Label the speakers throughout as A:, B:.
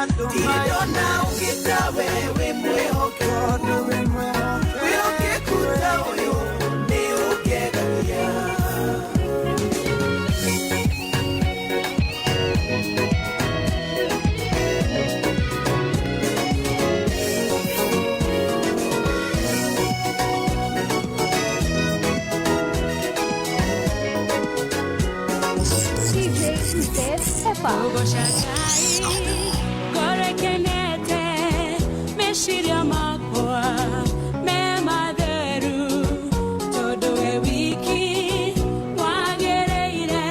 A: Tidona ukita wewe mwehoke Wehoke kuta uyo Ni ukegania
B: Ugo shakai, gore kenete, meshiria makwa, me maderu, todo e wiki, wagereire,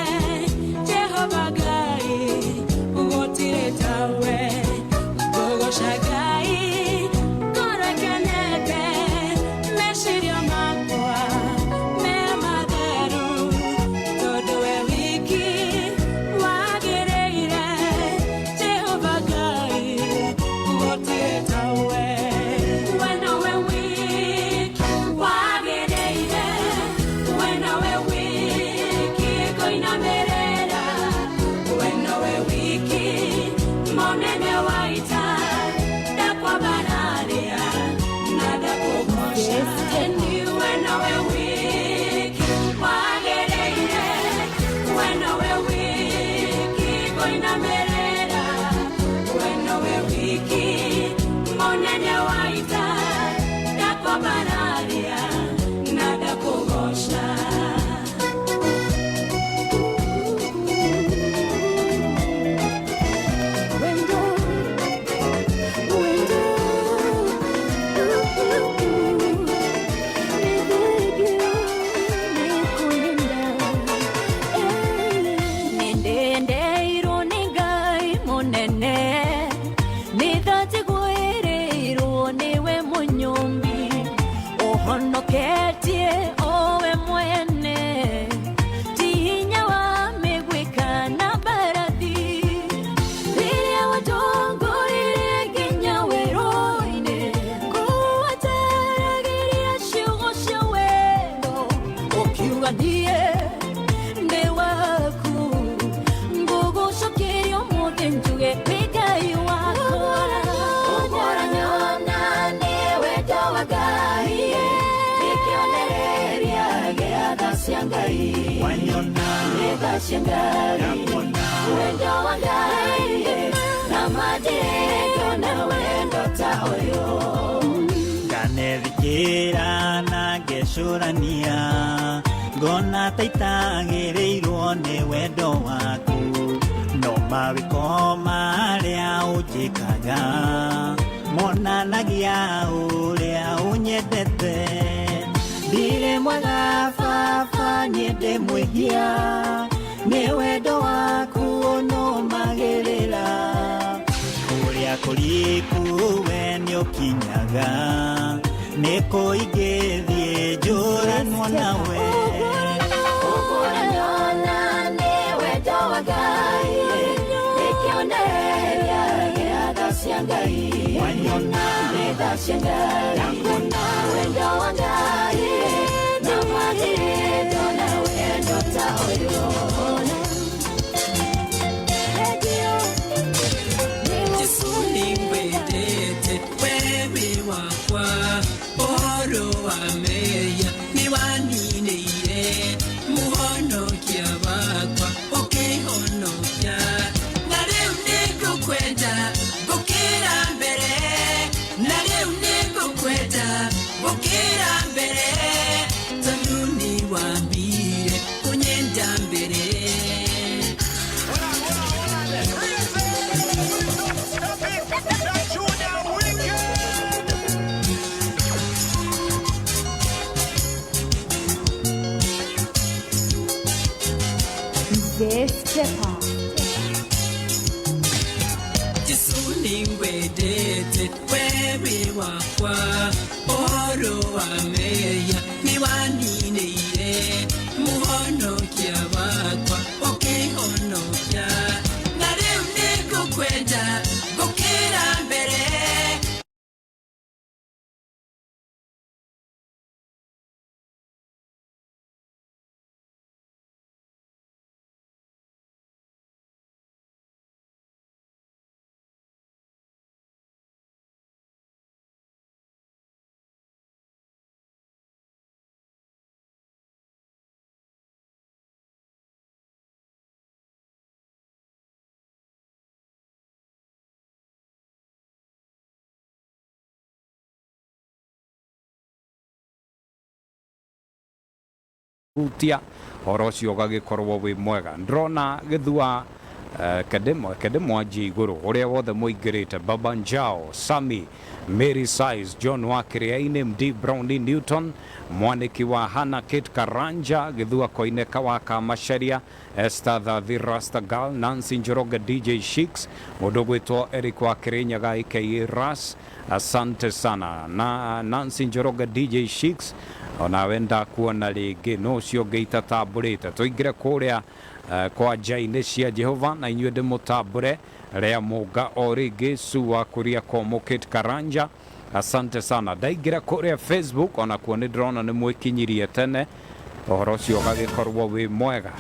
B: Jehovah gai, ugo tire tawe, ugo shakai, gore kenete, meshiria makwa, me maderu, todo e wiki. Shangari, wendo wangai, namadego na wendo taoyo.
C: Ganethikira na gecurania, ngona taitagĩrĩirwo nĩ wendo waku. No mawĩko marĩa ũnjĩkaga, monanagia ũrĩa ũnyendete. Ndirĩ mwega baba niĩ ndĩ mwĩhia, nĩ wendo waku ũnũmagĩrĩra. Kũrĩa kũriku we nĩũkinyaga, nĩkũ ingĩthiĩ njũranwo nawe.
B: Ũkũranyona nĩ wendo wa Ngai, nĩkĩonereria gĩa tha cia Ngai.
C: Wanyona
B: nĩ tha cia Ngai, wendo wa Ngai, na mathĩto na wendo ta ũyũ.
D: hutia orocio gagikorwo wi mwega ndrona githua kedemo aji iguru uria wothe muingirite Baba Njao Sami Mary Size John Wakiriaine MD Brownie Newton mwaniki wa Hana Kate Karanja githua koineka wa Kamasharia Esther the Rasta Girl Nancy Njoroge DJ Shix mudogwitwo Eric Wakirinyaga aka Ras asante sana na Nancy Njoroge DJ Shix ona wenda kuona rĩngĩ no cio ngeita tamburĩte tũingĩre kũrĩa kwa njainĩ cia Jehova na inyuĩ ndĩmũtambũre rĩa mũnga o rĩngĩ Sua kũria Komokate Karanja asante sana ndaingĩra kũrĩa Facebook ona kuo nĩ ndĩrona nĩ mwĩkinyirie tene ũhoro ũcio ũgagĩkorwo wĩ mwega.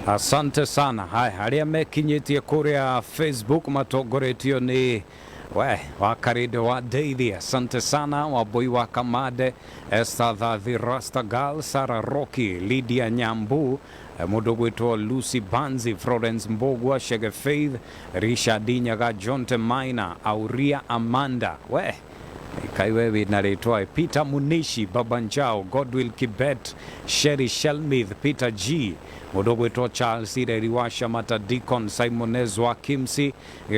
D: Asante sana. Hai, haria mekinyitie kuria Facebook matongoretio ni Wakaride wa Daily. Asante sana. Waboi wa Kamade, Esther the Rasta Girl, Sarah Rocky, Lydia Nyambu, Mudogwito Lucy Banzi, Florence Mbogwa, Shege Faith, Richard Dinyaga, John Temaina, Auria Amanda. Kaiwewe naretwa Peter Munishi, Baba Njao, Godwill Kibet, Sherry Shelmith, Peter G, Mudogweto Charles Riwasha Mata Deacon, Simonezwa Kimsi,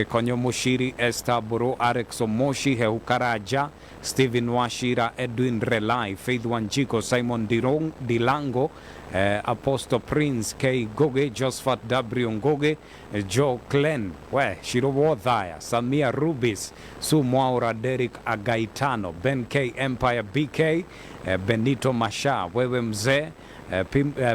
D: Konyo Mushiri, Esther Buru, Alex Omoshi, Heukaraja, Stephen Washira, Edwin Relai, Faith Wanjiko, Simon Dilango, Apostle Prince K. Goge, Josephat W. Ngoge, Joe Glenn, Shirowo Dhaya, Samia Rubis, Su Mwaura Derek Agaitano, Ben K. Empire BK, Benito Masha, wewe mzee,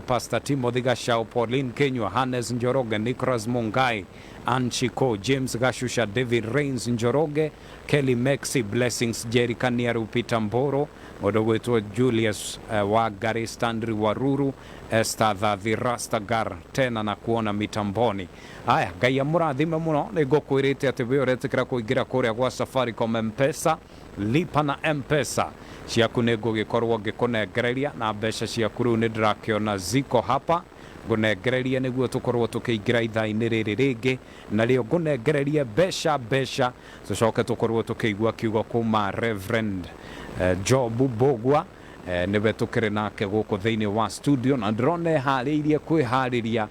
D: Pastor Timothy Gashao, Pauline Kenywa, Hannes Njoroge, Nicholas Mungai, Anchiko, James Gashusha, David Reigns Njoroge, Kelly Mexi, Blessings, Jerry Kaniaru, Peter Mboro, Modoweto Julius Wagari, Standri Waruru, Esther the Rasta Gar, tena na kuona mitamboni. Aya, Ngai amurathime muno nigukwirite ati we uretikira kuingira kuria gwa Safaricom M-Pesa, lipa na M-Pesa ciaku nigugikorwo ngikunengereria na mbeca ciaku riu ni ndirakiona ziko hapa ngunengereria niguo tukorwo tukiingira ithaa-inĩ rĩrĩ rĩngĩ na rĩo ngunengereria mbeca tucoke tukorwo tukiigua kiugo kuma Reverend Job Bogwa niwe tukiri nake guku thĩinĩ wa studio na ndrone harĩirie kwĩharĩria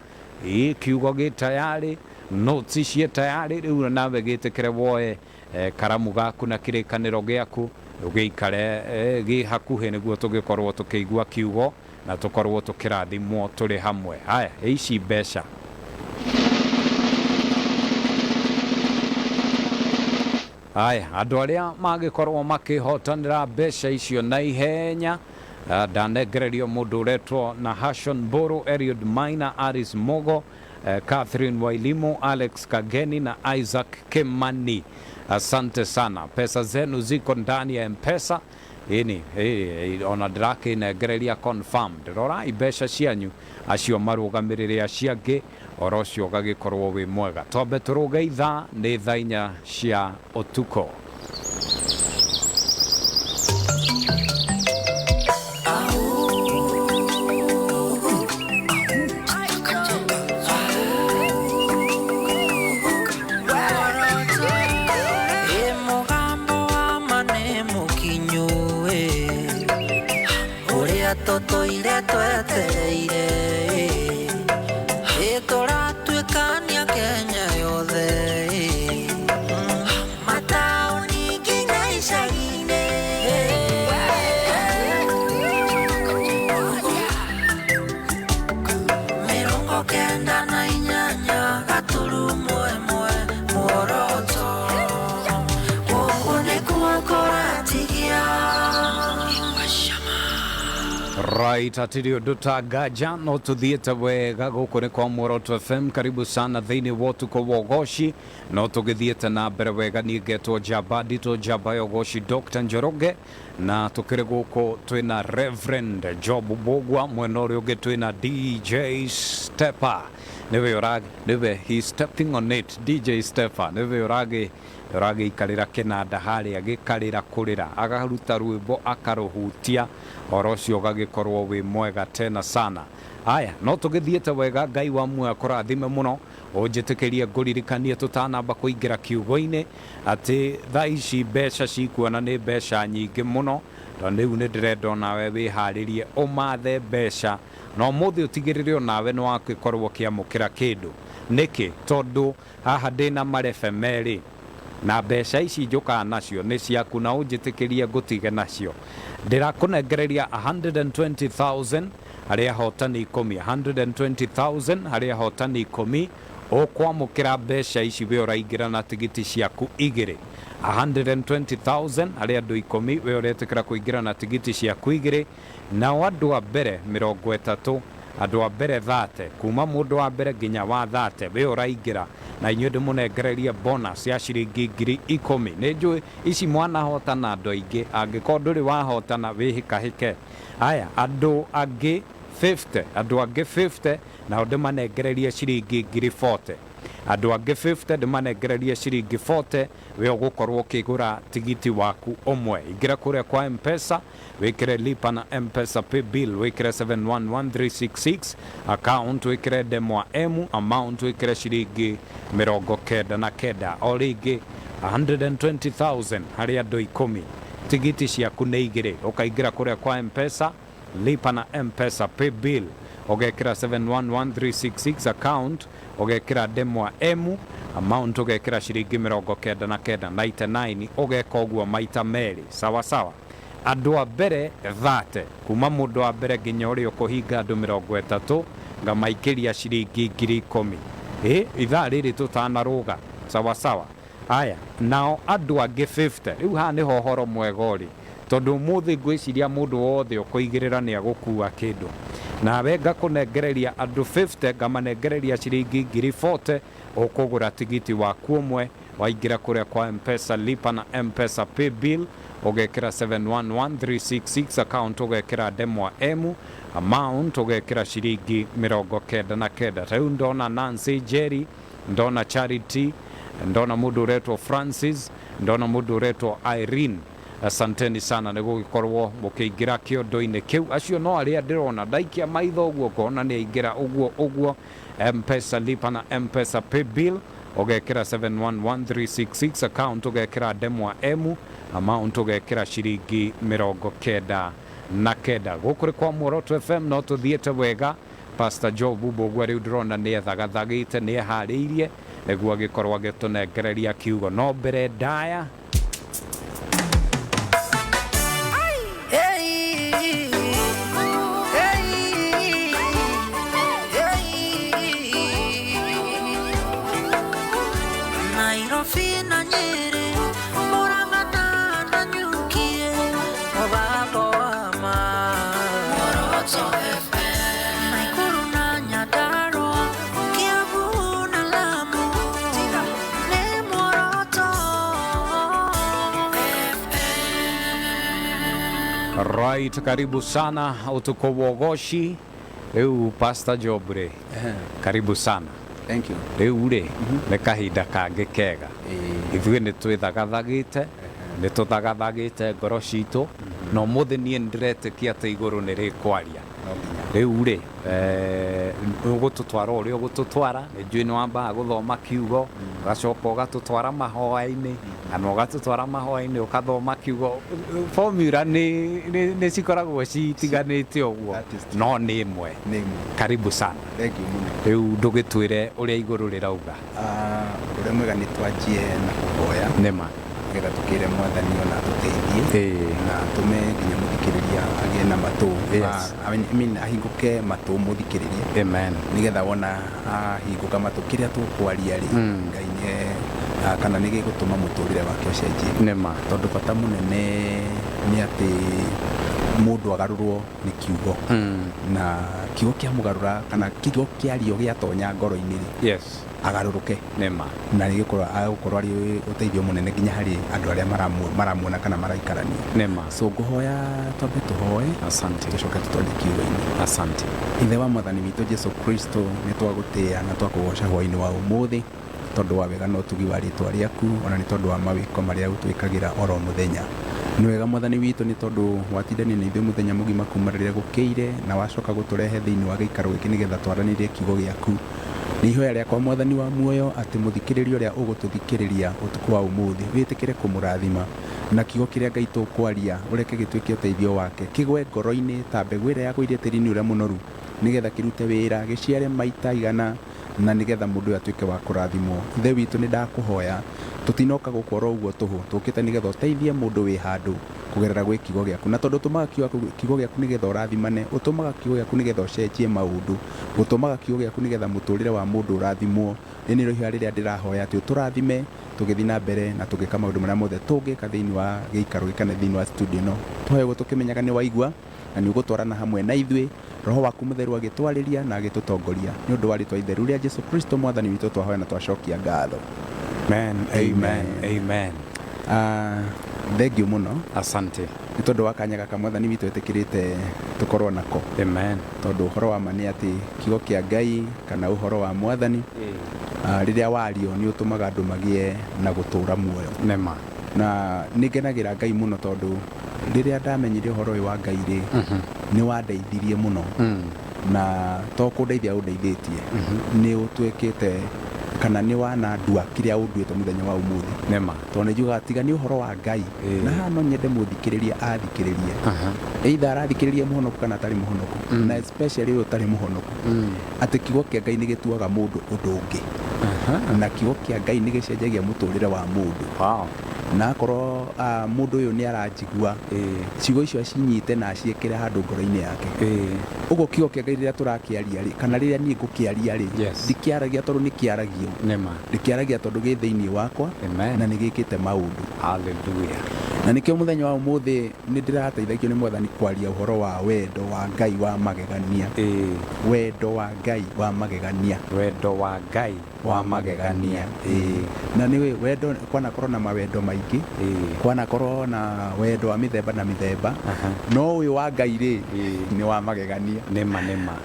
D: kiugo gĩ tayari notes cie tayari rĩu nawe gĩtĩkĩre woe karamu gaku na kĩrĩkanĩro gĩaku ũgĩikare gĩ hakuhĩ nĩguo tũgĩkorwo tũkĩigua kiugo na tukorwo tukirathimwo turi hamwe. Haya, ici mbeca haya andu aria magikorwo makihotanira mbeca icio na ihenya ndanengererio mundu uretwo na Hashon Boro, Eliud Maina, Aris Mogo, Catherine Wailimu, Alex Kageni na Isaac Kemani. Asante sana, pesa zenu ziko ndani ya M-Pesa. Ini ona drake inegereria confirmed rora ibesha cianyu acio marugamirire aciangi orocio gagikorwo wi mwega tobe turuga itha ni thainya cia utuko.
A: Toto ire twetereire turatuikania Kenya yothe mataoni nginya icagi-inĩ mĩrongo kenda na inyanya gaturumo ĩmwe Muoroto gũkũ nĩkuo kũratigia.
D: Right, atirio dutagaja no tuthiete wega guku ni kwa Muoroto FM. Karibu sana thini wotu kwa wogoshi no tugithiete na mbere wega ni getwo Jabadi to Jabayogoshi Dr. Njoroge na tukire guku twina Reverend Job Bogwa mwenori uge twina DJ Stepper niwe yoragi niwe he stepping on it DJ Stepper niwe yoragi ikarira kinanda haria gikarira kurira agaruta rwimbo akaruhutia orocio gagikorwo wi mwega tena sana. Aya no tugithiete wega Ngai wa muoyo akurathime muno unjitikirie nguririkanie tutanamba kuingira kiugo-ini ati thaa ici mbeca cikuona ni mbeca nyingi muno riu ni ndirenda nawe wiharirie umathe mbeca no muthi utigirire onawe ni wakikorwo kiamukira kindu niki tondu haha ndina marefe meri na mbeca ici njuka nacio ni ciaku na unjitikirie ngutige nacio ndirakunengereria 120,000 haria hotani 10 120,000 haria hotani 10 ukwamukira mbeca ici we uraingira na tigiti ciaku igiri 120,000 haria andu 10 we uretikira kuingira na tigiti ciaku igiri na andu a mbere 30 andu a mbere 30 kuma mundu wa mbere nginya wa 30 we uraingira na inyuĩ ndĩmũnengererie bonus ya ciringi 10,000 nĩ njũĩ ici mwanahotana andũ aingĩ angĩkorwo ndũrĩ wahotana wĩhĩkahĩke aya andũ angĩ 50 nao ndĩmanengererie ciringi 40 andũ angĩ 50 ndĩmanengererie ciringi 40 we ũgũkorwo ũkĩgũra tigiti waku ũmwe ingĩra kũrĩa kwa M-Pesa wĩkĩre lipa na M-Pesa pay bill wĩkĩre 711366 account wĩkĩre ndemwa emu amount wĩkĩre ciringi 99 o rĩngĩ 120,000 harĩ andũ 10 tigiti ciaku nĩ igĩrĩ ũkaingĩra kũrĩa kwa M-Pesa lipa na M-Pesa pay bill ugekira 711366 account ugekira ndemwa emu amount ugekira ciringi 99 ugeka uguo maita meri sawa sawa andu a mbere 30 kuma mundu wa mbere nginya uri ukuhinga andu 30 ngamaikiria ciringi 10,000 ithaa riri tutanaruga sawa sawa aya nao andu angi 50 riu ha ni hohoro mwega uri tondu muthi ngwiciria mundu wothe ukuigirira ni agukua kindu nawe ngakunengereria andu 50 ngamanengereria ciringi 40 ukugura tigiti waku umwe waingira kuria kwa M-Pesa lipa na M-Pesa pay bill ugekira 711366 account ugekira ndemwa emu amount ugekira ciringi 99 riu ndona Nancy Jerry ndona Charity ndona mundu uretwo Francis ndona mundu uretwo Irene asanteni sana nĩ gũgĩkorwo mũkĩingĩra kĩondo-inĩ kĩu acio no arĩa ndĩrona ndaikia maitho ũguo ngona nĩ aingĩra ũguo M-Pesa lipa na M-Pesa pay bill ũgekĩra 711366 account ũgekĩra ndemwa emu amount ũgekĩra ciringi 99 gũkũ kwa Muoroto FM no tũthiĩte wega Pastor Job ũguo rĩu ndĩrona nĩ ethagathagĩte nĩ eharĩirie nĩguo agĩkorwo agĩtũnengereria kiugo no mbere ndaya Right, karibu sana utuko wogoshi leo Pastor Jobre karibu sana
E: thank you
D: leo ure ne kahinda kange kega ithuĩ nĩ twĩthagathagĩte nĩ tũthagathagĩte ngoro citũ no muthi niĩ ndiretĩkia atĩ igũrũ nĩ rĩkwaria rĩu rĩ ũgũtũtwara ũrĩa ũgũtũtwara nĩ njũĩ nĩ wambaga gũthoma kiugo ũgacoka ũgatũtwara mahoya-inĩ kana ũgatũtwara mahoya-inĩ ũkathoma kiugo formula nĩ cikoragwo citiganĩte ũguo no nĩ ĩmwe karibu sana rĩu ndũgĩtwĩre ũrĩa igũrũ rĩrauga
E: ũrĩa mwega nĩ twanjie na kũhoya
D: nĩma
E: nĩgetha tukire mwathani ona tũteithie na tume nginya muthikiriria agie na matũ ahinguke matũ muthikiririe
D: amen
E: nĩgetha wona ahinguka matũ kĩrĩa tũkwaria rĩ Ngai nĩ kana nĩ gĩgũtũma mũtũrĩre wake ũcenjie
D: nĩma
E: tondũ bata mũnene nĩ atĩ mũndũ agarũrwo nĩ kiugo na kiugo kĩa mũgarũra kana kiugo kĩario gĩatonya ngoro-inĩ rĩ
D: yes
E: agarũrũke
D: nĩma
E: na nĩgĩkorwo agũkorwo arĩ ũteithio mũnene nginya harĩ andũ arĩa maramuona kana maraikarania
D: nĩma
E: so ngũhoya twambe tũhoe
D: asante
E: tũcoke tũtwarĩre kiugo-inĩ
D: asante
E: ithe wa mwathani witũ Jesu Kristo nĩ twagũtĩĩa na twakũgoca hwaĩ-inĩ wa ũmũthĩ tondũ wa wega na ũtugi wa rĩtwa rĩaku ona nĩ tondũ wa mawĩko marĩa ũtwĩkagĩra oro mũthenya Nĩ wega mwathani witũ nĩ tondũ watindania na ithuĩ mũthenya mũgima kuma rĩrĩa gũkĩire na wacoka gũtũrehe thĩinĩ wa gĩikaro gĩkĩ nĩgetha twaranĩrie kiugo gĩaku. Nĩ ihoya rĩakwa mwathani wa muoyo atĩ mũthikĩrĩria ũrĩa ũgũtũthikĩrĩria ũtukũ wa ũmũthĩ wĩtĩkĩre kũmũrathima na kiugo kĩrĩa Ngai tũkwaria ũreke gĩtuĩke ũteithio wake kĩgwe ngoro-inĩ ta mbegũ ĩrĩa yagũire tĩri-inĩ ũrĩa mũnoru nĩgetha kĩrute wĩra gĩciare maita igana na nĩgetha mũndũ ũyũ atuĩke wa kũrathimwo. Ithe witũ nĩ ndakũhoya tũtinoka gũkorwo ũguo tũhũ tũkĩte nĩgetha ũteithie mũndũ wĩ handũ kũgerera gwĩ kiugo gĩaku, na tondũ ũtũmaga kiugo gĩaku nĩgetha ũrathimane, ũtũmaga kiugo gĩaku nĩgetha ũcenjie maũndũ, ũtũmaga kiugo gĩaku nĩgetha mũtũrĩre wa mũndũ ũrathimwo. Nĩ rĩo rĩrĩa ndĩrahoya atĩ ũtũrathime tũgĩthiĩ na mbere na tũgĩka maũndũ marĩa mothe tũngĩka thĩinĩ wa gĩikaro gĩkana thĩinĩ wa studio ĩno. Tũhoya ũguo tũkĩmenyaga nĩ waigua na nĩ ũgũtwarana hamwe na ithuĩ, Roho waku mũtheru agĩtwarĩria na agĩtũtongoria nĩ ũndũ wa rĩĩtwa itheru rĩa Jesũ Kristo mwathani witũ twahoya na twacokia ngatho.
D: Amen, amen, amen.
E: Thengiũ mũno.
D: Asante.
E: Nĩ tondũ wa kanya gaka mwathani witũ etĩkĩrĩte tũkorwo nako.
D: Amen.
E: Tondũ ũhoro wa ma nĩ atĩ kiugo kĩa Ngai kana ũhoro wa mwathani rĩrĩa wario nĩ ũtũmaga andũ magĩe na gũtũũra muoyo.
D: Nema.
E: Na nĩ ngenagĩra Ngai mũno tondũ rĩrĩa ndamenyire ũhoro ũyũ wa Ngai rĩ nĩ wandeithirie mũno na to kũndeithia ũndeithĩtie nĩ ũtuĩkĩte kana nĩ wanandua kĩrĩa ũnduĩte mũthenya wa ũmũthĩ.
D: Nema.
E: Tondũ nĩ njugaga tiga nĩ ũhoro wa Ngai na haha no nyende mũthikĩrĩria athikĩrĩrie either arathikĩrĩria mũhonoku kana atarĩ mũhonoku na especially ũyũ ũtarĩ mũhonoku atĩ kiugo kĩa Ngai nĩ gĩtuaga mũndũ ũndũ ũngĩ na kiugo kĩa Ngai nĩ gĩcenjagia mũtũrĩre wa mũndũ. Na akorwo mũndũ ũyũ nĩ aranjigua ciugo icio acinyite na aciĩkĩre handũ ngoro-inĩ yake. Ũguo kiugo kĩa Ngai rĩrĩa tũrakĩaria rĩ kana rĩrĩa niĩ ngũkĩaria rĩ ndikĩaragia tondũ nĩ kĩaragio, ndikĩaragia tondũ gĩ thĩinĩ wakwa na nĩ gĩkĩte maũndũ.
D: Hallelujah.
E: Na nĩkĩo mũthenya wa ũmũthĩ nĩ ndĩrateithagio nĩ mwathani kwaria ũhoro wa wendo wa Ngai wa magegania. Wendo wa Ngai wa magegania.
D: Wendo wa Ngai wa magegania.
E: Na nĩ wendo kwanakorwo na mawendo maingĩ, kwanakorwo na wendo wa mĩthemba na mĩthemba, no ũyũ wa Ngai rĩ nĩ wa magegania.
D: Nema.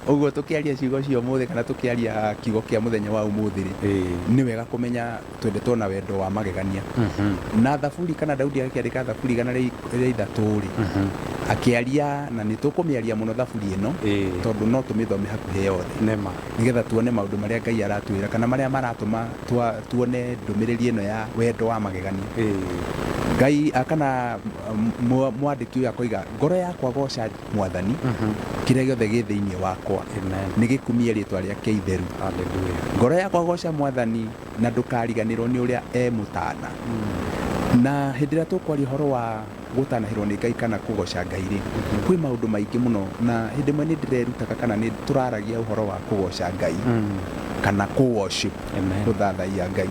E: Ũguo tũkĩaria ciugo cia ũmũthĩ kana tũkĩaria kiugo kĩa mũthenya wa ũmũthĩ rĩ nĩ wega kũmenya twendetwo na wendo wa magegania. Na thaburi kana Daudi akĩandĩka thaburi igana rĩa ithatũ rĩ akĩaria na nĩ tũkũmĩaria mũno thaburi ĩno tondũ no tũmĩthome hakuhĩ yothe nĩgetha tuone maũndũ marĩa Ngai aratwĩra kana marĩa maratũma tuone ndũmĩrĩri ĩno ya wendo wa magegania. Ngai kana mwandĩki ũyũ akoiga ngoro yakwa goca mwathani kĩrĩa gĩothe gĩ thĩinĩ wakwa nĩ gĩkumie rĩĩtwa rĩake itheru. Ngoro yakwa goca mwathani na ndũkariganĩrwo nĩ ũrĩa mũtana. Na hĩndĩ ĩrĩa tũkwaria ũhoro wa gũtanahĩrwo nĩ Ngai kana kũgoca Ngai rĩ kwĩ maũndũ maingĩ mũno na hĩndĩ ĩmwe nĩ ndĩrerutaga kana nĩ tũraragia ũhoro wa kũgoca Ngai kana worship, gũthathaiya Ngai.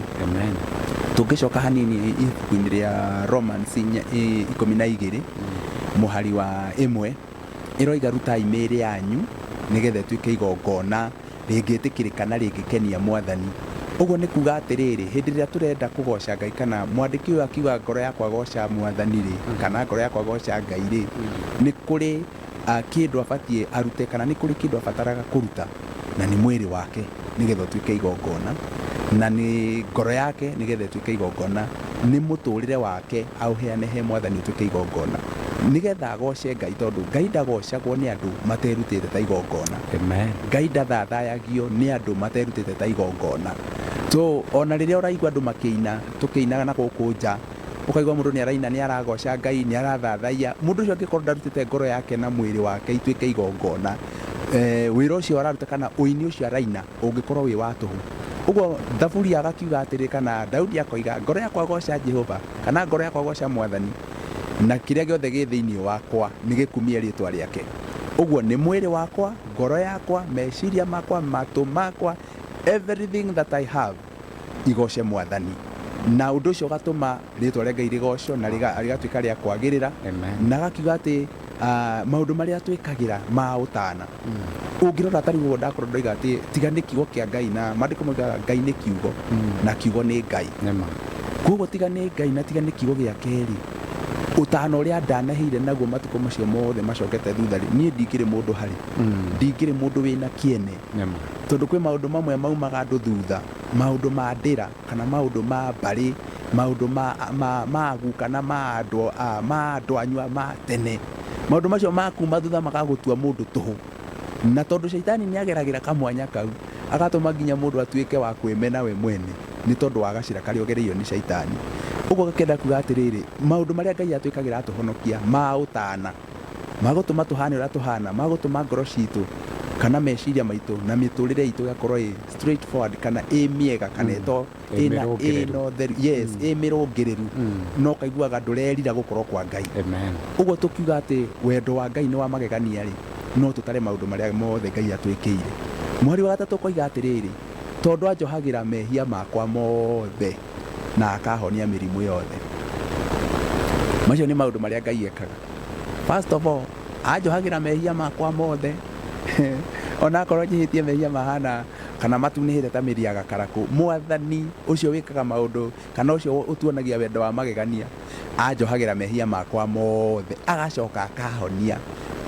E: Tũngĩcoka hanini ibuku-inĩ rĩa Romans 12 mũhari wa 1 ĩroiga rutai mĩĩrĩ yanyu nĩgetha ĩtuĩke igongona rĩngĩtĩkĩrĩka na rĩngĩkenia mwathani. Ũguo nĩ kuga atĩrĩrĩ hĩndĩ ĩrĩa tũrenda kũgoca Ngai kana mwandĩki ũyũ akiuga ngoro yakwa goca mwathani rĩ kana ngoro yakwa goca Ngai rĩ nĩ kũrĩ kĩndũ abatiĩ arute kana nĩ kũrĩ kĩndũ abataraga kũruta na nĩ mwĩrĩ wake nĩgetha ũtuĩke igongona na nĩ ngoro yake nĩgetha ĩtuĩke igongona, nĩ mũtũrĩre wake aũheane he mwathani ũtuĩke igongona nĩgetha agoce Ngai tondũ Ngai ndagocagwo nĩ andũ materutĩte ta igongona. Ngai ndathathayagio nĩ andũ materutĩte ta igongona. So ona rĩrĩa ũraigua andũ makĩina tũkĩinaga na gũkũ nja ũkaigua mũndũ nĩ araina nĩ aragoca Ngai nĩ arathathaiya mũndũ ũcio angĩkorwo ndarutĩte ngoro yake na mwĩrĩ wake ituĩke igongona wĩra ũcio araruta kana ũini ũcio araina ũngĩkorwo wĩ wa tũhũ. Ũguo thaburi agakiuga atĩrĩ kana Daudi akoiga ngoro yakwa goca Jehova kana ngoro yakwa goca mwathani na kĩrĩa gĩothe gĩ thĩinĩ wakwa nĩ gĩkumie rĩĩtwa rĩake. Ũguo nĩ mwĩrĩ wakwa, ngoro yakwa, meciria makwa, matũ makwa, everything that I have igoce mwathani. Na ũndũ ũcio ũgatũma rĩĩtwa rĩa Ngai rĩgocwo na rĩgatuĩka rĩa kwagĩrĩra na agakiuga atĩ maũndũ marĩa twĩkagĩra ma ũtana. Ũngĩrora tarĩ ũguo ndakorwo ndoiga atĩ tiga nĩ kiugo kĩa Ngai na maandĩko moigaga Ngai nĩ kiugo na kiugo nĩ Ngai. Koguo tiga nĩ Ngai na tiga nĩ kiugo gĩake rĩ ũtana ũrĩa ndanaheire naguo matukũ macio mothe macokete thutha rĩ niĩ ndingĩrĩ mũndũ harĩ ndingĩrĩ mũndũ wĩna kĩene tondũ kwĩ maũndũ mamwe maumaga andũ thutha, maũndũ ma ndĩra kana maũndũ ma mbarĩ maundu magu kana maandu anyua ma tene maundu macio makuma thutha makagutua mundu tuhu na tondu shaitani ni ageragira kamwanya kau agatuma nginya mundu atuike wa kwimena we mwene ni tondu wa gacira kari ogereio ni shaitani ugo gakenda kuga atiriri maundu maria Ngai atuikagira atuhonokia ma utana magutuma tuhane ura tuhana magutuma ngoro citu kana meciria maitu na miturire itu gakorwo straight forward kana miega kana to no yes mirongiriru no kaiguaga ndurerira gukorwo kwa Ngai
D: amen
E: ugo tukiuga ati wendo wa Ngai ni wa magegania ri no tutare maundu maria mothe Ngai atwikire mwari wa gatatu koiga atiriri tondu anjohagira mehia makwa mothe na akahonia mirimu yothe macio ni maundu maria Ngai ekaga first of all anjohagira mehia makwa mothe ona korwo nyihitie mehia mahana kana matunihite ta miriaga karaku mwathani ucio wikaga maundu kana ucio utuonagia wendo wa magegania anjohagira mehia makwa mothe agacoka akahonia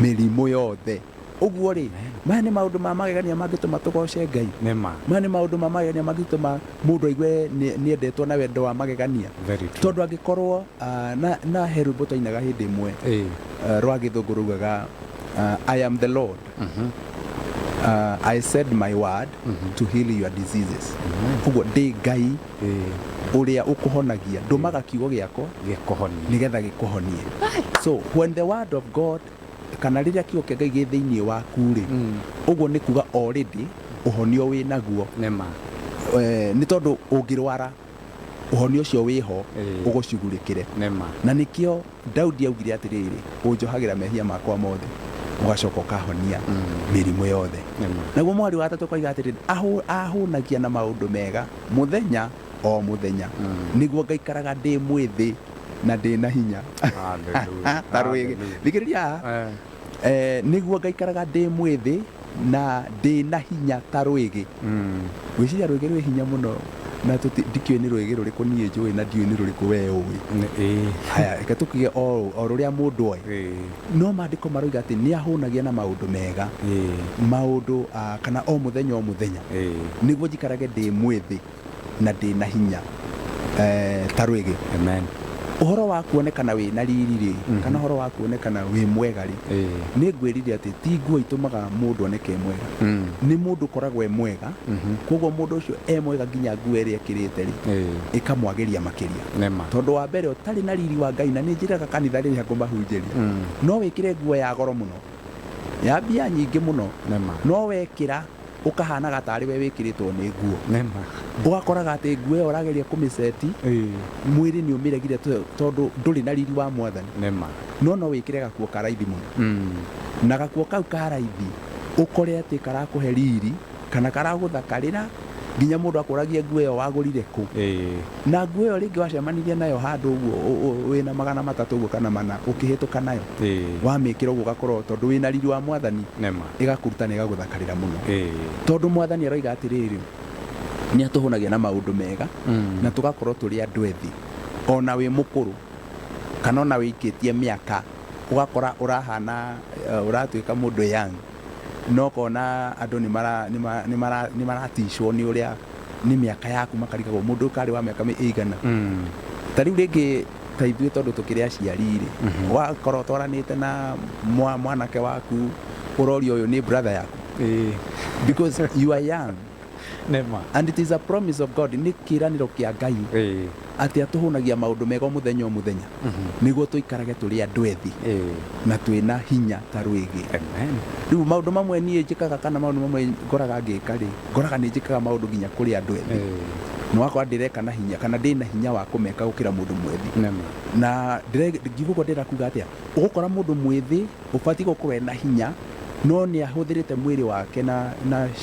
E: mirimu yothe uguo ri maya ni maundu ma magegania mangituma tugoce Ngai maya ni maundu ma magegania mangituma mundu aigue ni endetwo na wendo wa magegania tondu angikorwo na herubo tainaga hindi imwe rwa githungu rugaga I am the Lord I said my word to heal your diseases uguo ndi Ngai uria ukuhonagia ndumaga kiugo giako nigetha gikuhonie so when the word of God kana riria kiugo kia Ngai gi thiini waku ri uguo ni kuga already uhonio wi naguo ni tondu ungirwara uhonio ucio wiho ugucugurikire na nikio Daudi augire atiriri unjohagira mehia makwa mothe ugacoka ukahonia mirimu yothe naguo mwari wa gatatu koiga atiriri ahunagia na maundu mega muthenya o muthenya niguo ngaikaraga ndi mwithi na ndi na hinya tarwege thikiriria niguo ngaikaraga ndi mwithi na ndi na hinya tarwege wiciria rwege rwi hinya muno na ndikio ni rwege ruriku nie njui na ndio ni ruriku we ui haya ikatukie o ruria mundu oi no mandiko maroiga ati ni ahunagia na maundu mega maundu kana o muthenya niguo njikarage ndi mwithi na ndi na hinya tarwege
D: amen
E: uhoro wa kuonekana wi na riri ri kana uhoro wa kuonekana wi mwega ri ni ngwirire ati ti nguo itumaga mundu oneke mwega ni mundu koragwe mwega koguo mundu ucio mwega nginya nguo iri ekirite ri ikamwagiria makiria tondu wa mbere utari na riri wa Ngai na ni njiraga kanitha ri hangu mahunjeria no wikire nguo ya goro muno ya bia nyingi muno no wekira ukahana gatari we wikiritwo ni nguo ugakoraga ati nguo iyo urageria kumiseti mwiri ni umiregire tondu nduri na riri wa mwathani no wikire gakuo karaithi muno na gakuo kau karaithi ukore ati karakuhe riri kana karaguthakarira nginya mundu akuragia nguo iyo wagurire ku na nguo iyo ringi wacemanirie nayo handu uguo wina 300 uguo kana 4 ukihituka nayo wamikira uguo gakorwo tondu wina riri wa mwathani igakuruta na igaguthakarira muno tondu mwathani aroiga atiriri ni atuhunagia na maundu mega na tugakorwo turi andu ethi ona wi mukuru kana ona wikitie miaka ugakora urahana uratuika mundu young no kona andu ni maratishwo ni uria ni miaka yaku makarigagwo mundu kari wa miaka igana tari ringi ta ithuĩ tondu tukiri aciari ri wakorwo twaranite na mwanake waku urorio uyu ni brother yaku because you are young and it is a promise of God ni kiraniro kia Ngai ati atuhunagia maundu mega muthenya niguo tuikarage turi andu ethi na twina hinya tarwigi riu maundu mamwe nie njikaga kana maundu mamwe ngoraga ngika ri ngoraga ni njikaga maundu nginya kuri andu ethi no wakwa ndireka na hinya kana ndina hinya wa kumeka gukira mundu mwethi na ngiguko ndira kuga atia ugukora mundu mwethi ubati gukorwo na hinya no ni ahuthirite mwiri wake na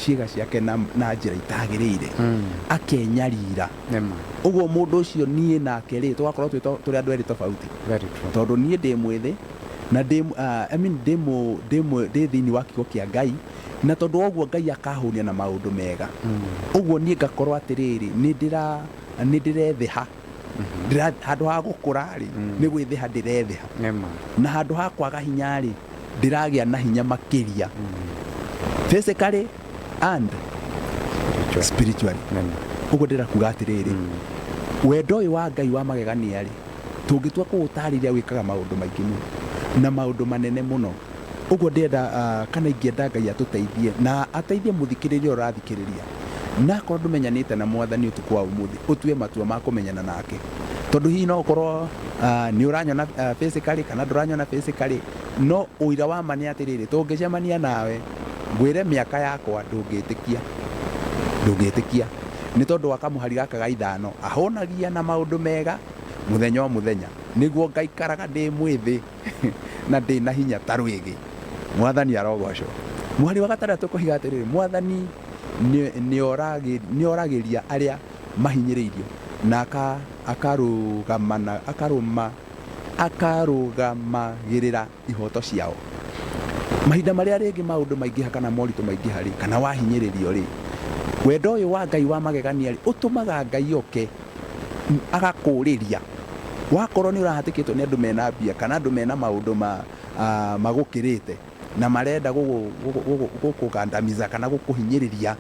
E: ciiga ciake na njira itagirire akenyarira uguo mundu ucio nie nake ri tugakorwo turi andu eri tofauti tondu nie ndi mwithi na ndi thiini wa kiugo kia Ngai na tondu oguo Ngai akahunia na maundu mega uguo nie ngakorwo atiriri ni ndirethiha handu ha gukura ri ni gwithiha ndirethiha na handu ha kwaga hinya ri ndiragia na hinya makiria physically and spiritually uguo ndirakuga atiriri wendo ũyũ wa Ngai wa magegania rĩ tũngĩtua kũũtarĩria wĩkaga maũndũ maingĩ mũno na maũndũ manene mũno ũguo ndĩenda kana ingĩenda Ngai atũteithie na ateithie mũthikĩrĩria ũrathikĩrĩria na akorwo ndũmenyanĩte na Mwathani ũtukũ wa ũmũthĩ ũtue matua ma kũmenyana nake tondũ hihi no ũkorwo nĩ ũranyona physically kana ndũranyona physically no ũira wa ma nĩ atĩrĩrĩ tũngĩcemania nawe ngwĩre mĩaka yakwa ndũngĩtĩkia nĩ tondũ wa kamũhari gaka ga ithano ahonagia na maũndũ mega mũthenya o mũthenya nĩguo ngaikaraga ndĩ mwĩthĩ na ndĩ na hinya ta rwĩgĩ. Mwathani arogocwo. Mũhari wa gatandatũ kũhiga atĩrĩrĩ Mwathani nĩ oragĩria arĩa mahinyĩrĩirio na akarũgamagĩrĩra ihoto ciao. Mahinda marĩa rĩngĩ maũndũ maingĩha kana moritũ maingĩha rĩ kana wahinyĩrĩrio rĩ wendo ũyũ wa Ngai wa magegania rĩ ũtũmaga Ngai oke agakũrĩria wakorwo nĩ ũrahatĩkĩtwo nĩ andũ mena mbia kana andũ mena maũndũ magũkĩrĩte na marenda gũkũgandamiza kana gũkũhinyĩrĩria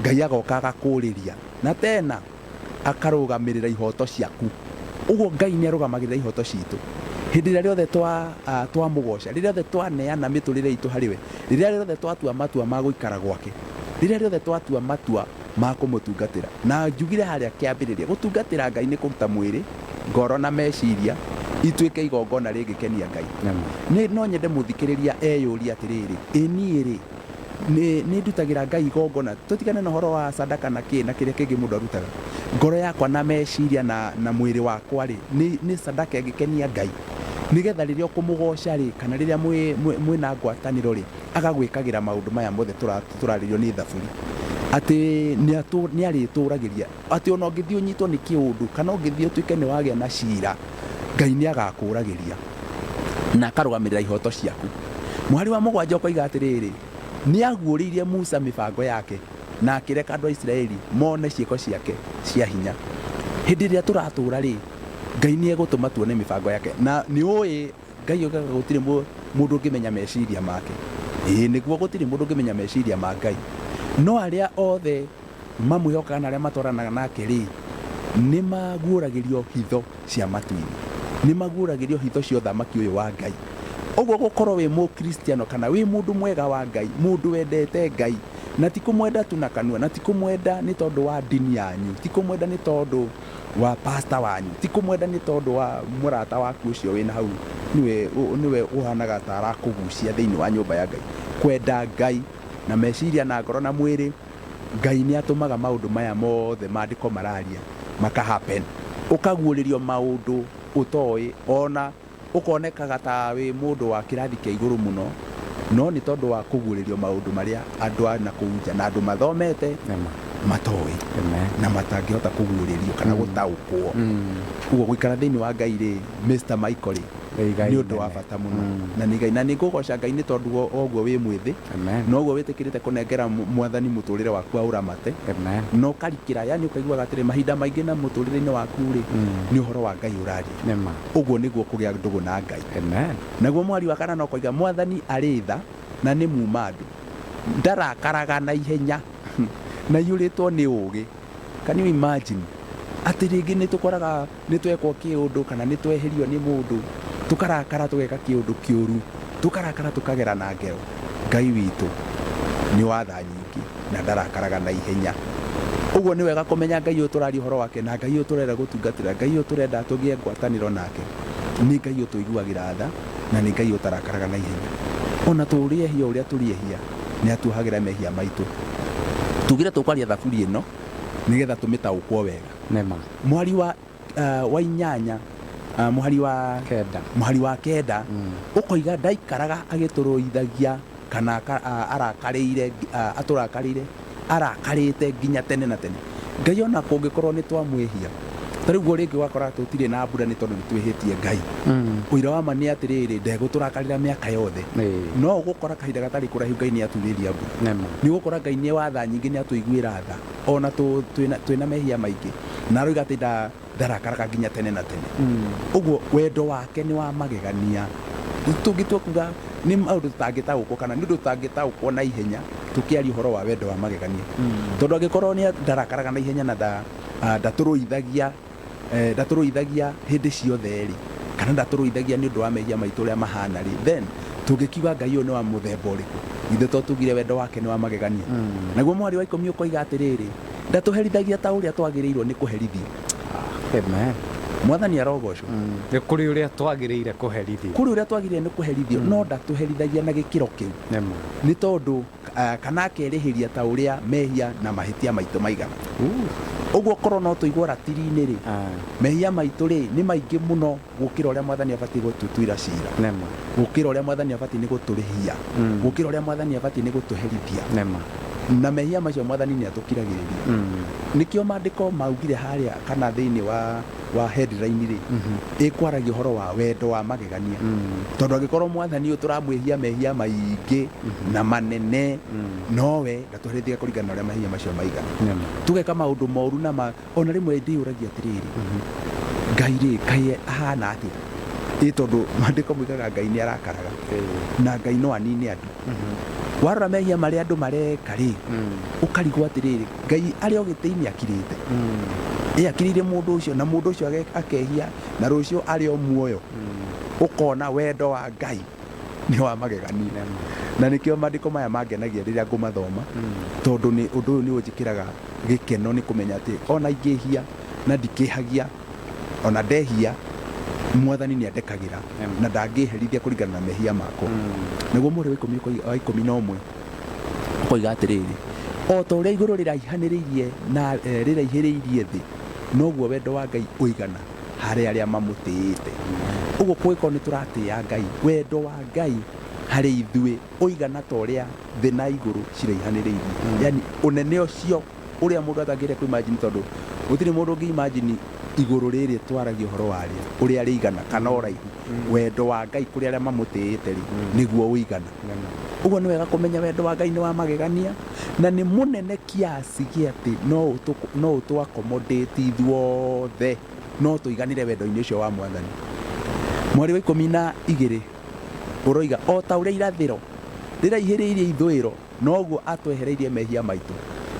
E: Ngai agoka agakũrĩria na tena akarũgamĩrĩra ihoto ciaku. Ũguo Ngai nĩ arũgamagĩrĩra ihoto citũ hĩndĩ ĩrĩa rĩothe twamũgoca rĩrĩa rĩothe twaneana mĩtũrĩre itũ harĩ we rĩrĩa rĩothe twatua matua ma gũikara gwake rĩrĩa rĩothe twatua matua ma kũmũtungatĩra na njugire harĩa kĩambĩrĩria gũtungatĩra Ngai nĩ kũruta mwĩrĩ ngoro na meciria ituĩke igongona rĩngĩkenia Ngai. No nyende mũthikĩrĩria eyũria atĩrĩrĩ niĩ rĩ nĩ ndutagĩra Ngai igongona tũtigane na ũhoro wa sadaka na kĩrĩa kĩngĩ mũndũ arutaga ngoro yakwa na meciria na mwĩrĩ wakwa rĩ nĩ sadaka ĩngĩkenia Ngai nĩgetha rĩrĩa ũkũmũgoca rĩ kana rĩrĩa mwĩna ngwatanĩro rĩ agagwĩkagĩra maũndũ maya mothe tũrarĩrio nĩ thaburi atĩ nĩ arĩtũragĩria atĩ ona ũngĩthiĩ ũnyitwo nĩ kĩũndũ kana ũngĩthiĩ ũtuĩke nĩ wagĩa na cira Ngai nĩ agakũragĩria na akarũgamĩrĩra ihoto ciaku. Mũhari wa mũgwanja ũkoiga atĩrĩrĩ nĩ aguũrĩirie Musa mĩbango yake na akĩreka andũ a Isiraeli mone ciĩko ciake cia hinya. Hĩndĩ ĩrĩa tũratũra rĩ Ngai nĩ egũtũma tuone mĩbango yake na nĩ ũĩ Ngai oigaga gũtirĩ mũndũ ũngĩmenya meciria make nĩguo gũtirĩ mũndũ ũngĩmenya meciria ma Ngai no arĩa othe mamwĩhokaga na arĩa matwaranaga nake rĩ nĩ maguũragĩrio hitho cia matu-inĩ nĩ maguũragĩrio hitho cia ũthamaki ũyũ wa Ngai. Ũguo gũkorwo wĩ mũkristiano kana wĩ mũndũ mwega wa Ngai mũndũ wendete Ngai na ti kũmwenda tu na kanua na ti kũmwenda nĩ tondũ wa dini yanyu ti kũmwenda nĩ tondũ wa pastor wanyu ti kũmwenda nĩ tondũ wa mũrata waku ũcio wĩna hau niwe ũhanaga ta arakũgucia thĩinĩ wa nyũmba ya Ngai. Kwenda Ngai na meciria na ngoro na mwĩrĩ Ngai nĩ atũmaga maũndũ maya mothe maandĩko mararia makahappen ũkaguũrĩrio maũndũ ũtoĩ ona ũkonekaga ta wĩ mũndũ wa kĩrathi kĩa igũrũ mũno no nĩ tondũ wa kũguũrĩrio maũndũ marĩa andũ a na kũu na andũ mathomete matoĩ na matangĩhota kũguũrĩrio kana gũtaũkwo. Ũguo gũikara thĩinĩ wa Ngai rĩ Mr. Michael nĩ ũndũ wa bata mũno na nĩ Ngai na nĩ ngũgoca Ngai nĩ tondũ oguo wĩ mwĩthĩ na oguo wĩtĩkĩrĩte kũnengera Mwathani mũtũrĩre waku aũramate no karikĩra yani ũkaiguaga atĩrĩ mahinda maingĩ na mũtũrĩre-inĩ waku rĩ nĩ ũhoro wa Ngai ũraria ũguo nĩguo kũgĩa ndũgũ na Ngai. Naguo mwari wa kana no koiga Mwathani arĩ tha na nĩ muma andũ ndarakaraga na ihenya na yũrĩtwo nĩ ũũgĩ. Can you imagine atĩ rĩngĩ nĩ tũkoraga nĩ twekwo kĩũndũ kana nĩ tweherio nĩ mũndũ tũkarakara tũgeka kĩũndũ kĩũru tũkarakara tũkagera na ngero. Ngai witũ nĩ wa tha nyingĩ na ndarakaraga na ihenya. Ũguo nĩ wega kũmenya Ngai ũyũ tũraria ũhoro wake na Ngai ũyũ tũrenda gũtungatĩra Ngai ũyũ tũrenda tũgĩe ngwatanĩro nake nĩ Ngai ũyũ tũiguagĩra tha na nĩ Ngai ũyũ tarakaraga na ihenya. Ona tũrĩehia ũrĩa tũrĩehia nĩ atuohagĩra mehia maitũ. Tugire tũkwaria thaburi ĩno nĩgetha tũmĩtaũkwo wega. Mwari wa inyanya mũhari wa kenda ũkoiga ndaikaraga agĩtũrũithagia kana arakarĩte nginya tene na tene. Ngai ona kũngĩkorwo nĩ twamwĩhia ta rĩu rĩngĩ wakora tũtirĩ na mbura nĩ tondũ nĩ twĩhĩtie Ngai ũira wa ma nĩ atĩrĩrĩ ndegũtũrakarĩra mĩaka yothe no ũgũkora kahinda gatarĩ kũraihu Ngai nĩ aturĩria mbura nĩ ũgũkora Ngai nĩ wa tha nyingĩ nĩ atũiguĩra tha ona twĩna mehia maingĩ na aroiga atĩ ndarakaraga nginya tene na tene. Ũguo wendo wake nĩ wa magegania tũngĩtua kuga nĩ maũndũ tũtangĩtaũkwo kana nĩ ũndũ tũtangĩtaũkwo na ihenya tũkĩaria ũhoro wa wendo wa magegania tondũ angĩkorwo nĩ ndarakaraga na ihenya na ndatũrũithagia ndaturuithagia hindi ciothe ri kana ndaturuithagia ni undu wa mehia maitu ria mahana ri then tungikiuga Ngai uyu ni wa muthemba uriku ithe to tugire wendo wake ni wa magegania naguo mwari wa ikumi ukoiga atiriri ndatuherithagia ta uria twagiriirwo ni kuherithio.
D: Amen.
E: Mwathani arogocwo
D: Ni kuri uria twagiriire kuherithio.
E: Kuri uria twagiriire ni kuherithio no ndatuherithagia na gikiro kiu. Ni tondu kana akerihiria ta uria mehia na mahitia maitu maigana. Uguo korwo no tuigwa ratiri-ini ri mehia maitu ri ni maingi muno gukira uria Mwathani abati gututuira cira gukira uria Mwathani abati ni guturihia gukira uria Mwathani abati ni gutuherithia na mehia macio Mwathani ni atukiragiriria nikio maandiko maugire haria kana thiini wa headline ri ikwaragia horo wa wendo wa magegania tondu agikorwo Mwathani uturamwihia mehia maingi na manene nowe ndatuherithia kuringana uria mehia macio maigana tugeka maundu moru na ona rimwe ndiuragia atiriri Ngai ri kai ahana atia tondu maandiko muigaga Ngai ni arakaraga na Ngai no anini andu warora mehia maria andu mareka ri ukarigwo atiriri Ngai ari ogitiini akirite akirire mundu ucio na mundu ucio akehia na rucio ari o muoyo ukona wendo wa Ngai ni wa magegania na nikio maandiko maya mangenagia riria ngumathoma tondu ni undu ni unjikiraga gikeno ni kumenya ati ona ingihia na ndikihagia ona ndehia Mwathani ni andekagira na ndangiherithia kuringana na mehia makwa niguo mweri wa ikumi na umwe ukoiga atiriri o ta uria iguru riraihaniriirie na riraihiriirie thi noguo wendo wa Ngai uigana hari aria mamutiite uguo kwiko ni turatia Ngai wendo wa Ngai hari ithui uigana ta uria thi na iguru ciraihaniriirie yani unene ucio uria mundu atangire kuimagine tondu gutiri mundu ungiimagine iguru riri twaragia horo waria uria rigana kana uraihu wendo wa Ngai kuri aria mamutiite ri niguo uigana uguo ni wega kumenya wendo wa Ngai ni wa magegania na ni munene kiasi giati no utu accommodate ithuothe no tuiganire wendo-ini ucio wa Mwathani. Mweri wa 12 uroiga o ta uria irathiro riraihiriirie ithuiro noguo atwehereirie mehia maitu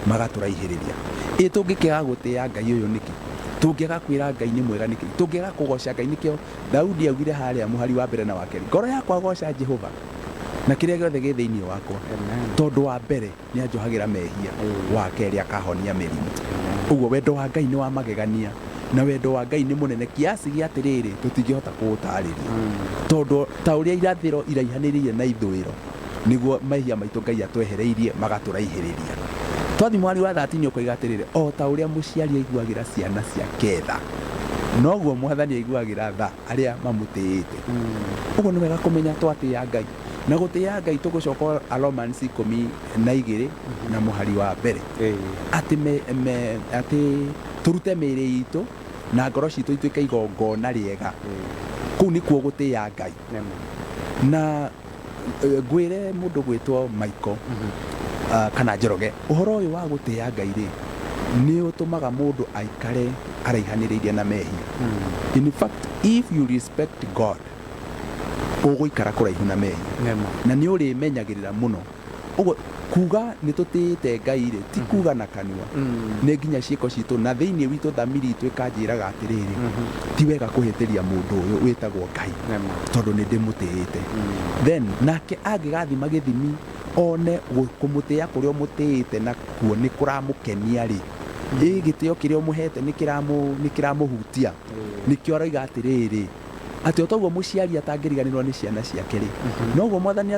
E: magaturaihiria tungikega gutia Ngai uyu niki tungega kwira Ngai ni mwega niki tungega kugoca Ngai nikio Daudi augire haria muhari wa mbere na wa keri ngoro yakwa goca Jehova na kiria giothe gi thiini wakwa tondu wa mbere ni anjohagira mehia wa keri akahonia mirimu uguo wendo wa Ngai ni wa magegania na wendo wa Ngai ni munene kiasi gi atiriri tutingihota kuutariria tondu ta uria irathiro iraihaniririe na ithuiro niguo mehia maitu Ngai atwehereirie magaturaihiria. Twathi mwari wa 13 ukoiga atiriri o ta uria muciari aiguagira ciana cia ketha noguo Mwathani aiguagira tha aria mamutiite uguo ni wega kumenya twatia Ngai na gutia Ngai tugucoka Romans 12 na muhari wa mbere ati turute mĩĩrĩ itu na ngoro citu ituike igongona riega kuu ni kuo gutia Ngai na ngwire mundu gwitwo Michael kana Njoroge uhoro uyu wa gutia Ngai ri ni utumaga mundu aikare araihaniriirie na mehia in fact if you respect God uguikara kuraihu na mehia na ni uri menyagirira muno uguo kuga ni tutite Ngai ri ti kuga na kanua ni nginya ciiko citu na thiini witu thamiri itu ikanjiraga atiriri ti wega kuhitiria mundu uyu witagwo Ngai tondu ni ndimutiite then nake angigathima githimi one kumutia kuria mutiite na kuo ni kuramukenia ri gitio kiria muhete ni kiramuhutia nikio araiga atiriri ati otaguo muciari atangiriganirwo ni ciana ciake ri noguo Mwathani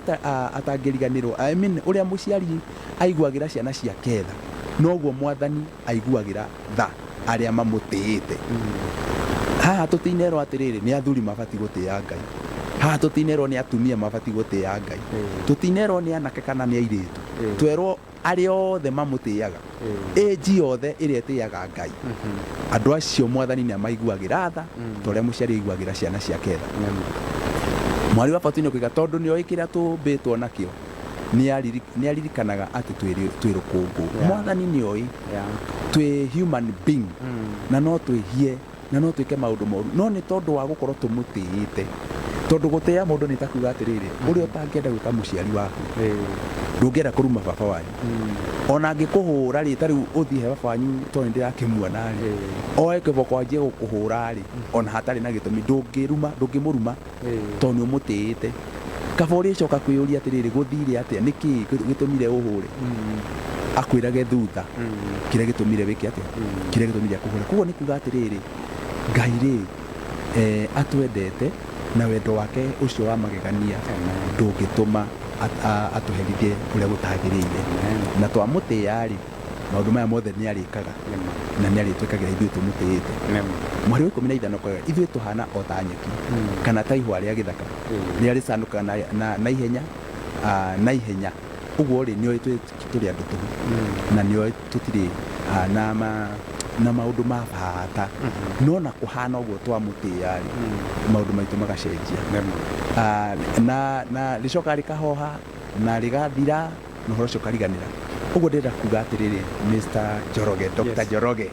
E: atangiriganirwo uria muciari aiguagira ciana ciake tha noguo Mwathani aiguagira tha aria mamutiite haha tutinerwo atiriri ni athuri mabati gutia Ngai haha tutinerwo ni atumia mabati gutia Ngai tutinerwo ni anake kana ni airitu twerwo aria othe mamutiaga age othe iria itiaga Ngai andu acio Mwathani ni amaiguagira tha toria muciari aiguagira ciana ciake tha mwari wa patino kuiga tondu ni oikira tumbitwo nakio ni aririkanaga ati twi rukungu Mwathani ni oi twi human being na no twihie na no twike maundu moru no ni tondu wa gukorwo tumutiite tondu gutea mundu ni takuga atiriri uria utangienda gwika muciari waku ndungienda kuruma baba wanyu ona angikuhura ri tari uthie baba wanyu to ndirakimuona ri oe kiboko anjie gukuhura ri ona hatari na gitumi ndungimuruma to ni umutiite kabori coka kwiyuria atiriri guthire atia niki gitumire uhure akwirage thutha kire gitumire wiki atia kire gitumire kuhura kugo ni kuga atiriri Ngai ri atwendete na wendo wake ucio wa magegania ndungituma atuherithie uria gutagiriire na twamutia ri maundu maya mothe ni arikaga na ni aritwikagira ithuĩ tumutiite mwari wa 15 koga ithuĩ tuhana o ta nyeki kana ta ihwa rĩa gĩthaka rĩrĩa rĩcanũkaga na ihenya ũguo rĩ nĩoĩ tũrĩ andũ tũhu na nĩoĩ tũtirĩ na maundu ma bata no na kuhana ũguo twamũtĩa rĩ maundu maitũ magacenjia na rĩcoka rĩkahoha na rĩgathira na ũhoro ũcio ũkariganĩra ũguo ndĩrenda kuga atĩrĩrĩ Mr. Njoroge Dr. Njoroge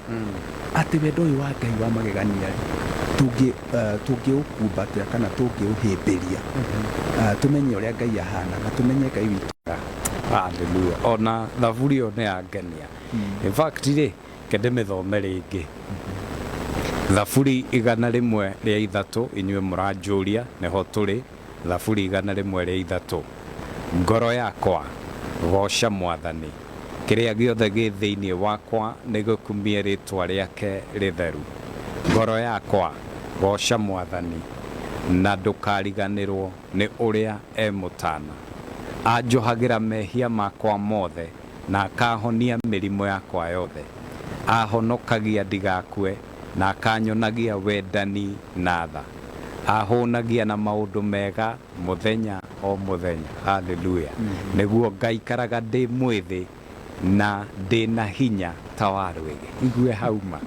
E: atĩ wendo ũyũ wa Ngai wa magegania tũngĩũkumbatĩra kana tũngĩũhĩmbĩria tumenye ũrĩa Ngai ahana na tumenye Ngai witũ.
D: Hallelujah. Ona thaburi ĩyo nĩ yangenia. In fact rĩ kende mĩthome rĩngĩ thaburi 103 inyuĩ mũranjũria nĩho tũrĩ thaburi 103 ngoro yakwa goca Mwathani kĩrĩa gĩothe gĩ thĩinĩ wakwa nĩgũkumie rĩtwa rĩake rĩtheru ngoro yakwa goca Mwathani na ndũkariganĩrwo nĩ ũrĩa mũtana anjohagĩra mehia makwa mothe na akahonia mĩrimũ yakwa yothe ahonokagia ndigakue na akanyonagia wendani na tha ahũnagia na maũndũ mega mũthenya o mũthenya. Hallelujah. Nĩguo ngaikaraga ndĩ mwĩthĩ na ndĩ na hinya ta wa rwĩgĩ igue hauma.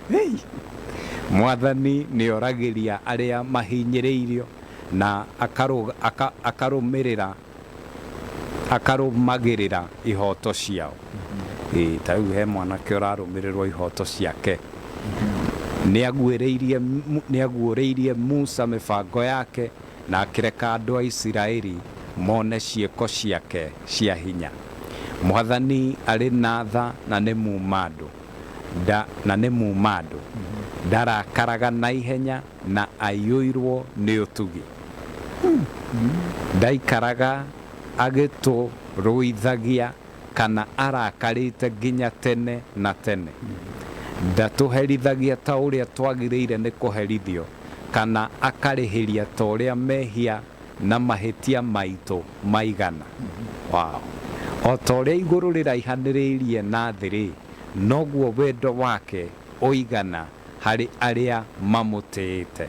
D: Mwathani nĩoragĩria arĩa mahinyĩrĩirio na akarũmagĩrĩra ihoto ciao. Ta rĩu he mwanake ũrarũmĩrĩrwo ihoto ciake nĩaguũrĩirie Musa mĩbango yake na akĩreka andũ a Isiraeli mone ciĩko ciake cia hinya. Mwathani arĩ na tha na nĩ mumandũ ndarakaraga na ihenya na aiyũirwo nĩ ũtugi ndaikaraga agĩtũrũithagia kana arakarĩte nginya tene na tene ndatũherithagia ta ũrĩa twagĩrĩire nĩ kũherithio kana akarĩhĩria ta ũrĩa mehia na mahĩtia maitũ maigana. Wow. O ta ũrĩa igũrũ rĩraihanĩrĩirie na thĩ noguo wendo wake ũigana harĩ arĩa mamũtĩĩte.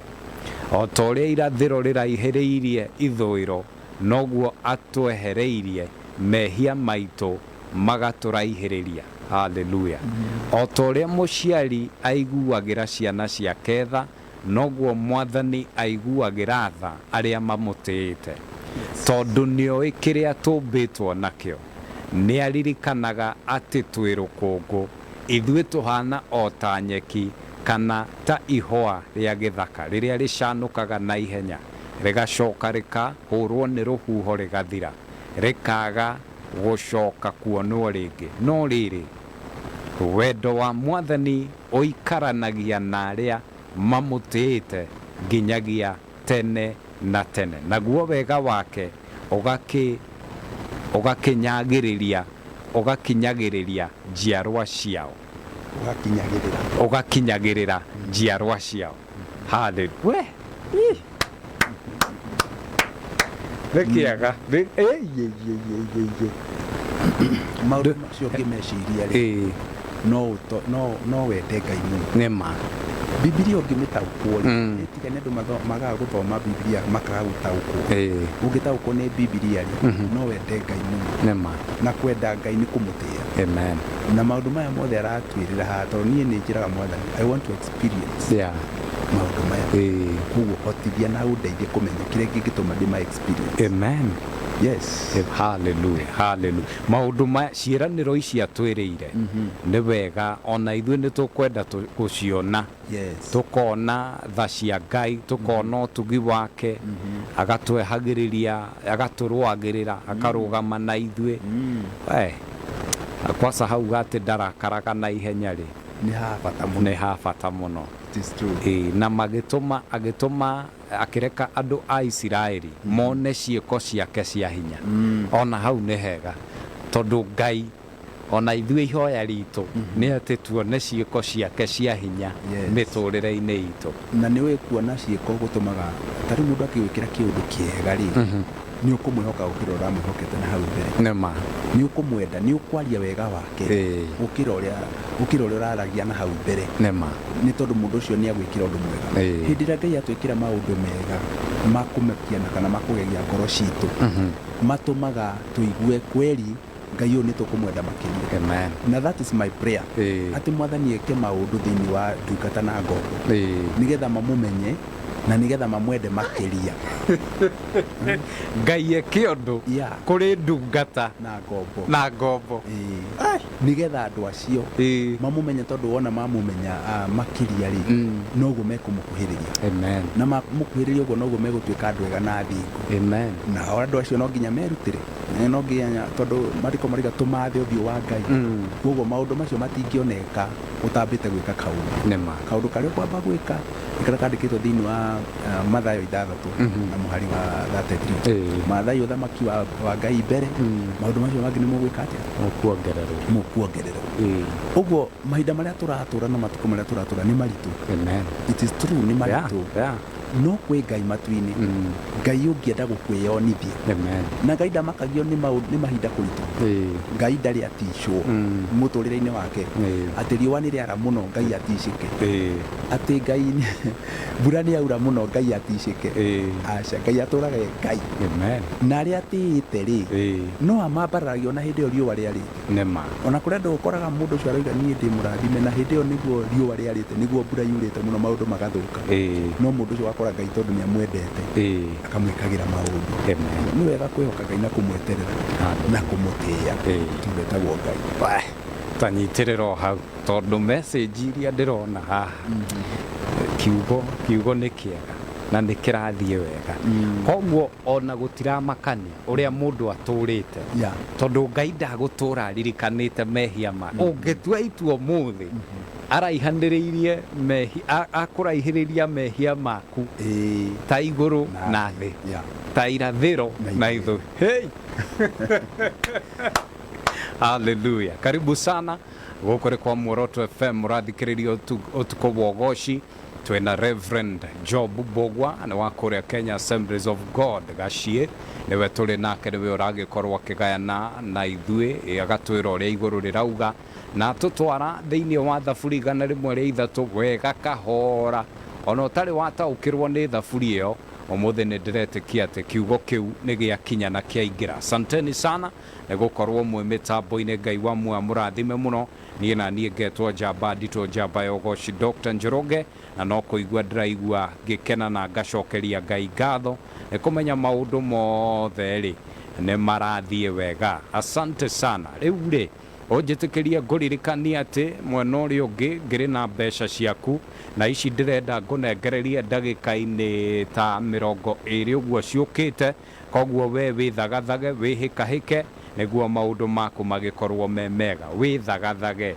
D: O ta ũrĩa irathĩro rĩraihĩrĩirie ithũĩro noguo atwehereirie mehia maitũ magatũraihĩrĩria. Hallelujah. O ta ũrĩa mũciari aiguagĩra ciana ciake tha noguo Mwathani aiguagĩra tha arĩa mamũtĩĩte tondũ nĩoĩ kĩrĩa tũmbĩtwo nakĩo nĩaririkanaga atĩ twĩ rũkũngũ ithuĩ tũhana o ta nyeki kana ta ihũa rĩa gĩthaka rĩrĩa rĩcanũkaga na ihenya rĩgacoka rĩkahũrwo nĩ rũhuho rĩgathira rĩkaga gũcoka kuonwo rĩngĩ. No rĩrĩ wendo wa Mwathani ũikaranagia na arĩa mamũtĩĩte nginyagia tene na tene naguo wega wake ũgakinyagĩrĩria njiarwa ciao ũgakinyagĩrĩra njiarwa ciao. Hallelujah. Nĩkĩaga
E: maũndũ macio ngĩmeciria rĩ no wende Ngai mũno
D: nĩma
E: Biblia ũngĩmĩtaũkwo rĩ ĩtigane andũ magaga gũthoma Biblia makaga gũtaũkwo ũngĩtaũkwo nĩ Biblia rĩ no wende Ngai mũno
D: nĩma
E: na kwenda Ngai nĩ kũmũtĩĩa.
D: Amen.
E: Na maũndũ maya mothe aratwĩrĩra haha tondũ niĩ nĩ njĩraga Mwathani I want to experience maũndũ maya koguo hotithia na ũndeithie kũmenya kĩrĩa kĩngĩtũma ndĩma experience.
D: Amen.
E: Yes.
D: Hallelujah, hallelujah. Maundu ma ciĩranĩro ici atwĩrĩire nĩ wega ona ithuĩ nĩ tũkwenda gũciona.
E: Yes.
D: Tukona tha cia Ngai, tukona ũtugi wake, agatwehagĩrĩria, agatũrũagĩrĩra, akarũgama na ithuĩ. Kwasa hau gati ndarakaraga na ihenya rĩ. Nĩ ha bata mũno.
E: It is true.
D: Na agĩtũma akĩreka andũ a Isiraeli mone ciĩko ciake cia hinya. Ona hau nĩ hega. Tondũ Ngai ona ithuĩ ihoya ritũ nĩ atĩ tuone ciĩko ciake cia hinya mĩtũrĩre-inĩ itũ.
E: Na nĩ ũĩ kuona ciĩko gũtũmaga tarĩ mũndũ akĩwĩkĩra kĩũndũ kĩega rĩ, nĩ ũkũmwĩhoka gũkĩra ũrĩa ũramwĩhokete na hau mbere.
D: Nĩma.
E: Nĩ ũkũmwenda, nĩ ũkwaria wega wake gũkĩra ũrĩa ũraragia na hau mbere.
D: Nĩma.
E: Nĩ tondũ mũndũ ũcio nĩ agwĩkĩra ũndũ mwega. Hĩndĩ ĩrĩa Ngai atwĩkĩra maũndũ mega ma kũmekiana kana ma kũgegia ngoro citũ, matũmaga tũigue kweri Ngai ũyũ nĩ tũkũmwenda makĩria.
D: Amen.
E: Na that is my prayer. Atĩ Mwathani eke maũndũ thĩinĩ wa ndungata na ngombo nĩgetha mamũmenye na nĩgetha mamwende makĩria.
D: Ngai eke ũndũ kũrĩ ndungata na ngombo.
E: Nĩgetha andũ acio mamũmenye, tondũ wona mamũmenya makĩria rĩ, noguo mekũmũkuhĩrĩria.
D: Amen.
E: Na mamũkuhĩrĩria ũguo noguo megũtuĩka andũ ega na thingo.
D: Amen.
E: Na andũ acio no nginya merutĩre, no nginya, tondũ mariko mariga tũmathe ũthiũ wa Ngai. Koguo maũndũ macio matingĩoneka ũtambĩte gwĩka kaũndũ. Kaũndũ karĩa ũkwamba gwĩka nĩ kandĩkĩtwo thĩinĩ wa Mathayo 6 na mũhari wa 33. Mathayo ũthamaki wa Ngai mbere, maũndũ macio mangĩ nĩ mũgwĩka atĩa? Mũkuongererwo. Ũguo mahinda marĩa tũratũra na matukũ marĩa tũratũra nĩ maritũ. It is true, nĩ maritũ. No kwĩ Ngai matu-inĩ, Ngai ũngĩenda gũkwĩyonithia. Na Ngai ndamakagio nĩ mahinda kũritũ. Ngai ndarĩ aticwo mũtũrĩre-inĩ wake atĩ riũa nĩ rĩara mũno Ngai aticĩke, atĩ Ngai mbura nĩ yaura mũno Ngai aticĩke. Aca, Ngai atũraga Ngai. Na arĩa atĩĩte rĩ, no amambaragio na hĩndĩ ĩyo riũa rĩarĩte. Ona kũrĩa andũ ũkoraga mũndũ ũcio arauga niĩ ndĩ mũrathime, na hĩndĩ ĩyo nĩguo riũa rĩarĩte, nĩguo mbura yurĩte mũno, maũndũ magathũka. No mũndũ ũcio akora Ngai tondũ nĩ amwendete akamwĩkagĩra maũndũ. Nĩ wega kwĩhoka Ngai na kũmweterera na kũmũtĩĩa, tũgetagwo Ngai.
D: Tanyitĩrĩra hau tondũ message iria ndĩrona haha, kiugo nĩ kĩega na nĩ kĩrathiĩ wega. Koguo ona gũtiramakania ũrĩa mũndũ atũrĩte, tondũ Ngai ndagũtũra aririkanĩte mehia ma. Ũngĩtua itua mũthĩ araihanĩrĩirie akũraihĩrĩria mehia maku ta igũrũ na thĩ, ta irathĩro na ithũĩ. Hallelujah. Karibu sana gũkũ kwa Muoroto FM, mũrathikĩrĩria ũtukũ wa ũgoci. Twena Reverend Job Bogwa nĩ wa kũrĩa Kenya Assemblies of God Gaciĩ, nĩwe tũrĩ nake, nĩwe ũragĩkorwo akĩgayana na ithuĩ, agatwĩra ũrĩa igũrũ rĩrauga, na tũtwara thĩinĩ wa thaburi 103 wega kahora. Ona ũtarĩ wataũkĩrwo nĩ thaburi ĩyo, ũmũthĩ nĩ ndĩretĩkia atĩ kiugo kĩu nĩ gĩakinya na kĩaingĩra. Asanteni sana nĩ gũkorwo mwĩ mĩtambo-inĩ. Ngai wa muoyo mũrathime mũno. Niĩ na niĩ ngetwo njamba nditũ, njamba ya ũgoci, Dr. Njoroge, na no kũigua ndĩraigua ngĩkena na ngacokeria Ngai ngatho nĩ kũmenya maũndũ mothe rĩ nĩ marathiĩ wega. Asante sana. Rĩu rĩ ũnjĩtĩkĩrie ngũririkania atĩ mwena ũrĩa ũngĩ ngĩrĩ na mbeca ciaku, na ici ndĩrenda ngũnengererie ndagĩka-inĩ ta 20 ũguo ciũkĩte. Koguo we wĩthagathage, wĩhĩkahĩke, nĩguo maũndũ maku magĩkorwo me mega. Wĩthagathage,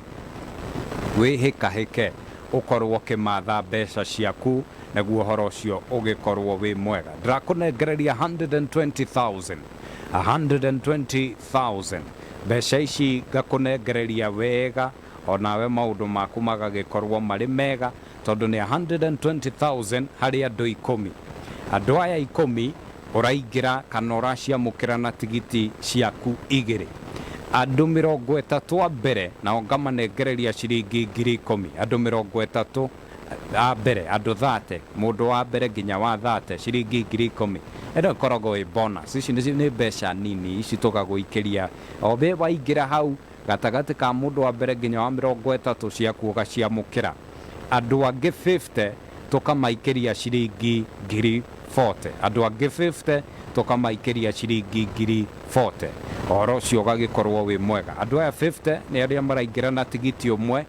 D: wĩhĩkahĩke, ũkorwo ũkĩmatha mbeca ciaku, nĩguo ũhoro ũcio ũgĩkorwo wĩ mwega. Ndĩrakũnengereria 120,000 mbeca ici ngakũnengereria wega, onawe maũndũ maku magagĩkorwo marĩ mega, tondũ nĩ 120,000 harĩ andũ 10. Andũ aya 10 ũraingĩra kana ũraciamũkĩra na tigiti ciaku 2. Andũ 30 a mbere nao ngamanengereria ciringi 10,000. Andũ 30 a mbere, andũ 30, mũndũ wa mbere nginya wa 30, ciringi 10,000. Ĩno ĩkoragwo ĩ bonus. Ici nĩ mbeca nini, ici tũgagũikĩria o we waingĩra hau gatagatĩ ka mũndũ wa mbere nginya wa 30 ciaku ũgaciamũkĩra. Andũ angĩ 50 tũkamaikĩria ciringi 40,000. Andũ angĩ 50 tukamaikeria ciringi ngiri 40 oro cio gagikorwo wi mwega. Andu aya 50 ni aria maraingira na tigiti umwe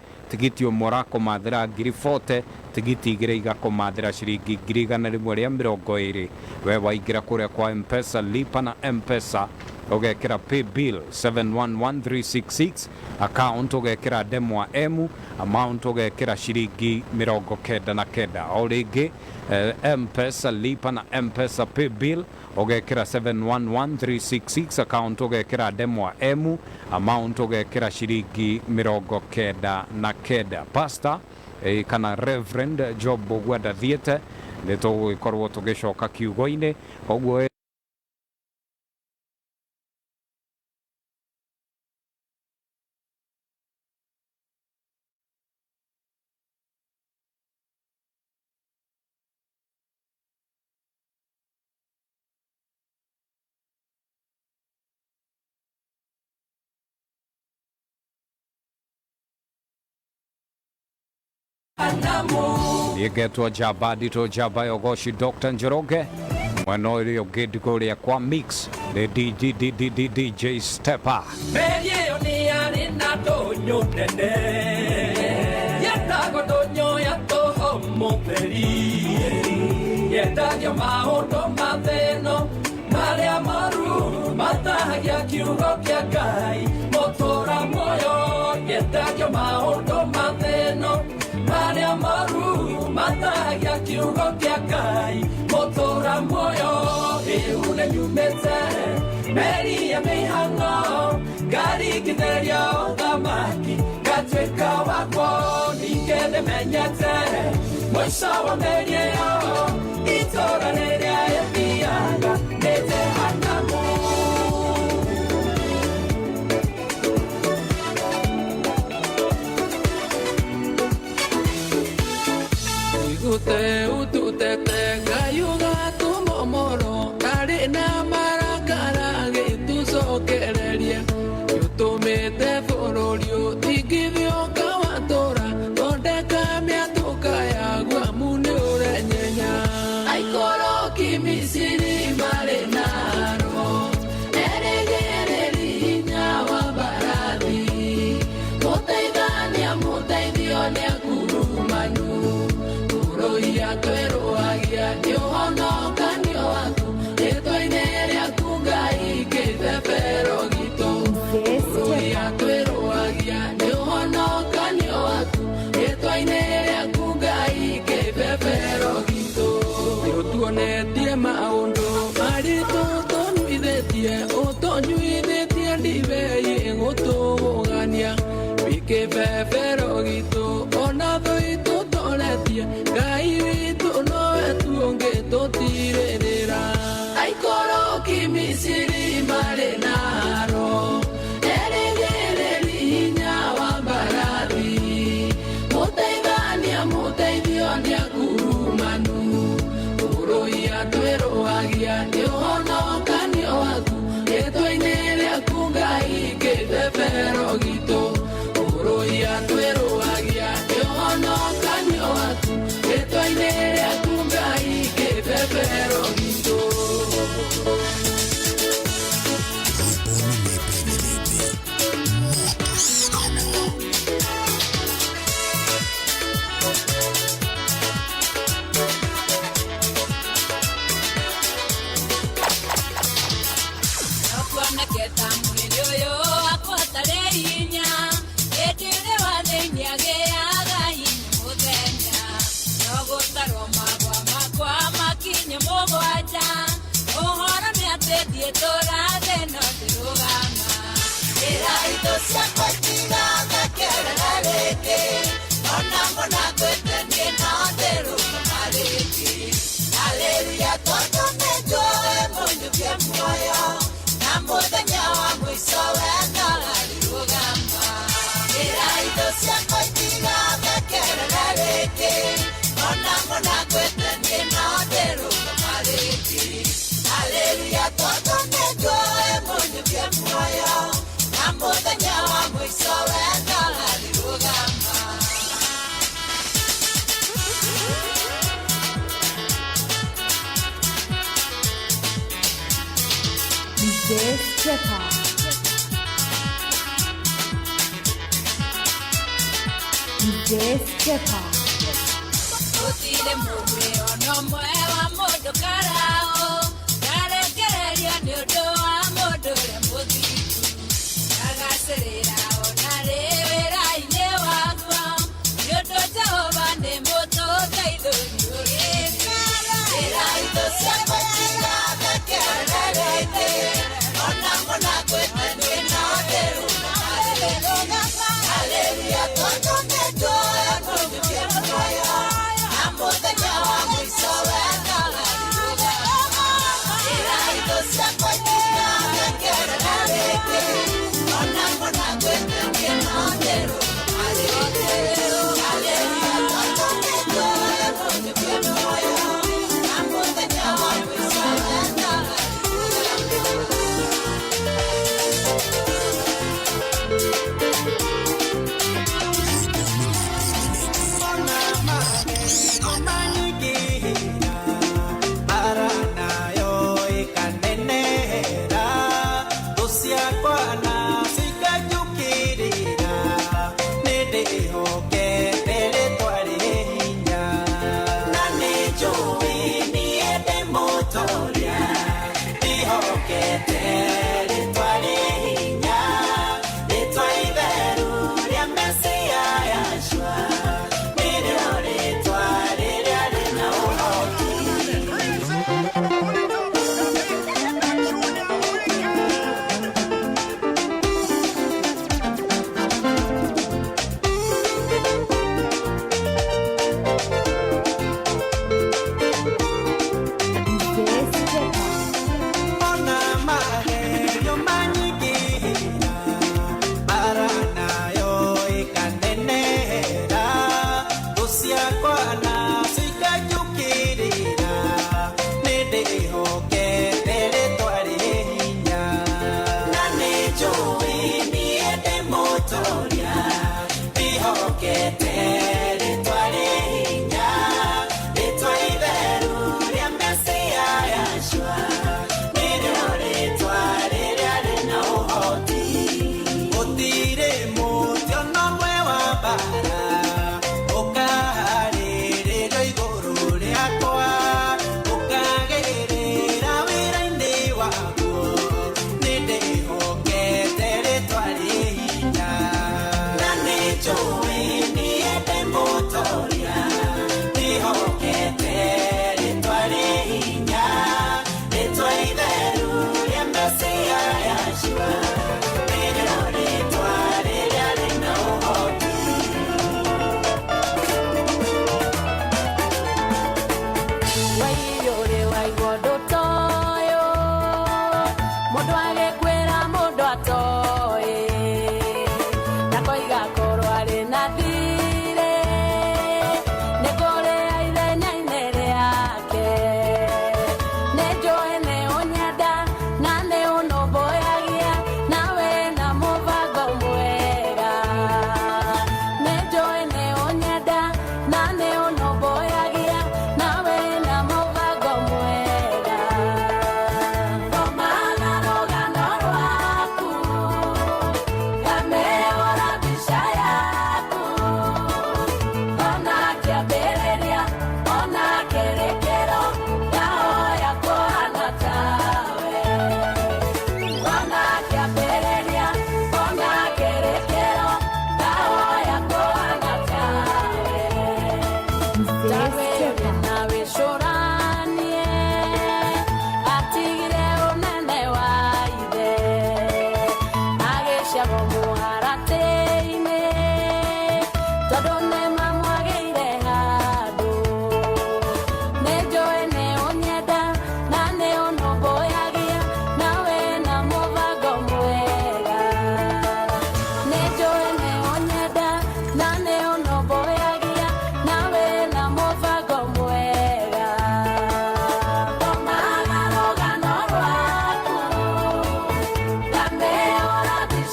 D: urakomathira ngiri 40, tigiti igire igakomathira ciringi ngiri 120. We waingira kuria kwa M-Pesa, lipa na M-Pesa, ugekira pay bill 711366, account ugekira demwa emu, amount ugekira ciringi 99. O ringi M-Pesa, lipa na M-Pesa, pay bill ugekira 711366, account ugekira demwa emu, amount ugekira ciringi 99. Pastor kana Reverend Job Gwada Thiete nĩ tũgũgĩkorwo tũgĩcoka kiugo-inĩ, koguo Yegetwa Jabadi to Jabayo Goshi Dr. Njoroge Mwanorio Gidgoria kwa mix the DJ Stepper
A: Medio ni arina doño nene Yeta godoño ya toho moperi Yeta yo mahondo madeno Mare amaru mata ya kiugo kia kai Motora moyo Yeta yo mahondo madeno Mare amaru mata ya kiugo kia kai Motora moyo Eune nyumete Meri ya mihango Gari kineria odamaki Gatweka wako Nikede menyete Moisa wa menyeo Itora neria ebianga Nete hanamu
F: Igute ututete Gayuga tumomoro Kari na marakara Gitu sokereria Yutumite fororio Tikivyo kawatora Tondeka miatuka ya Guamune urenyenya Aikoro kimisiri marenaro Eregereri nyawa baradi Motaidania motaidionia kurumanu Turoia twero agia Yohono kanyo aku Etoineria kungai Keitepero gito Turoia twero agia Yohono kanyo aku Etoineria kungai Keitepero gito Yotuonetie maondo Marito tonuithetie Otonyuithetie ndivei Ngotogania Wike pepero gito Ona thoito toletie Ngai witu nowe tuonge totirerera Aikoro kimisiri marenaro Eregereri nyawa baradi Motaidania motaidionia kurumanu Turoia twero agia Yohono kanyo aku Etoineria kungai Keitepero gito Turoia twero agia Yohono kanyo aku Etoineria kungai Keitepero gito
B: Utile mwe ono mwe wa modo karao Narekereria ni udo wa modo le muthitu Nagaserera onarewera ine wagwa Yodo Jehova ni moto kaidoni Urekara Era ito siapa chira kakera rete Ona mona kwete nwena oteru Hallelujah, tondo neto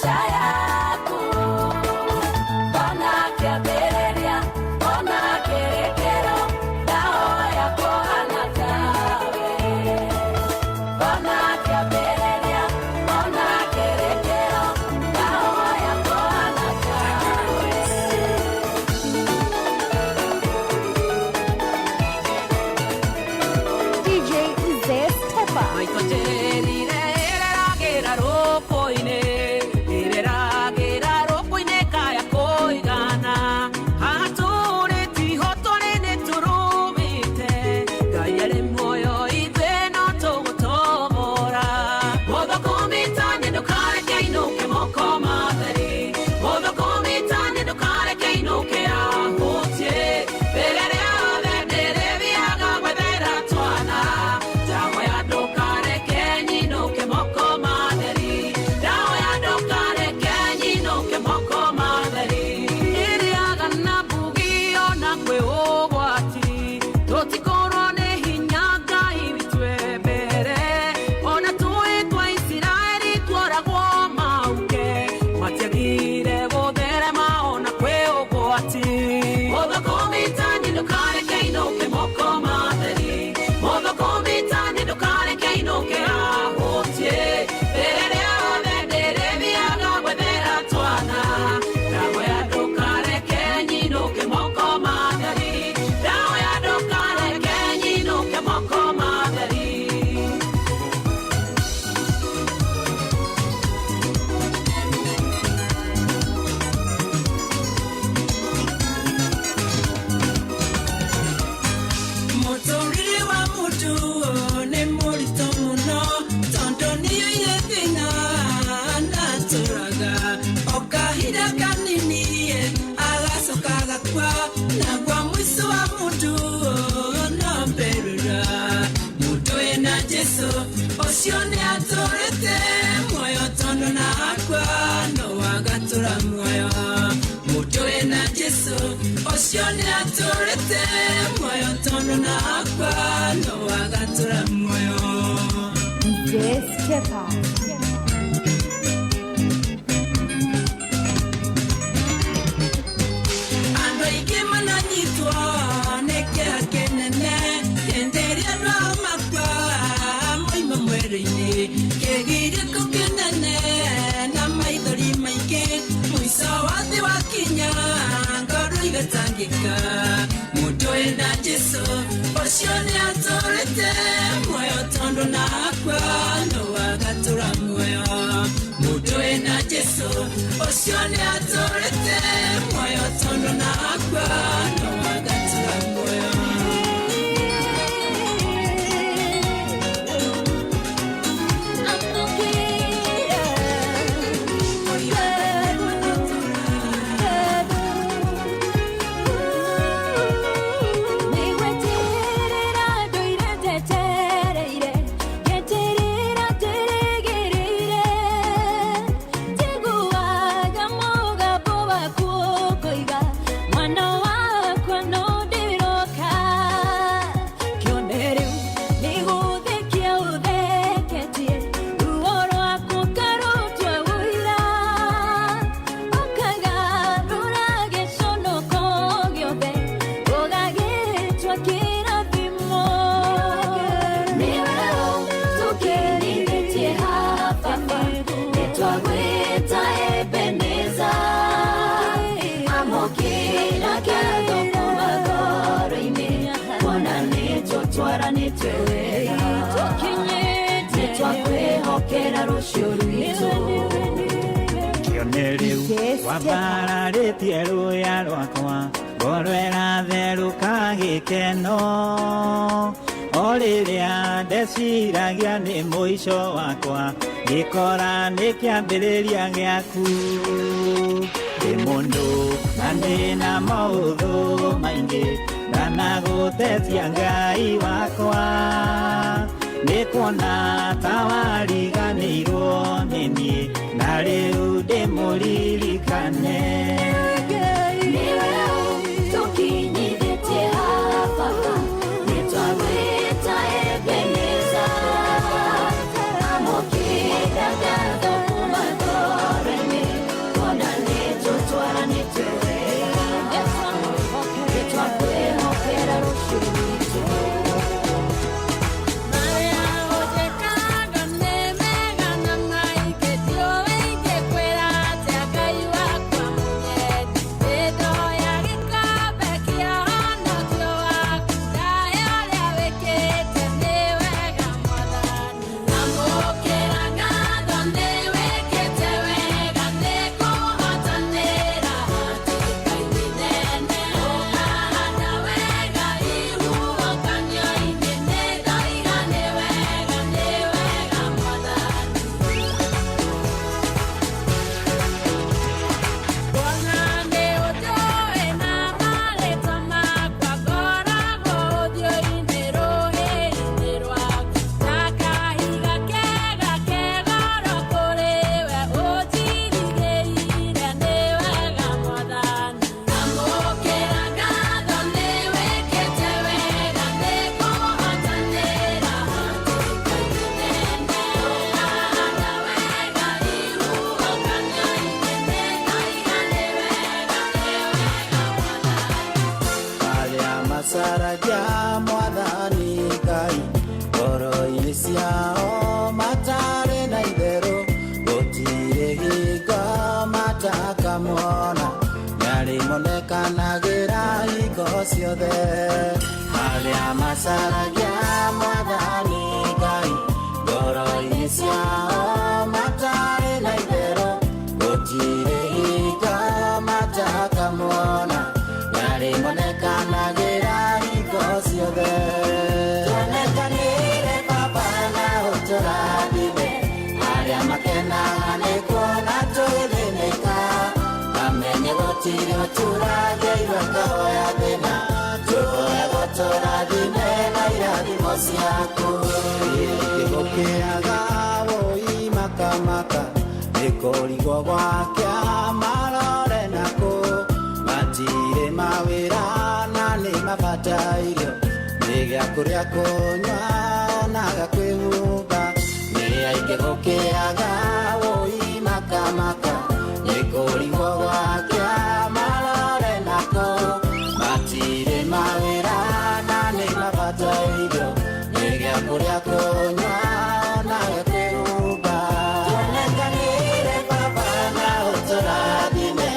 G: Shaya
F: Usione atorete moyo tono na hapa no wagatura moyo.
B: Yes, Chepa.
F: Ando ikema na nyitwa neke akenene kenderia na makwa moima mwerine kegire kukenene na maithori maike muiso wathi wakinya ngoro igatangika muto ena Jesu usione atorete moyo tondo nakwa no wagatura moyo muto ena Jesu usione atorete moyo tondo nakwa no wagatura moyo.
C: Wabararĩtie rũya rwakwa ngorwera therũka gĩkeno o rĩrĩa ndeciragia nĩ mũico wakwa ngĩkora nĩ kĩambĩrĩria gĩaku ndĩ mũndũ na ndĩna maũthũ maingĩ ndanagũtetia Ngai wakwa nĩ kuona ta wariganĩirwo nĩ niĩ na rĩu ndĩmũririkane.
G: Ekorigo gwakya marore nako matire mawira
A: mabata irio nĩgĩa kũrĩa kũnyua onaga kwĩhumba nĩ aingĩ gũkĩaga wũi makamaka nĩ kũringwo gwakĩa marore nako matirĩ mawĩra na nĩ mabata irio nĩgĩa kũrĩa kũnyua onaga kwĩhumba tuonekanĩre baba na ũtũrathime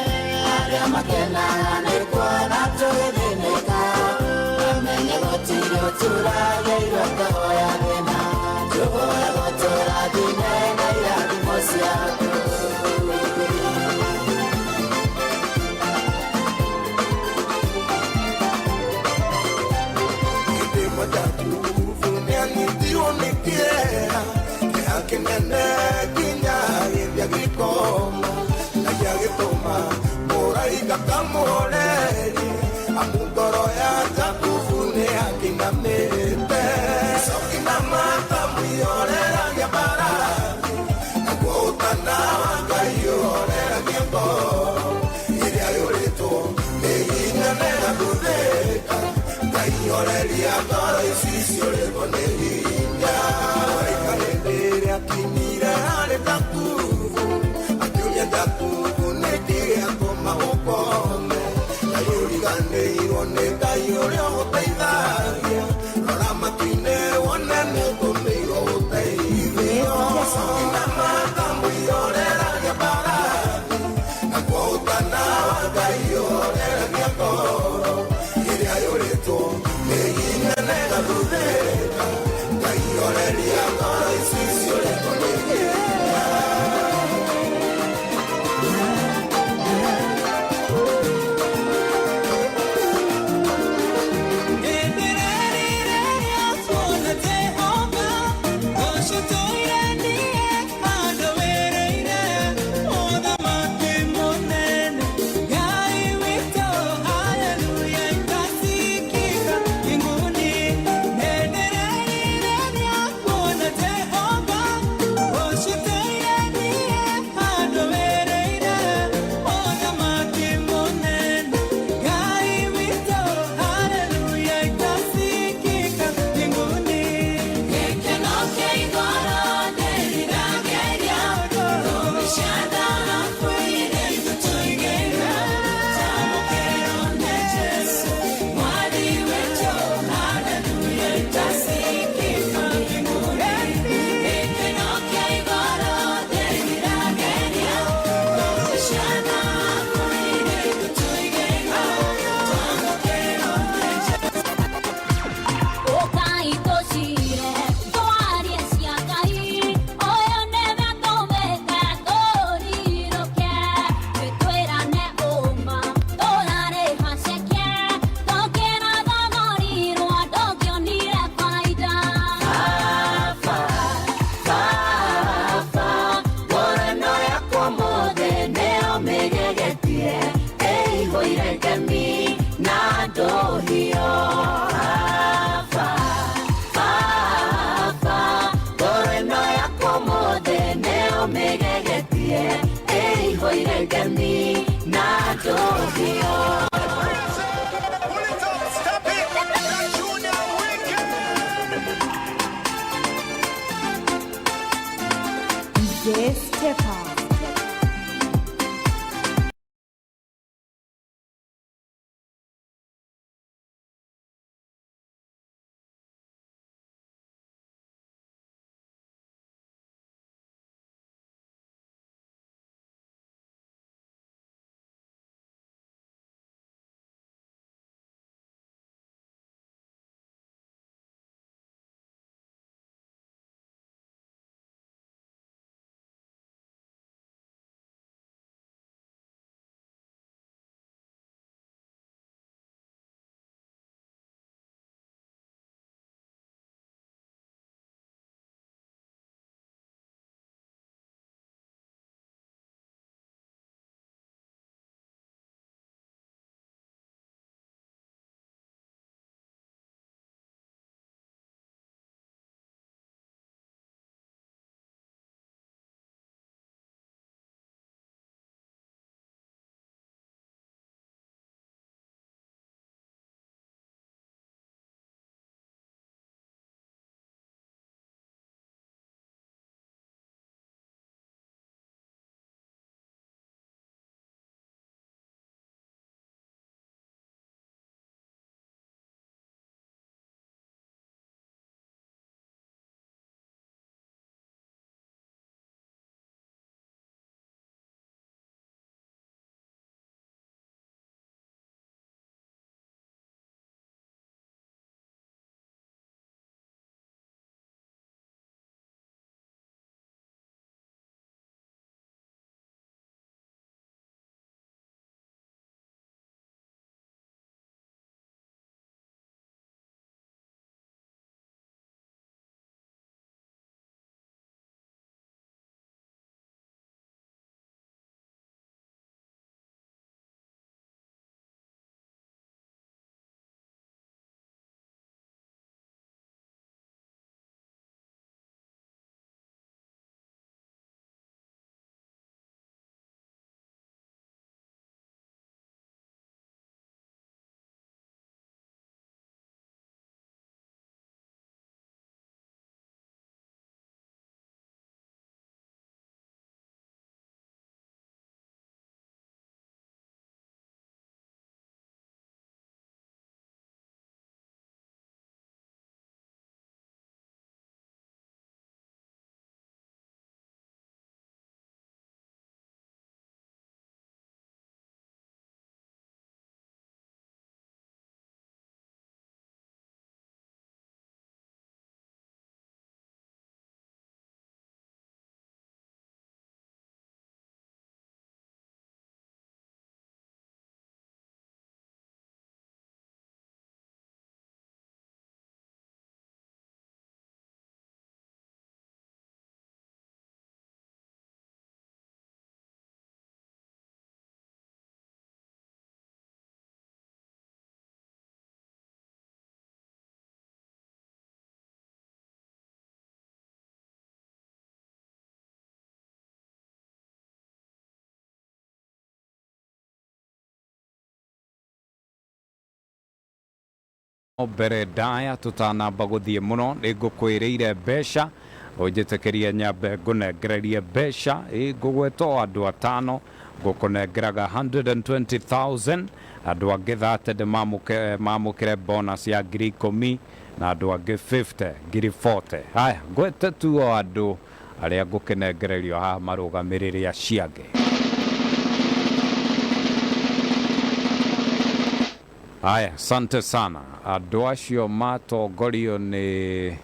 A: arĩa makenaga nĩ kuona tũgĩthĩnĩka amenye gũtirĩ ũtũrageirwo ngahoya thĩna tũhoya gũtũrathime na irathimo ciaku
G: Kenene kinya ya gikoma na ya gitoma morai kakamoreri amugoro ya takufune akina mete sokina mata muyolera ya bara agotana kayolera kiembo iria yoleto meina na dudeka kayoleria bara isisio le boneria Akinira ale takuvu, akunya takuvu netire akoma okome. Ayuri gane irone kayore otaidaria, rama kine wana nekome iro otaidia. Sakina mata muyore raya baradi, akotana wakayore raya koro. Iri ayore to, meina nega dudeka, kayore raya koro isisi.
B: Yes, step up.
D: mbere ndaya tutanamba guthie muno nigukwiriire mbeca unjitekeria nyambe ngunengererie mbeca ngugwetwo andu atano ngukunengeraga 120,000 andu angi 30 mamukire bonus ya ngiri 10 na andu angi 50 ngiri 40. Haya ngwete tu o andu aria ngukinengererio haha marugamiriri aciange. Haya, asante sana. Andu acio matongorio ni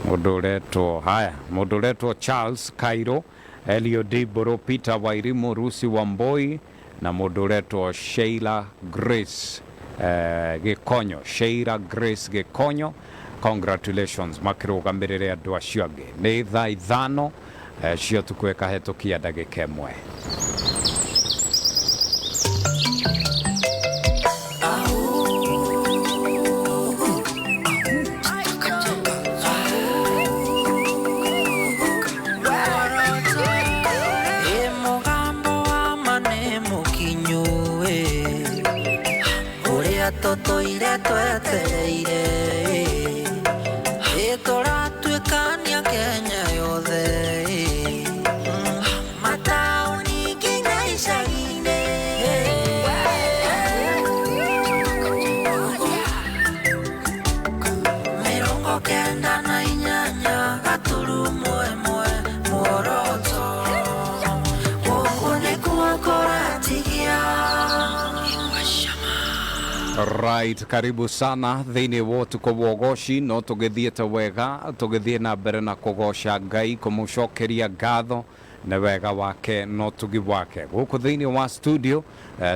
D: mundu uretwo Charles Cairo, Elio Diboro, Peter Wairimu, Rusi Wamboi na mundu uretwo Sheila Grace Gikonyo. Sheila Grace Gikonyo, congratulations makirugamirire andu acio angi. Ni thaa ithano cio tukweka hetukia ndagika imwe.
A: Toto ire twetereire turatuikania Kenya yothe mataoni nginya icagi-inĩ mĩrongo kenda na inyanya gaturumo ĩmwe Muoroto gũkũ nĩkuo kũratigia.
D: Right, karibu sana thiini wo tuko wogoshi no tugithiete wega tugithie na mbere na kugosha Ngai kumucokeria ngatho na wega wake no tugi wake guku thiini wa studio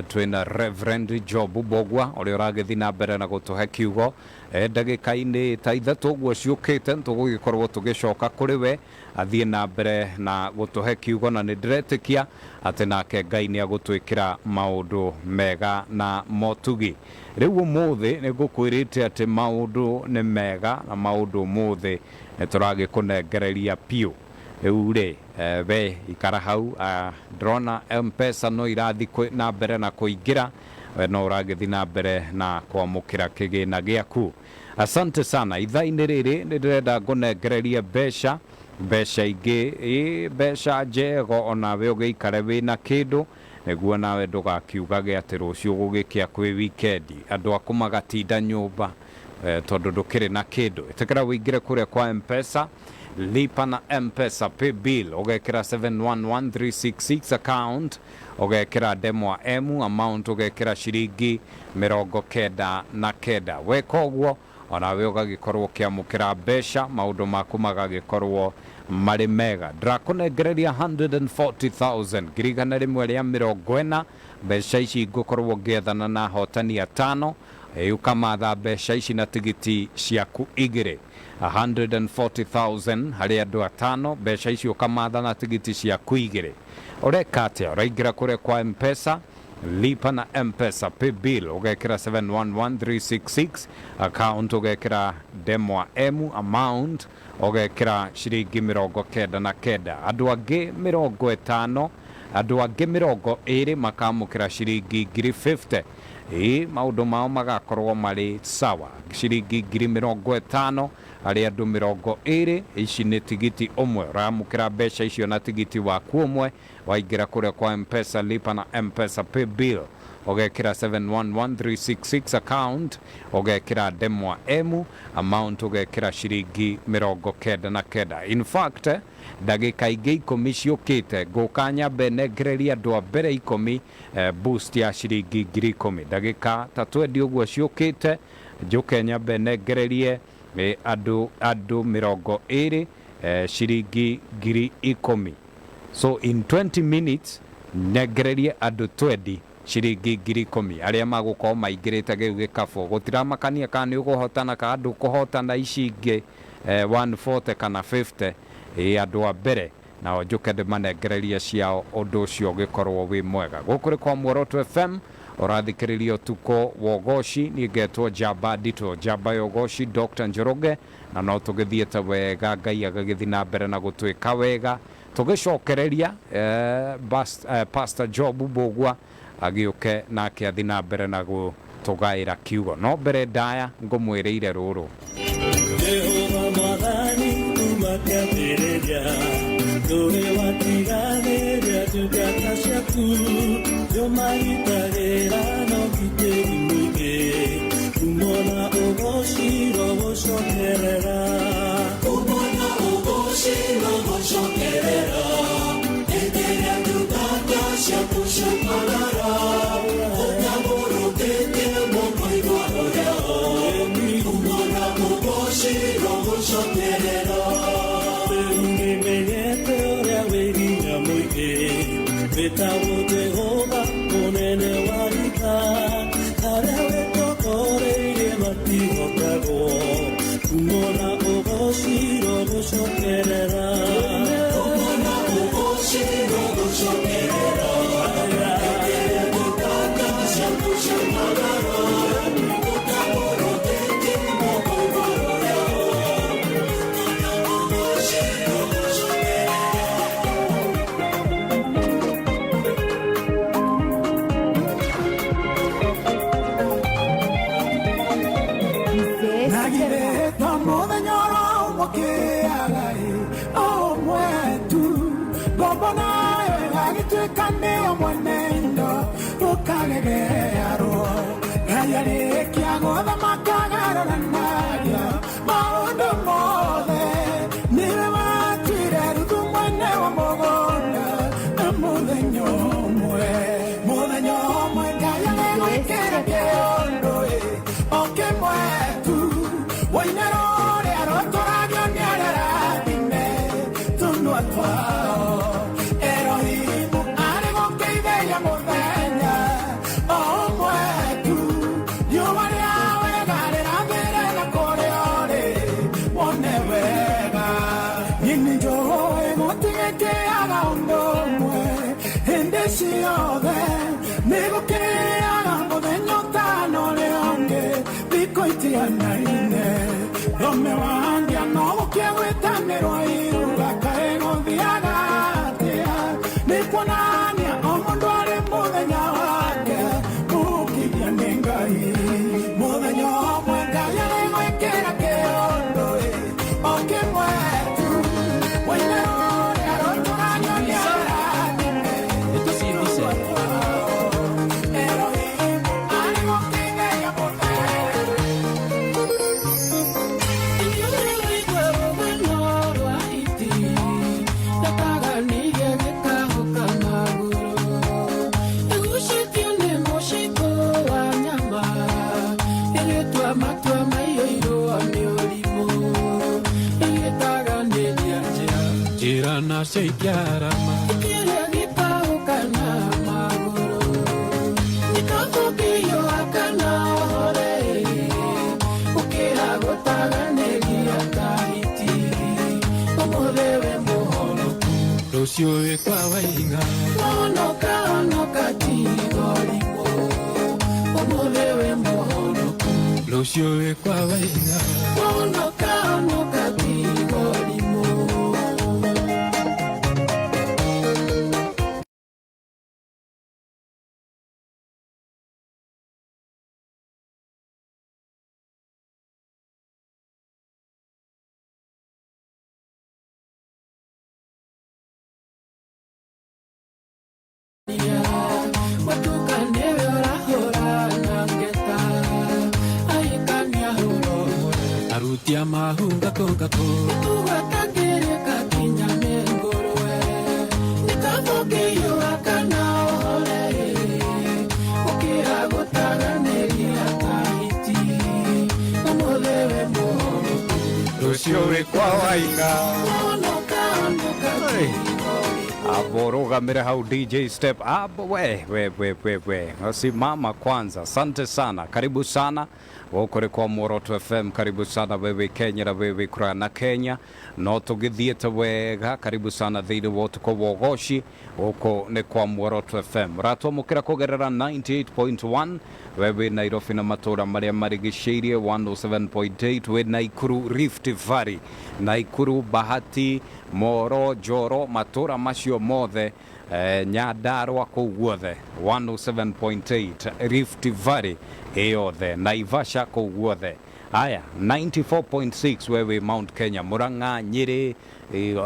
D: twina Reverend Job Bogwa uria uragithi na mbere na gutuhe kiugo ndagika-ini ta ithatu guo ciukite tugugikorwo tugicoka kuri we athie na mbere na gutuhe kiugo na ni diretikia ati nake Ngai ni agutwikira maundu mega na motugi. Riu umuthi ni ngukwirite ati maundu ni mega na maundu umuthi turagikunengereria piu. Riu ri we ikara hau drona M-Pesa no irathi na mbere na kuingira no uragithi na mbere na kwamukira kigina giaku. Asante sana. Ithaa-ini riri ndirenda ngunengererie mbeca ingi mbeca njego onawe ugiikare wina kindu niguo nawe ndugakiugage ati rucio gugikia kwi wikendi andu aku magatinda nyumba tondu ndukiri na kindu. Itikira wingire kuria kwa M-Pesa, lipa na M-Pesa pay bill ugekira 711366 account ugekira demo emu amount ugekira shiringi 99 weka uguo onawe ugagikorwo kiamukira mbeca maundu maku magagikorwo mari mega. Drakunengereria 140,000 ngirigana rimwe ria 40 mbeca ici ngukorwo ngiethana na hotani atano ukamatha mbeca ici na tigiti ciaku igiri 140,000 hari andu atano mbeca ici ukamatha na tigiti ciaku igiri. Ureka atia uraingira kuria kwa M-Pesa, lipa na M-Pesa pay bill ugekira 711366 account ugekira demo emu amount ugekira shiringi 99 andu angi 50 andu angi 20 makamukira shiringi 50 maundu mao magakorwo mari sawa shiringi 50 ari andu 20 ici ni tigiti umwe uramukira mbeca icio na tigiti waku umwe waingira kuria kwa M-Pesa, lipa na M-Pesa pay bill ugekira 711366 account ugekira demo emu amount ugekira shiringi 99. In fact ndagika ingi 10 ciukite ngukanya benengereria andu a mbere 10 boost ya shiringi 10,000 ndagika ta 20 uguo ciukite njuke nyambe nengererie andu 20 shiringi 10,000. So in 20 minutes nengererie andu 20 shiringi 10,000 aria magukorwo maingirite giu gikabu gutiramakania kana ni uguhotana ka andu kuhotana ici ingi 140 kana 50 andu a mbere na njuke ndimanengererie ciao undu ucio gikorwo wi mwega. Gukuri kwa Muoroto FM urathikiririo tuko wogoshi ni getwo Jaba Dito Jaba Yogoshi Dr. Njoroge na no tugithiete wega Ngai agagithi na mbere na gutwika wega tugicokereria Pastor Job Bogwa agiuke nake athi na mbere na tugaira kiugo no mbere ndaya ngumwiriire ruru
H: Jehova mwathani umakambĩrĩria ndũrĩ watiganĩria ndungata ciaku nĩũmagitagĩra na ũgitĩri mũingĩ umona ũgociro gũcokerera hĩndĩ ĩrĩa ndungata ciaku ciaumagara ũkamũrũkĩtie mũno igũrũ rĩao umona ũgociro gũcokerera nĩmenyete ũrĩa wĩ hinya mũingĩ wĩtagwo Jehova mũnene wa ita harĩa wĩtokoreirie matigotagwo umona ũgociro gũcokerera umona ũgociro gũcokerera hĩndĩ ndungata ciaku ciaumagara ũkamũrũkĩtie mũno igũrũ rĩao ũgociro gũcokerera
G: Nagireta mũthenya ũmũkĩaga ũmwe tu ngombo nayo ĩgagĩtuĩka nĩyo mwene indo ũkagegearwo Ngai arĩkia gũthamaka agarũranagia maũndũ mothe nĩwe watuire ruthu mwene wa mũgũnda na mũthenya ũmwe Ngai agĩgwĩkĩra kĩũndũ okĩmwe tu woinero rĩa rũtũragio nĩ arĩa rathime tũnua twao Erohimu arĩ gũkĩithĩria mũthenya ũmwe tu riũa rĩa wega rĩrathĩre na kũrĩa ũrĩ wone wega niĩ njũĩ gũtigĩkĩaga ũndũ ũmwe hĩndĩ ciothe nĩ gũkĩaga mũthenya ũtano ũrĩa ũngĩ thikũ itianaine Rome wandia no gũkĩa gwĩtanĩrwo iruga kaĩ gũthiaga atĩa nĩ kuonania o mũndũ arĩ mũthenya wake mũkiria nĩ Ngai mũthenya ũmwe Ngai arĩgwĩkĩra kĩũndũ o kĩmwe tu woinero rĩa rũtũragio nĩ arathime Erohimu arĩ gũkĩithĩria
H: Jirana seikiarama Ikiria gĩtaũkana magũrũ Gĩtokũkĩyo akana hore Ũkĩra gũtaganĩria kahiti Ũmũthĩ wĩ mũhonoku Rũciũ wĩ kwa wainga Onoka tigorimo Ũmũthĩ wĩ mũhonoku Rũciũ wĩ kwa wainga Onoka tigorimo Arutia mahunga kongako Tugatangere kakinya mengorwe Nikabogeyo akana ohore Ukira gũtaganĩria kahiti Ũmũthĩ wĩ mũhonoku
D: Rũciũ wĩ kwa wainga
H: Onoka
D: Aborugamire hau DJ Step up we simama kwanza. Asante sana, karibu sana wokore kwa Muoroto FM, karibu sana wewe Kenya na wewe kura na Kenya no tugithiete wega, karibu sana thĩinĩ wotu kwa wogoshi uko ni kwa Muoroto FM ratwa mukira kugerera 98.1 wewe Nairobi na matura maria marigicĩirie 107.8 we Naikuru Rift Valley, Naikuru, Bahati, Moro, Njoro, matura macio mothe Nyandarua kũu guothe 107.8 Rift Valley yothe Naivasha kũu guothe aya 94.6 wewe Mount Kenya Murang'a Nyeri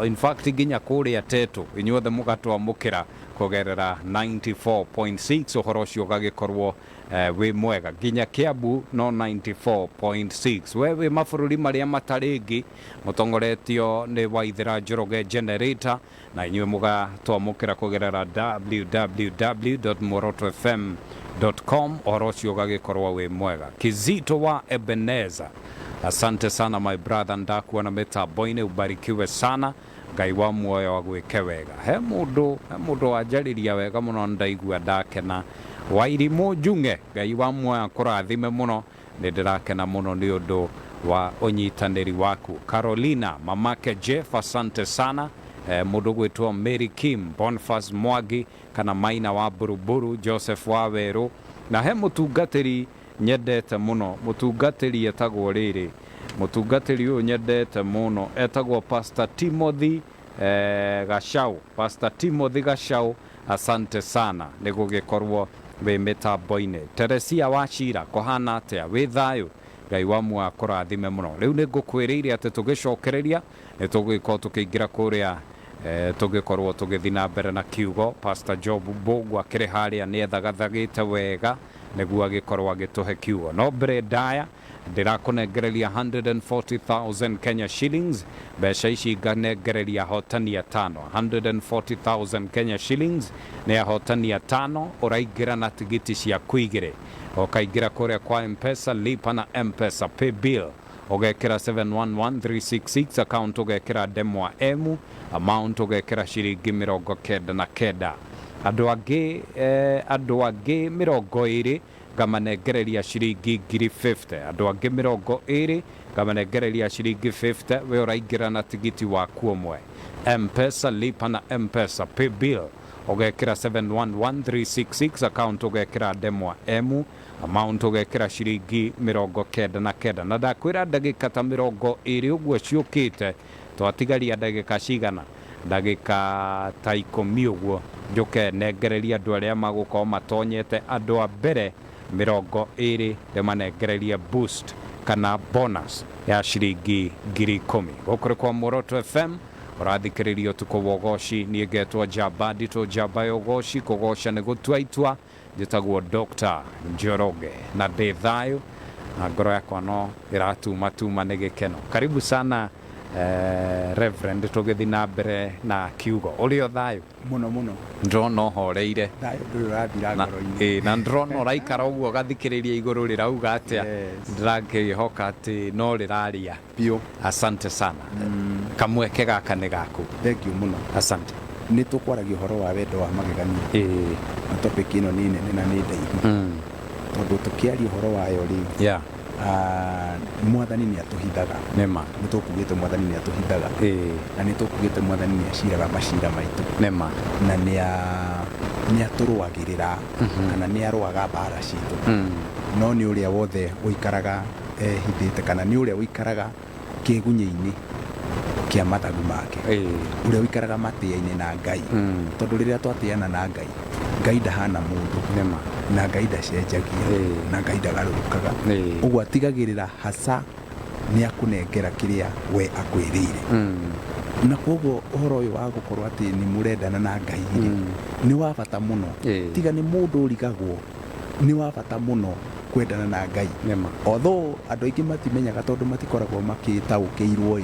D: in fact nginya kũrĩa Tetu inyuothe mũgatwamũkĩra kũgerera 94.6 ũhoro ũcio ũgagĩkorwo wĩ mwega nginya Kiambu no 94.6 wewe mabũrũri marĩa matarĩngĩ mũtongoretio nĩ Waithĩra Njoroge generator na inyuĩ mũgatwamũkĩra kũgerera www.muorotofm.com ũhoro ũcio ũgagĩkorwo wĩ mwega Kizito wa Ebenezer asante sana my brother ndakuona mitambo-inĩ ubarikiwe sana Ngai wa muoyo agwĩke wega he mũndũ wanjarĩria wega mũno ndaigua ndakena Wairimu Njunge Ngai wa muoyo akũrathime mũno nĩ ndĩrakena mũno nĩ ũndũ wa ũnyitanĩri waku Carolina mamake Jeff asante sana mũndũ gwĩtwo Mary Kim Boniface Mwangi kana Maina wa Buruburu Joseph wa Werũ na he mũtungatĩri nyendete mũno mũtungatĩri etagwo rĩrĩ mũtungatĩri ũyũ nyendete mũno etagwo Pastor Timothy Gachau asante sana nĩ gũgĩkorwo wĩ mĩtambo-inĩ Teresia Wachira kũhana atĩa wĩ thayũ Ngai wa muoyo akũrathime mũno rĩu nĩ ngũkwĩrĩire atĩ tũgĩcokereria nĩ tũgũgĩkorwo tũkĩingĩra kũrĩa tũgĩkorwo tũgĩthiĩ na mbere na kiugo Pastor Job Mbũgũ akĩrĩ harĩa nĩ ethagathagĩte wega nĩguo agĩkorwo agĩtũhe kiugo no mbere ndaya ndĩrakũnengereria 140,000 Kenya shillings mbeca ici nganengereria ahotani atano 140,000 Kenya shillings nĩ ahotani atano ũraingĩra na tigiti ciaku igĩrĩ ũkaingĩra kũrĩa kwa M-Pesa lipa na M-Pesa pay bill ũgekĩra 711366 account ũgekĩra ndemwa emu amount ũgekĩra ciringi 99 andũ angĩ 20 ngamanengereria ciringi 50 andũ angĩ 20 ngamanengereria ciringi 50 we ũraingĩra na tigiti waku ũmwe M-Pesa lipa na M-Pesa pay bill ũgekĩra 711366 account ũgekĩra ndemwa emu amount ũgekĩra ciringi 99 na ndakwĩra ndagĩka ta 20 ũguo ciũkĩte twatigaria ndagĩka cigana ndagĩka ta 10 ũguo njoke nengereria andũ arĩa magũkorwo matonyete andũ a mbere 20 ndemanengereria boost kana bonus ya ciringi 10,000 gũkũ kwa Muoroto FM ũrathikĩrĩria ũtukũ wa ũgoci niĩ ngetwo Njamba nditũ Njamba ya ũgoci kũgoca nĩ gũtua itua njĩtagwo Dr. Njoroge na ndĩ thayũ na ngoro yakwa no ĩratuma nĩ gĩkeno karibu sana Reverend tũgĩthiĩ na mbere na kiugo ũrĩ o thayũ
E: mũno
D: ndĩrona ũhoreire
E: thayũ ndũrathira ngoro-inĩ
D: na ndĩrona ũraikara ũguo ũgathikĩrĩria igũrũ rĩrauga atĩa ndĩrakĩhoka atĩ no rĩraria
E: biũ
D: asante sana kamweke gaka nĩ gaku
E: thank you mũno
D: asante
E: nĩ tũkwaragia ũhoro wa wendo wa magegania na topic ĩno nĩ nene na nĩ ndaihu tondũ tũkĩaria ũhoro wayo rĩu mwathani nĩ atũhithaga
D: nĩma
E: nĩ tũkugĩte mwathani nĩ atũhithaga na nĩ tũkugĩte mwathani nĩ aciraga macira maitũ
D: nĩma
E: na nĩ atũrũagĩrĩra kana nĩ arũaga mbara citũ no nĩ ũrĩa wothe ũikaraga ehithĩte kana nĩ ũrĩa ũikaraga kĩgunyĩ-inĩ kĩa mathagu make ũrĩa ũikaraga matĩa-inĩ na Ngai tondũ rĩrĩa twatĩana na Ngai ndahana mũndũ na Ngai ndacenjagia na Ngai ndagarũrũkaga ũguo atigagĩrĩra haca nĩ akũnengera kĩrĩa we akwĩrĩire na koguo ũhoro ũyũ wa gũkorwo atĩ nĩ mũrendana na Ngai nĩ wa bata mũno tiga nĩ mũndũ ũrigagwo nĩ wa bata mũno kwendana na Ngai although andũ aingĩ matimenyaga tondũ matikoragwo makĩtaũkĩirwo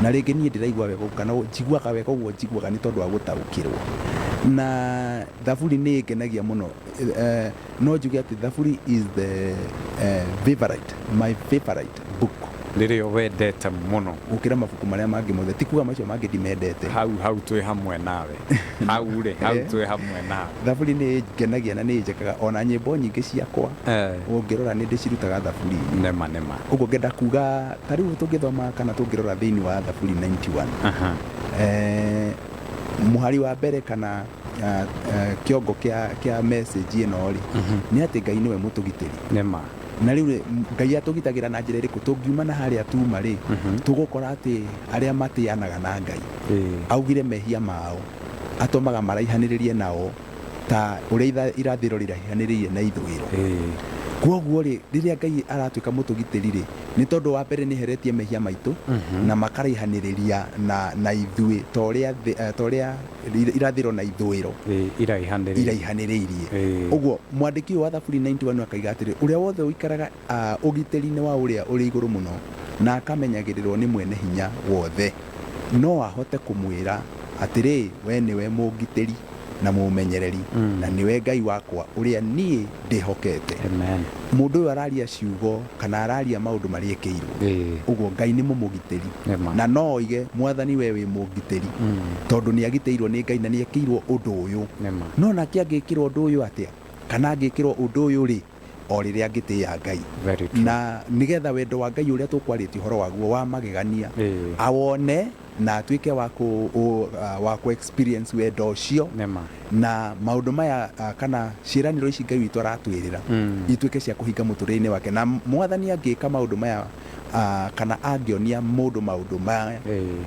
E: na rĩngĩ niĩ ndĩraigua wega kana njiguaga wega ũguo njiguaga nĩ tondũ wa gũtaũkĩrwo na thaburi nĩ ĩngenagia mũno no njuge atĩ thaburi is my favorite book
D: nĩrĩo wendete mũno
E: gũkĩra mabuku marĩa mangĩ mothe ti kuga macio mangĩ ndimendete
D: hau twĩ hamwe nawe hau twĩ hamwe nawe
E: thaburi nĩ ĩngenagia na nĩ njekaga ona nyĩmbo nyingĩ ciakwa ũngĩrora nĩ ndĩcirutaga thaburi
D: nĩma
E: ũguo ngenda kuga ta rĩu tũngĩthoma kana tũngĩrora thĩinĩ wa thaburi 91 mũhari wa mbere kana kĩongo kĩa message ĩno rĩ nĩ atĩ Ngai nĩwe mũtũgitĩri
D: nĩma
E: na rĩu Ngai atũgitagĩra na njĩra ĩrĩkũ tũngiuma na harĩa tuma rĩ tũgũkora atĩ arĩa matĩanaga na Ngai augire mehia mao atomaga maraihanĩrĩrie nao ta ũrĩa irathĩro rĩraihanĩrĩirie na ithũĩro. Kwoguo rĩ rĩrĩa Ngai aratuĩka mũtũgitĩri rĩ nĩ tondũ wa mbere nĩ heretie mehia maitũ na makaraihanĩrĩria na ithuĩ ta ũrĩa irathĩro na ithũĩro iraihanĩrĩirie. Ũguo mwandĩki wa Thaburi 91 akaiga atĩrĩ ũrĩa wothe ũikaraga ũgitĩri-inĩ wa ũrĩa ũrĩ igũrũ mũno na akamenyagĩrĩrwo nĩ mwene hinya wothe no ahote kũmwĩra atĩrĩ we nĩwe mũgitĩri na mũmenyereri na niwe Ngai wakwa ũrĩa niĩ ndĩhokete. Mũndũ ũyũ araria ciugo kana araria maũndũ marĩa ekĩirwo. Ũguo Ngai nĩ mũmũgitĩri na no oige mwathani we wĩ mũgitĩri tondũ nĩ agitĩirwo nĩ Ngai na nĩ ekĩirwo ũndũ ũyũ. No nake angĩkĩrwo ũndũ ũyũ atĩa kana angĩkĩrwo ũndũ ũyũ rĩ o rĩrĩa angĩtĩĩa Ngai na nĩgetha wendo wa Ngai ũrĩa tũkwarĩtie ũhoro waguo wa magegania awone na atuĩke wa ku experience wendo ũcio na maũndũ maya kana ciĩranĩro ici Ngai witũ aratwĩrĩra ituĩke cia kũhinga mũtũrĩre-inĩ wake na mwathani angĩka maũndũ maya kana angĩonia mũndũ maũndũ maya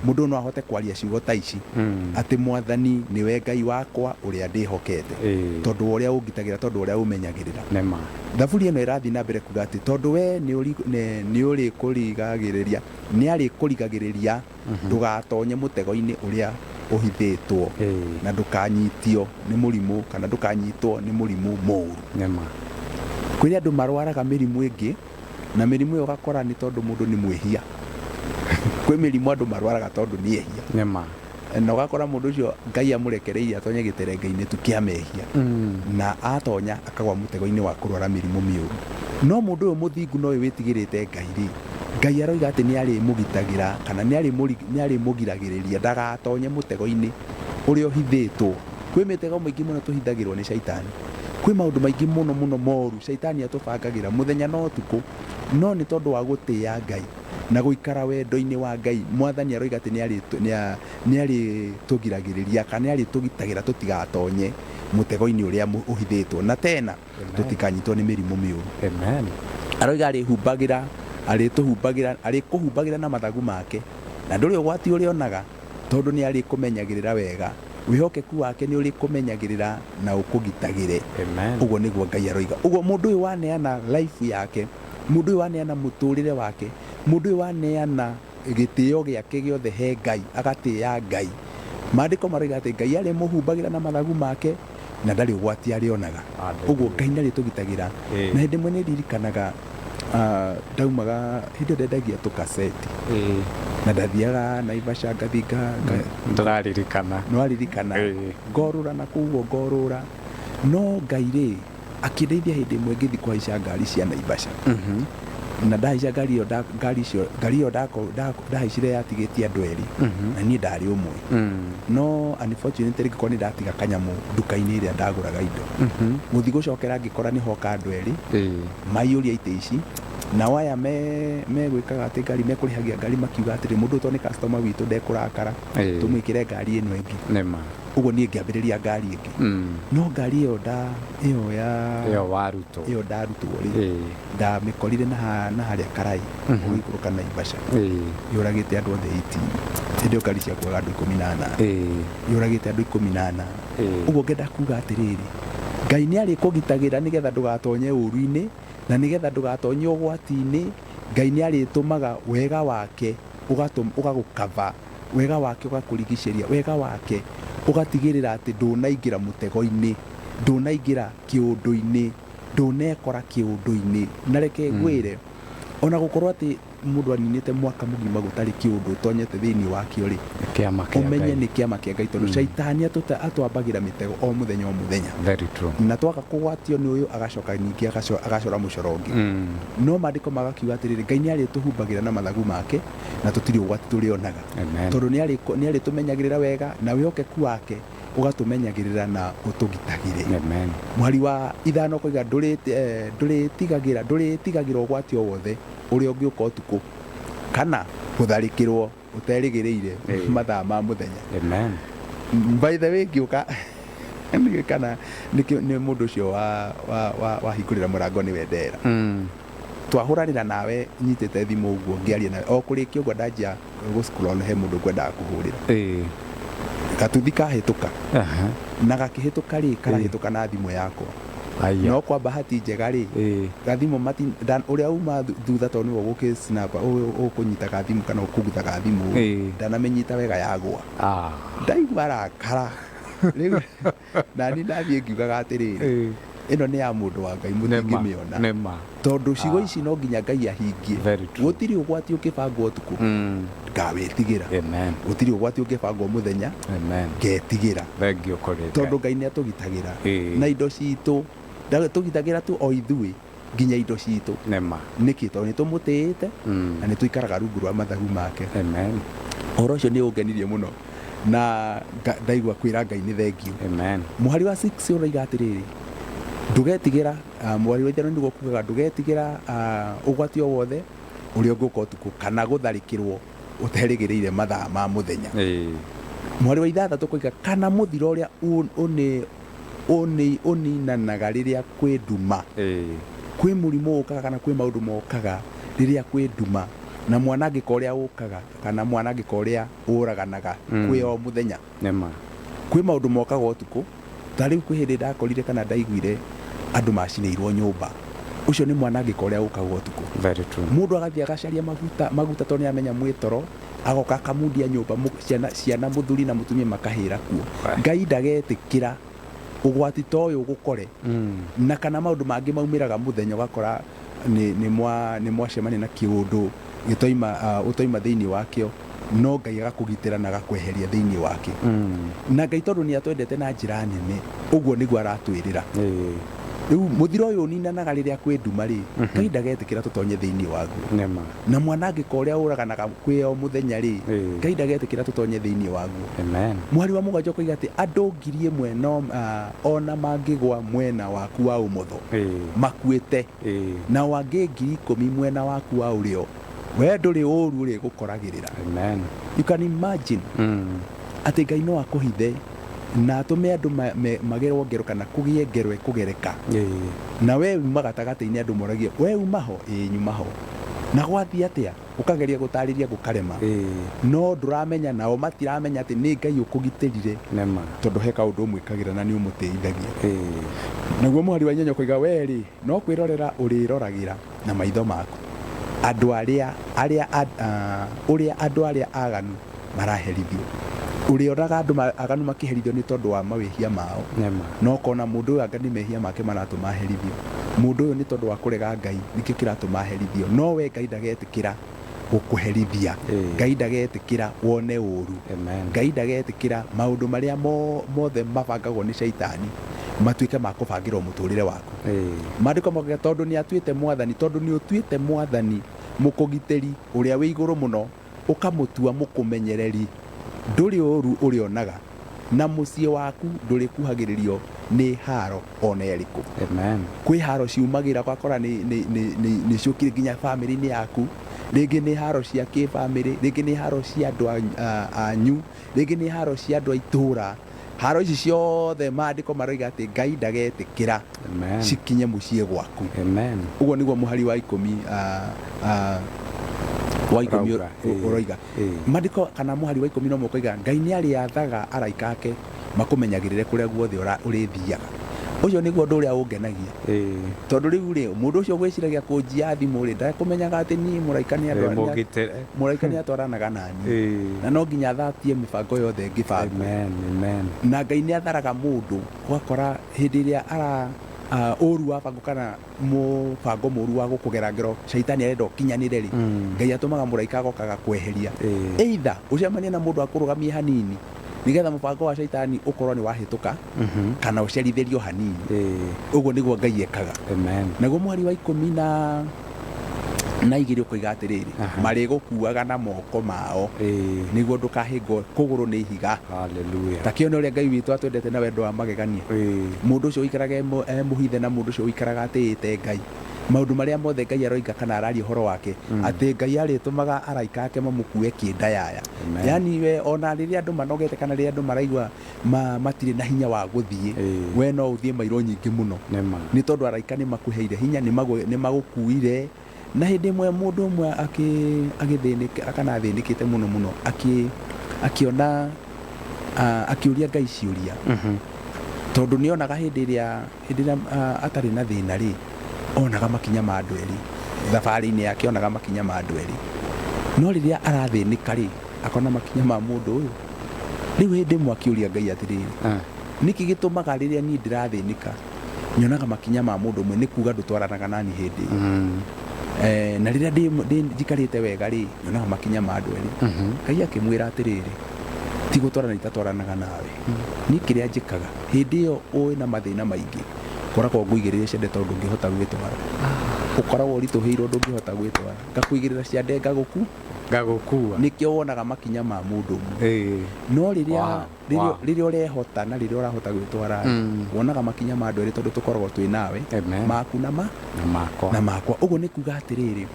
E: mũndũ no ahote kwaria ciugo ta ici atĩ mwathani nĩwe Ngai wakwa ũrĩa ndĩhokete tondũ ũrĩa ũngitagĩra tondũ ũrĩa ũmenyagĩrĩra. Thaburi ĩno ĩrathiĩ na mbere kuga atĩ tondũ we nĩ ũrĩkũrigagĩrĩria nĩ arĩkũrigagĩrĩria ndũgatonye mũtego-inĩ ũrĩa ũhithĩtwo na ndũkanyitio nĩ mũrimũ kana ndũkanyitwo nĩ mũrimũ mũũru. Kũrĩ andũ marwaraga mĩrimũ ĩngĩ na mĩrimũ ĩyo ũgakora nĩ tondũ mũndũ nĩ mwĩhia. Kwĩ mĩrimũ andũ marwaraga tondũ nĩ ehia na ũgakora mũndũ ũcio Ngai amũrekereirie atonye gĩterenge-inĩ tu kĩa mehia na atonya akagwa mũtego-inĩ wa kũrwara mĩrimũ mĩũru. No mũndũ ũyũ mũthingu no wĩtigĩrĩte Ngai rĩ Ngai aroiga atĩ nĩ arĩmũgitagĩra kana nĩ arĩmũgiragĩrĩria ndagatonye mũtego-inĩ ũrĩa ũhithĩtwo. Kwĩ mĩtego mĩingĩ mũno tũhithagĩrwo nĩ Shaitani. Kwĩ maũndũ maingĩ mũno mũno moru Shaitani atũbangagĩra mũthenya no ũtukũ no nĩ tondũ wa gũtĩĩa Ngai na gũikara wendo-inĩ wa Ngai mwathani aroiga atĩ nĩ arĩtũgiragĩrĩria kana nĩ arĩtũgitagĩra tũtigatonye mũtego-inĩ ũrĩa ũhithĩtwo na tena tũtikanyitwo nĩ mĩrimũ mĩũru. Aroiga arĩkũhumbagĩra na mathagu make na ndũrĩ ũgwati ũrĩa onaga tondũ nĩ arĩkũmenyagĩrĩra wega wihokeku wake nĩ ũrĩkũmenyagĩrĩra na ũkũgitagĩre. Ũguo nĩguo Ngai aroiga. Ũguo mũndũ ũyũ waneana life yake mũndũ ũyũ waneana mũtũrĩre wake mũndũ ũyũ waneana gĩtĩo gĩake gĩothe he Ngai agatĩĩa Ngai. Maandĩko maroiga atĩ Ngai arĩmũhumbagĩra na mathagu make na ndarĩ ũgwati arĩonaga. Ũguo Ngai nĩ arĩtũgitagĩra na hĩndĩ ĩmwe nĩ ndirikanaga ndaumaga hĩndĩ ĩrĩa ndendagia tũkaceti na ndathiaga Naivasha ngathi nĩwaririkana ngorũra na kũu ngorũra no Ngai rĩ akĩndeithia hĩndĩ ĩmwe ngĩthi kũhaica ngari cia Naivasha na ndahaica ngari ĩyo ndahaicire yatigĩtie andũ erĩ na niĩ ndarĩ ũmwe no unfortunately ngĩkorwo nĩ ndatiga kanyamũ nduka-inĩ ĩrĩa ndagũraga indo gũthi gũcokera ngĩkora nĩ hoka andũ erĩ maiyũria itĩ ici nao aya megwĩkaga atĩ ngari mekũrĩhagia ngari makiuga atĩrĩ mũndũ tondũ nĩ customer witũ ndekũrakara tũmwĩkĩre ngari ĩno ĩngĩ. Ũguo niĩ ngĩambĩrĩria ngari ĩngĩ no ngari ĩyo ndarutwo rĩ ndamĩkorire na harĩa Karai ũgĩikũrũka Naivasha yũragĩte andũ othe 18 hĩndĩ ĩyo ngari ciakuaga andũ 18 yũragĩte andũ 18. Ũguo ngenda kuga atĩrĩrĩ Ngai nĩ arĩkũgitagĩra nĩgetha ndũgatonye ũru-inĩ na nĩgetha ndũgatonye ũgwati-inĩ. Ngai nĩ arĩtũmaga wega wake ũgagũkava wega wake ũgakũrigicĩria wega wake ũgatigĩrĩra atĩ ndũnaingĩra mũtego-inĩ ndũnaingĩra kĩũndũ-inĩ ndũnekora kĩũndũ-inĩ. Na reke ngwĩre ona gũkorwo atĩ mũndũ aninĩte mwaka mũgima gũtarĩ kĩũndũ ũtonyete thĩinĩ wakĩo rĩ ũmenye nĩ kĩama kĩa Ngai tondũ Shaitani atwambagĩra mĩtego o mũthenya o mũthenya na twaga kũgwatio nĩ ũyũ agacoka ningĩ agacora mũcoro ũngĩ. No maandĩko magakiuga atĩrĩrĩ Ngai nĩ arĩtũhumbagĩra na mathagu make na tũtirĩ ũgwati tũrĩonaga tondũ nĩ arĩtũmenyagĩrĩra wega na wĩhokeku wake ũgatũmenyagĩrĩra na ũtũgitagĩre. Mwari wa ithano koiga ndũrĩtigagĩra ũgwati o wothe ũrĩa ũngĩũka ũtukũ kana gũtharĩkĩrwo ũterĩgĩrĩire mathaa ma mũthenya. By the way ngĩũka kana nĩ mũndũ ũcio wahingũrĩra mũrango nĩ wendera twahũranĩra nawe nyitĩte thimũ ũguo ngĩaria nawe o kũrĩkia ũguo ndanjia gũscroll he mũndũ ngwendaga kũhũrĩra gatuthi kahituka
D: Aha.
E: na gakihituka ri karahituka na thimu yakwa
D: Aya.
E: no kwa bahati njega ri gathimu mati uria uma thutha to niwo guki snapper ukunyita gathimu kana ukugutha gathimu ndanamenyita wega yagwa ndaigua rakara riu nani ndathie ngiugaga atiriri ino ni ya mundu wa Ngai mutingimiona
D: nema
E: tondu cigo ici no nginya Ngai ahingie gutiri ugwati ukibangwo tuku ngawitigira
D: amen
E: gutiri ugwati ukibangwo muthenya
D: amen
E: ngetigira
D: thengio kurite
E: tondu Ngai ni atugitagira na indo citu tugitagira tu o ithui nginya indo citu
D: nema
E: niki tondu nitumutiite na nituikaraga rungu rwa mathagu make
D: amen
E: horo ucio ni ungenirie muno na ndaigua kwira Ngai ni thengio
D: amen
E: muhari wa 6 uraiga atiriri ndugetigira mwari wa jana niguo kugaga ndugetigira ugwati o wothe uri nguka utuku kana gutharikirwo uterigiriire mathaa ma muthenya mwari wa ithathatu kuiga kana muthiro uria uninanaga riria kwi nduma kwi murimu ukaga kana kwi maundu mokaga riria kwi nduma na mwanangiko uria ukaga kana mwanangiko uria uraganaga kwi o muthenya
D: nema
E: kwi maundu mokaga utuku tari kwi hindi ndakorire kana ndaiguire andu macineirwo nyumba ucio ni mwanangiko uria ukaga utuku
D: very true
E: mundu agathie agacaria maguta to ni amenya mwitoro agoka kamundia nyumba ciana muthuri na mutumia makahira kuo Ngai ndagetikira ugwati to uyu gukore na kana maundu mangi maumiraga muthenya ugakora ni mwacemania na kiundu gitoima utoima thiini wakio no Ngai agakugitira na agakweheria thiini wake na Ngai tondu ni atwendete na njira nene uguo niguo aratwirira riu muthiro uyu ninanaga riria kwi nduma ri Ngai ndagetikira tutonye thiini waguo
D: nema
E: na mwanangiko uria uraganaga kwi o muthenya ri Ngai ndagetikira tutonye thiini waguo
D: amen
E: mwari wa mugwanja kuiga ati andu 1,000 no ona mangigwa mwena waku wa umotho makuite na wangi 10,000 mwena waku wa urio we nduri uru uri gukoragirira
D: amen
E: you can imagine ati Ngai no akuhithe na atume andu magerwo ngero kana kugie ngero ikugereka na we uma gatagati-ini andu moragie we umaho nyumaho na gwathi atia ukageria gutariria gukarema no nduramenya nao matiramenya ati ni Ngai ukugitirire
D: nema
E: tondu he kaundu umwikagira na ni umutiithagia naguo mwari wa nyanya kuiga we ri no kwirorera uriragira na maitho maku andu aria aganu maraherithio urioraga andu aganu makiherithio ni tondu wa mawihia mao no kona mundu uyu anga ni mehia make maratuma herithio mundu uyu ni tondu wa kurega Ngai nikio kiratuma herithio no we Ngai ndagetikira gukuherithia Ngai ndagetikira wone uru Ngai ndagetikira maundu maria mothe mabangagwo ni shaitani matuike makubangirwo muturire waku mandiko mokaga tondu ni atuite mwathani tondu ni utuite mwathani mukugiteri uria wi iguru muno ukamutua mukumenyereri nduri uru urionaga na mucie waku nduri kuhagiririo ni haro ona eriku
D: amen
E: kwi haro ciumagira gwakora ni ciukire nginya family ni yaku ringi ni haro cia ki family ringi ni haro cia andu anyu ringi ni haro cia andu aitura haro ici ciothe mandiko maroiga ati Ngai ndagetikira cikinye mucie gwaku
D: amen
E: uguo niguo muhari wa 10 wa 10 uroiga mandiko kana muhari wa 10 no mukoiga Ngai ni ariathaga araika ake makumenyagirire kuria guothe urithiaga ucio niguo ndu uria ungenagia tondu riu ri mundu ucio gwiciragia kunjia thimu ri ndakumenyaga ati ni muraika ni atwaranaga nani na no nginya thatie mibango yothe ngibangwo na Ngai ni atharaga mundu gwakora hindi iria ara uru wabango kana mubango muru wa gukugera ngero shaitani arenda ukinyanire ri Ngai atumaga muraika agokaga kweheria either ucemanie na mundu akurugamia hanini nigetha mubango wa shaitani ukorwo ni wahituka kana ucerithirio hanini uguo niguo Ngai ekaga naguo mwari wa 10 na igiri ukoiga atiriri marigukuaga na moko mao niguo ndukahingwo kuguru ni ihiga
D: haleluya
E: takione uria Ngai witu atwendete na wendo wa magegania mundu ucio ikaraga muhithe na mundu ucio ikaraga atite Ngai maundu maria mothe Ngai aroiga kana arari horo wake ati Ngai aritumaga araika ake mamukue kindayaya yani we ona riria andu manogete kana riria andu maraigwa matire na hinya wa guthie we no uthie mairo nyingi muno ni tondu araika ni makuheire hinya ni magukuire na hindi mwe mundu mwe agithinika kana thinikite muno akiona akiuria Ngai ciuria tondu ni onaga hindi ria atari na thina ri onaga makinya ma andu eri thabari-ini yake onaga makinya ma andu eri no riria arathinika ri akona makinya ma mundu uyu riu hindi mwakiuria Ngai atiriri niki gitumaga riria ni ndirathinika nyonaga makinya ma mundu umwe ni kuga ndutwaranaga nani hindi na riria njikarite wega ri nyonaga makinya ma andu eri Ngai akimwira atiriri ti gutwarana itatwaranaga nawe ni kiria njikaga hindi iyo ui na mathina maingi koragwo nguigirire ciande tondu ngihota gwitwara ukoragwo rituhiirwo ndungihota gwitwara ngakuigirira ciande ngagukua nikio wonaga makinya ma mundu no riria urehota na riria urahota gwitwara wonaga makinya ma andu eri tondu tukoragwo twi nawe maku na makwa uguo ni kuga atiriri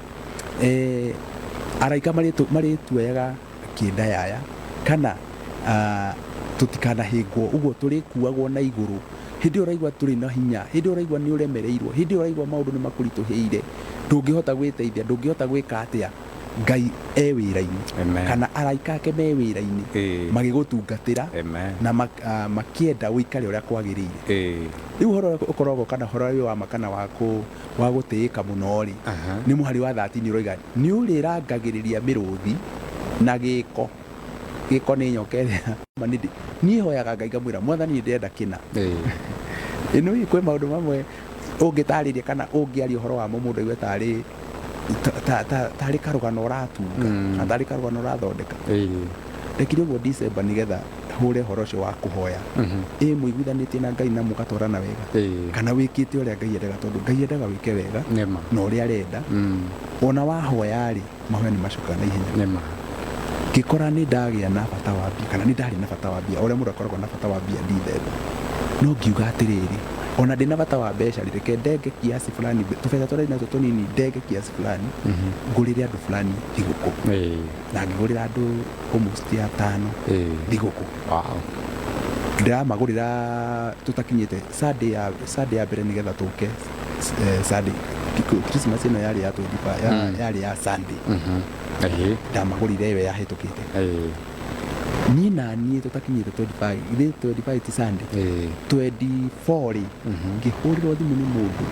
E: araika marituoyaga kindayaya kana tutikanahingwo uguo turikuagwo na iguru hindi uraigwa turi na hinya hindi uraigwa ni uremereirwo hindi uraigwa maundu ni makurituhiire ndungihota gwiteithia ndungihota gwika atia Ngai wira-ini kana araika ake me wira-ini magigutungatira na makienda uikare uria kwagirire riu horo ukoragwo kana horo wa makana wa gutiika muno ri ni muhari wa 13 uroiga ni urirangagiriria miruthi na giko ni nyokerea manidi ni hoyaga Ngai ngamwira mwathani ndenda kina ino ikwe maundu mamwe ungitariria kana ungiaria horo wa mundu igwe tari karugano ratunga tari karugano rathondeka ndekire guo December nigetha hure horo cio wa kuhoya muiguithanitie na Ngai na mugatwarana wega kana wikite uria Ngai endaga tondu Ngai endaga wike wega na uria arenda ona wahoya ri mahoya ni macoka na ihenya gikora ni ndagia na bata wa bia kana ni ndari na bata wa bia uria mundu akoragwo na bata wa bia ndithemba no ngiuga atiriri ona ndina bata wa mbeca reke ndenge kiasi fulani tubeta tore na tutonini ndenge kiasi fulani ngurire andu fulani Kigooco na ngigurira andu almost 5 Kigooco ndamagurira tutakinyite Sunday ya mbere nigetha tuke Sunday Christmas ino yari ya 25 yari ya Sunday ndamagurire we yahitukite ni nani tutakinyite 25 ile 25 ti Sunday 24 ngihurirwo thimu ni mundu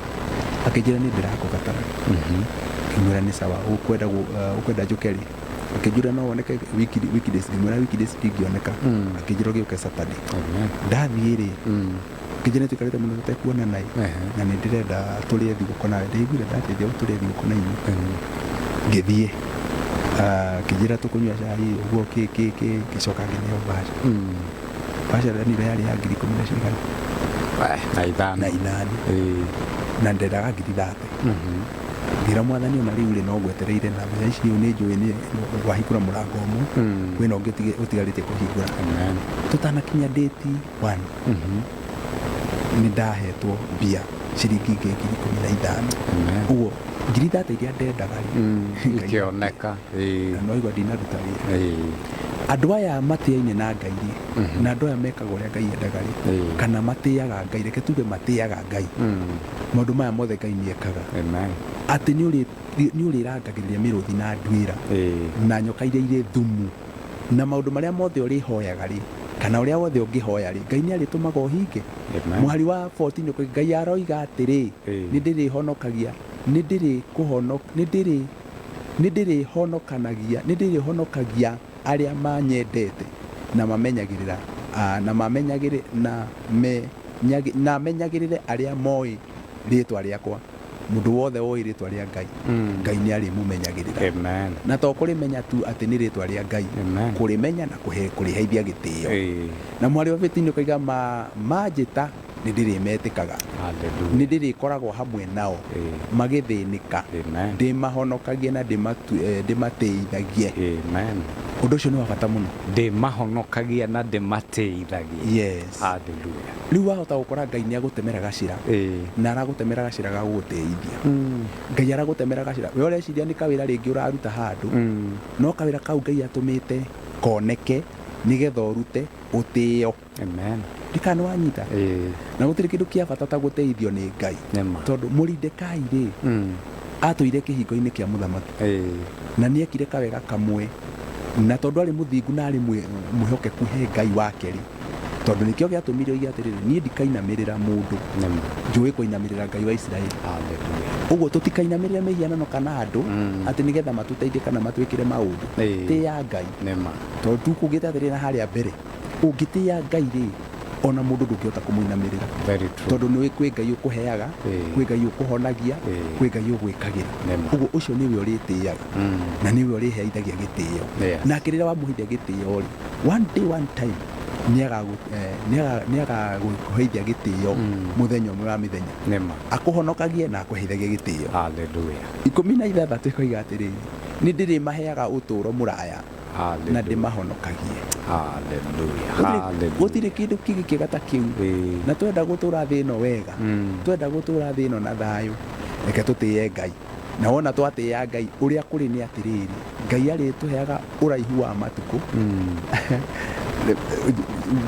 E: akijira ni ndirakubatara kimwira ni sawa ukwenda jokeri akijira no woneke wiki days nimwira wiki days ngioneka akijira gioke Saturday ndathire kijana tukarite muno tutakuona nai na ni ndirenda tulie Kigooco nawe ndigwire ndateithia tulie Kigooco na inyu ngithie kijira tukunywa cai uguo kicoka ngineo basha ni yari ya 10,000 na inani na ndendaga ngirithate ngira mwathani ona riu ri no gwetereire na mbeca icio ni njui ni wahingura murango umwe wina ungi utigarite kuhingura tutanakinya date 1 ni ndahetwo bia ciringi 15,000 uguo ngirithate iria ndendaga ri
D: ikioneka
E: no igwa ndinaruta wira andu aya matiaine na Ngai na andu aya mekaga uria Ngai endaga ri kana matiaga Ngai reke tuge matiaga Ngai maundu maya mothe Ngai niekaga ati ni urirangagiriria miruthi na ndwira na nyoka iria iri thumu na maundu maria mothe urihoyaga ri kana uria wothe ungihoya ri Ngai ni aritumaga uhinge muhari wa 14 Ngai aroiga atiri ni ndirihonokagia ni ndirihonokagia aria manyendete na mamenyagirira na menyagirire aria moi ritwa riakwa mundu wothe woi ritwa ria Ngai Ngai ni ari mumenyagirira na to kurimenya tu ati ni ritwa ria Ngai kurimenya na kuriheithia gitio na mwari wa vitini kaiga majita ni ndirimetikaga ni ndirikoragwo hamwe nao magithinika ndimahonokagie na ndimateithagie undu ucio ni wa bata muno
D: ndimahonokagia na ndimateithagie
E: yes
D: haleluya
E: riu wahota gukora Ngai ni agutemera gacira na aragutemera gacira ga guteithia Ngai aragutemera gacira we ureciria ni kawira ringi uraruta handu no kawira kau Ngai atumite koneke nigetha urute utio ndikano wanyita na gutiri kindu kia bata ta guteithio ni Ngai tondu Muridekai ri atuire kihingo-ini kia muthamaki na niekire kawega kamwe na tondu ari muthingu na ari mwihokeku he Ngai wake ri tondu nikio giatumire oige atiriri nie ndikainamirira mundu njui kuinamirira Ngai wa Israeli. Hallelujah. Uguo tutikainamirira mehianano kana andu ati nigetha matuteithie kana matwikire maundu ti ya Ngai tondu tukugite atiriri na haria mbere ungitia Ngai ri ona mundu ndungihota kumuinamirira tondu ni kwi Ngai ukuheaga kwi Ngai ukuhonagia kwi Ngai ugwikagira uguo ucio niwe uritiaga na niwe uriheithagia gitio na kirira wa muhithia gitio ri one day one time niaga guheithia gitio muthenya umwe wa mithenya akuhonokagie na akuheithagia gitio.
D: Hallelujah.
E: 16 koiga atiriri ni ndiri maheaga uturo muraya na ndimahonokagie.
D: Hallelujah.
E: Gutire kindu kigi kigata kiu na twenda gutura thi no wega twenda gutura thi no na thayu reke tutie Ngai na wona twatia Ngai uria kuri ni atiriri Ngai ari tuheaga uraihu wa matuku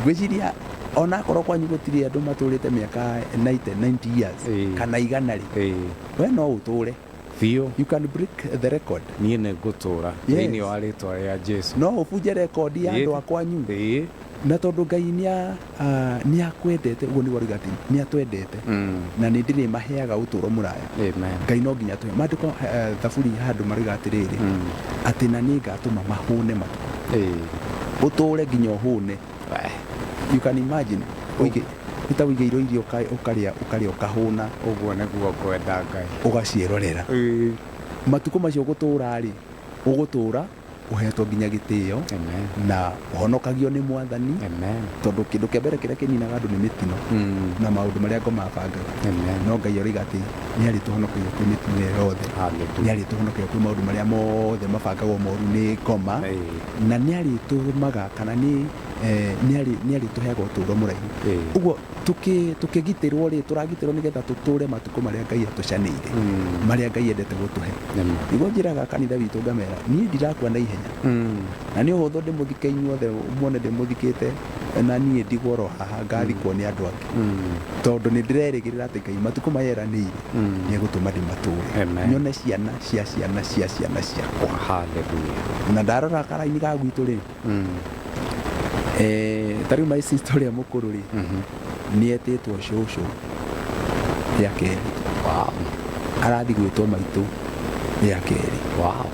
E: gwiciria ona korwo kwanyu gutire andu maturite miaka 90 years kana igana ri we no uture
D: Theo,
E: you can break the record.
D: Niĩ nĩ ngũtũra thĩinĩ wa rĩtwa rĩa Jesu.
E: No ũbunje rekondi ya andũ akwanyu. Na tondu Ngai nĩ akwendete uguo nĩ warigati nĩ atwendete na nĩ ndĩrĩ maheaga ũtũro mũraya.
D: Amen.
E: Ngai no nginya twe mandĩko thaburi handũ mariga atĩrĩrĩ atĩ na nĩ ngatũma mahũne matuko ũtũre nginya ũhũne. You can imagine oige ita wigeiro irio ukaria ukahuna
D: uguo niguo kwenda Ngai
E: ugaciirorera matuko macio gutura ri ugutura uhetwo nginya gitio na uhonokagio ni mwathani tondu kindu kia mbere kiria kininaga andu ni mitino na maundu maria ngomabangaga no Ngai origa ati ni ari tuhonokagia kwi mitino yothe ni ari tuhonokagia kwi maundu maria mothe mabangagwo moru ni ngoma na ni ari tumaga kana ni ari tuheaga uturo muraihu uguo tukigitirwo ri turagitirwo nigetha tuture matuko maria Ngai atucanire maria Ngai endete gutuhe nigo njiraga kanitha witu ngamera ni ndirakua na ihenya na ni uhuthu ndimuthike inyuothe muone ndimuthikite na ni ndigoro haha ngathikwo ni andu angi tondu ni ndirerigirira ati Ngai matuko mayeranire ni gutuma ndimature nyone ciana ciakwa. Hallelujah. Na ndarora karaini ga gwitu ri tari mai historia mukuru ri ni etitwo shosho ya keri.
D: Wow.
E: Arathi gwitwo maitu ya keri.
D: Wow.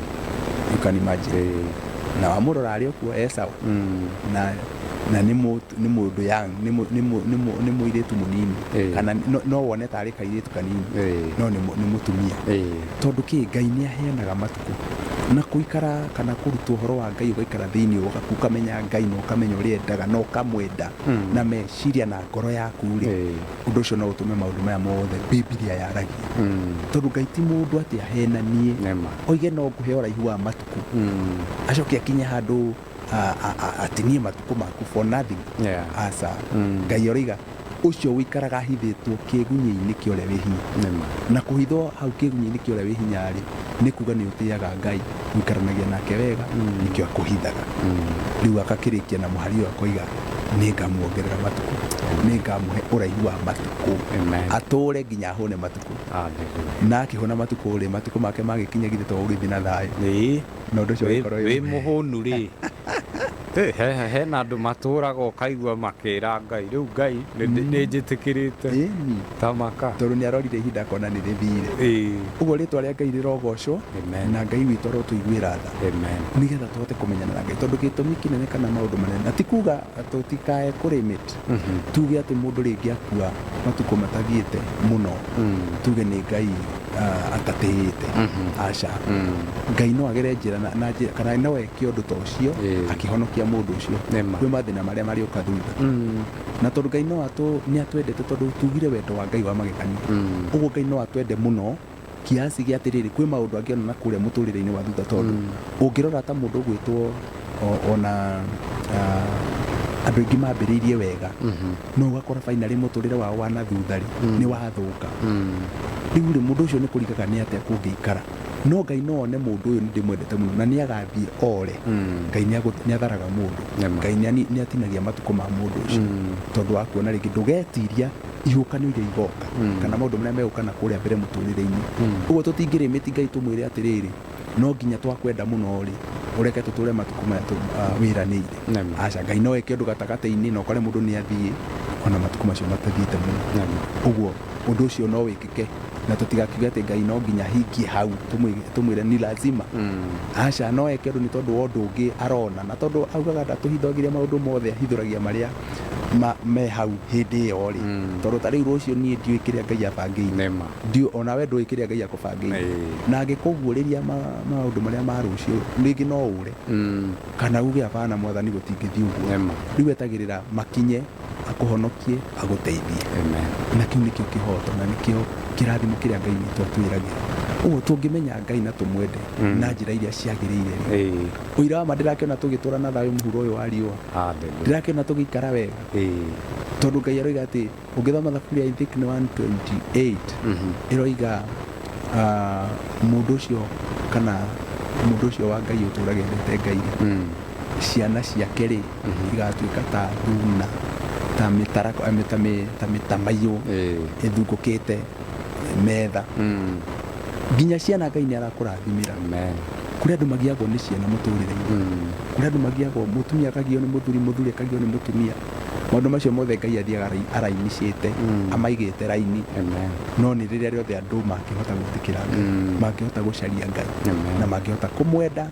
E: You can imagine. Na amurora ari okuo Esau na ni mundu yang ni muiretu munini kana no wone tari kairetu kanini no ni mutumia tondu ki Ngai ni aheanaga matuko na kuikara kana kurutwo horo wa Ngai ugaikara thiini ukamenya Ngai no ukamenya uri endaga no kamwenda na meciria na ngoro yaku ri undu ucio no utume maundu maya mothe Biblia yaragia tondu Ngai ti mundu ati ahenanie oige no nguhe uraihu wa matuko acoke akinya handu atinie matuko maku for nothing. Asa Ngai origa ucio wikaraga hithitwo kigunyini kio ria wihinya na kuhithwo hau kigunyini kio ria wihinya ri ni kuga ni utiaga Ngai wikaranagia nake wega nikio akuhithaga riu akakirikia na muhari wa koiga ni ngamuongerera matuko ni ngamuhe uraihu wa matuko ature nginya hone matuko na akihona matuko ri matuko make magikinya githito urithi na thayo no ndu cio ikoro
D: wi muhunu ri hena andu maturaga ukaigua makira Ngai riu Ngai ni njitikirite tamaka
E: tondu ni arorire ihinda kona ni rithire uguo ritwa ria Ngai rirogocwo na Ngai witu ro tuiguira tha nigetha tuhote kumenyana na Ngai tondu gitumi kinene kana maundu manene na tikuga tutikae kurimit tuge ati mundu ringi akua matuko matagiite muno tuge ni Ngai atatete aca Ngai no agere njira na kana no eke undu ta ucio akihonokia mundu ucio kwi mathina maria marioka thutha na tondu Ngai no ni atwendete tondu tugire wendo wa Ngai wa magegania uguo Ngai no atwende muno kiasi gia atiriri kwi maundu angiona na kuria muturire-ini wa thutha tondu ungirora ta mundu gwitwo ona andu ingi mambiriirie wega no ugakora finally muturire wao wana thutha ri ni wathuka riu ri mundu ucio ni kurigaga ni atia kungiikara no Ngai no one mundu uyu ndimwendete muno na ni agathie ore Ngai ni atharaga mundu Ngai ni atinagia matuko ma mundu ucio tondu wa kuona ringi ndugetiria ihukanio iria igoka kana maundu maria megukana kuria mbere muturire-ini uguo tutingiri miti Ngai tumwire atiriri no nginya twakwenda muno ri ureke tuture matuku maya wiranire aca Ngai no eke undu gatagati-ini no kore mundu ni athie ona matuku macio matathiite muno uguo undu ucio no wikike na tutigakiuga ati Ngai no nginya hingie hau tumwire ni lazima aca no eke undu ni tondu undu ungi arona na tondu augaga ndatuhithagiria maundu mothe ahithuragia maria me hau hindi iyo ri tondu tari rucio ni ndiu kiria Ngai abangire ndiu ona we ndui kiria Ngai akubangire na ngikuguuriria maundu maria ma rucio ringi no ure kana uge apana mwathani gutingithii uguo riu etagirira makinye akuhonokie aguteithie na kiu nikio kihoto na nikio kirathimo kiria Ngai witu atwiragira uguo tungimenya Ngai na tumwende na njira iria ciagiriire uira ma ndirakiona tugitura na thayu muhuro uyu wa riua ndirakiona tugikara wega tondu Ngai aroiga ati ungithoma thaburi I think ni 128 iroiga mundu ucio kana mundu ucio wa Ngai uturagendete Ngai ciana ciake ri igatuika ta thuna ta mitarako ta mitamayo ithungukite metha nginya ciana Ngai ni arakurathimira kuri andu magiagwo ni ciana muturire-ini kuri andu magiagwo mutumia akagio ni muthuri muthuri akagio ni mutumia maundu macio mothe Ngai athiaga arainiciite amaigite raini no ni riria riothe andu mangihota gwitikira Ngai mangihota gucaria Ngai na mangihota kumwenda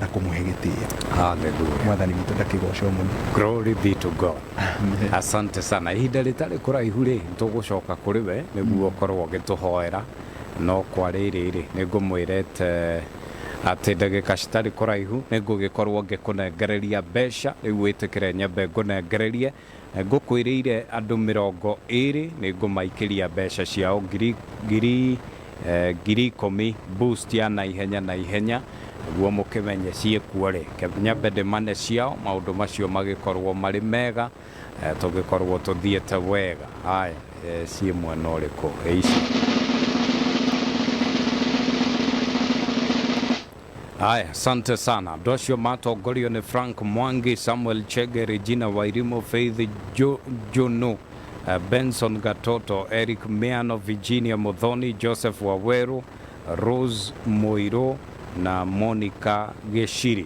E: na kumuhe gitio hallelujah mwathani witu ndakigocwo muno
D: glory be to God asante sana ihinda ritari kuraihu ri tugucoka kuri we niguo korwo gituhoera no kwa riri ningumwirete ati ndagika citari kuraihu nigugikorwo ngikunengereria mbeca riu witikire nyambe ngunengererie ngukwiriire andu 20 ningumaikiria mbeca ciao ngiri 10 boost ya na ihenya guo mukimenye ciekuo ri nyambe ndimane ciao maundu macio magikorwo mari mega tugikorwo tuthiete wega haya cie mwena uriku eici Aya, asante sana. Doshio Mato Gorio ni Frank Mwangi, Samuel Chege, Regina Wairimo, Faith Jono, Benson Gatoto, Eric Miano, Virginia Modhoni, Joseph Waweru, Rose Moiro na Monica Geshiri.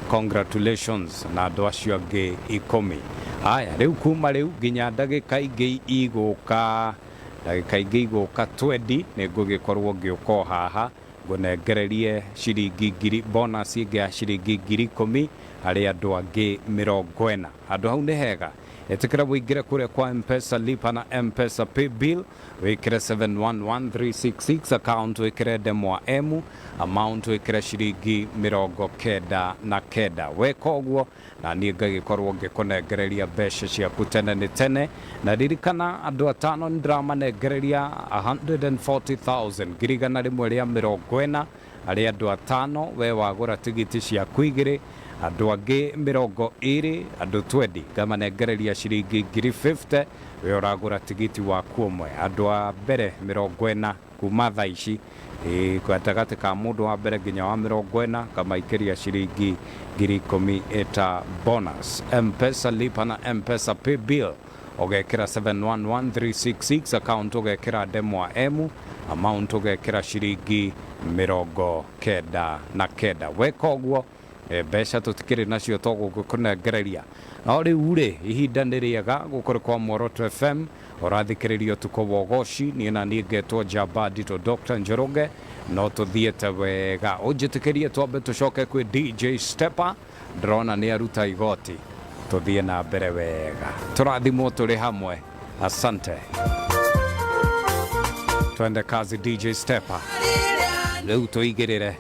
D: Congratulations na Doshio Ge Ikomi. Aya, reu kuma reu ginya ndagika ingi iguka 20 nigugikorwo giuko haha ngunegererie ciringi ngiri bonus ya ciringi ngiri 10 ari andu angi 40 andu hau ni hega etikira wingire kure kwa M-Pesa lipa na M-Pesa pay bill wikire 711366 account wikire demwa emu amount wikire ciringi 99 weka uguo na nie ngagikorwo ngikunengereria mbeca ciaku tene ni tene na ririkana andu atano ndiramanengereria 140,000 ngirigana rimwe ria 40 ari andu atano we wagura tigiti ciaku igiri andu angi 20 andu 20 ngamanengereria ciringi ngiri 50 we uragura tigiti waku umwe andu a mbere 40 kuma thaa ici gatagatĩ ka mundu wa mbere nginya wa 40 kamaikiria ciringi ngiri 10 eta bonus M-Pesa lipa na M-Pesa pay bill ogekira 711366 account ogekira demwa emu amount ogekira ciringi 99 weka uguo mbeca tutikiri nacio tugukunengereria no riu ri ihinda ni riega gukuri kwa Muoroto FM urathikiririo tuko wogoci ni na ni ngetwo Jabadi to Dr. Njoroge no tuthiete wega unjitikirie twambe tucoke kwi DJ Stepper ndrona ni aruta igoti tuthie na mbere wega turathimwo turi hamwe asante twende kazi DJ Stepper riu tuigirire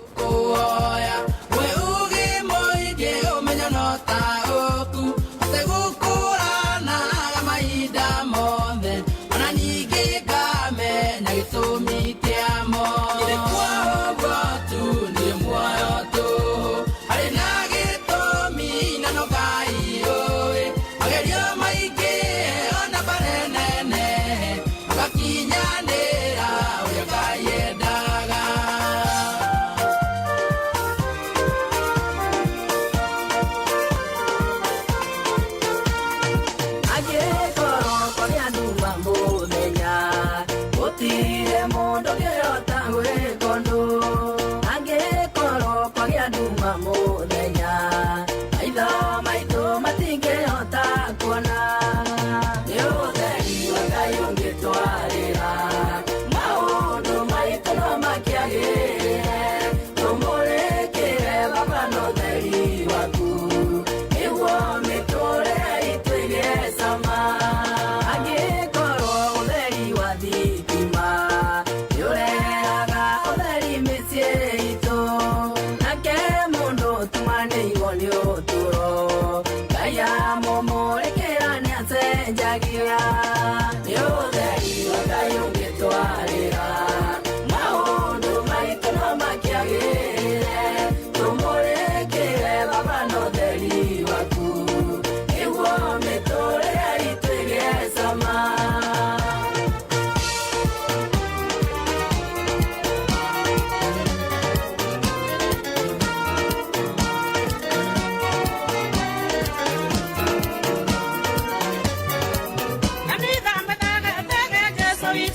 B: Angekoro kwa ya duma mo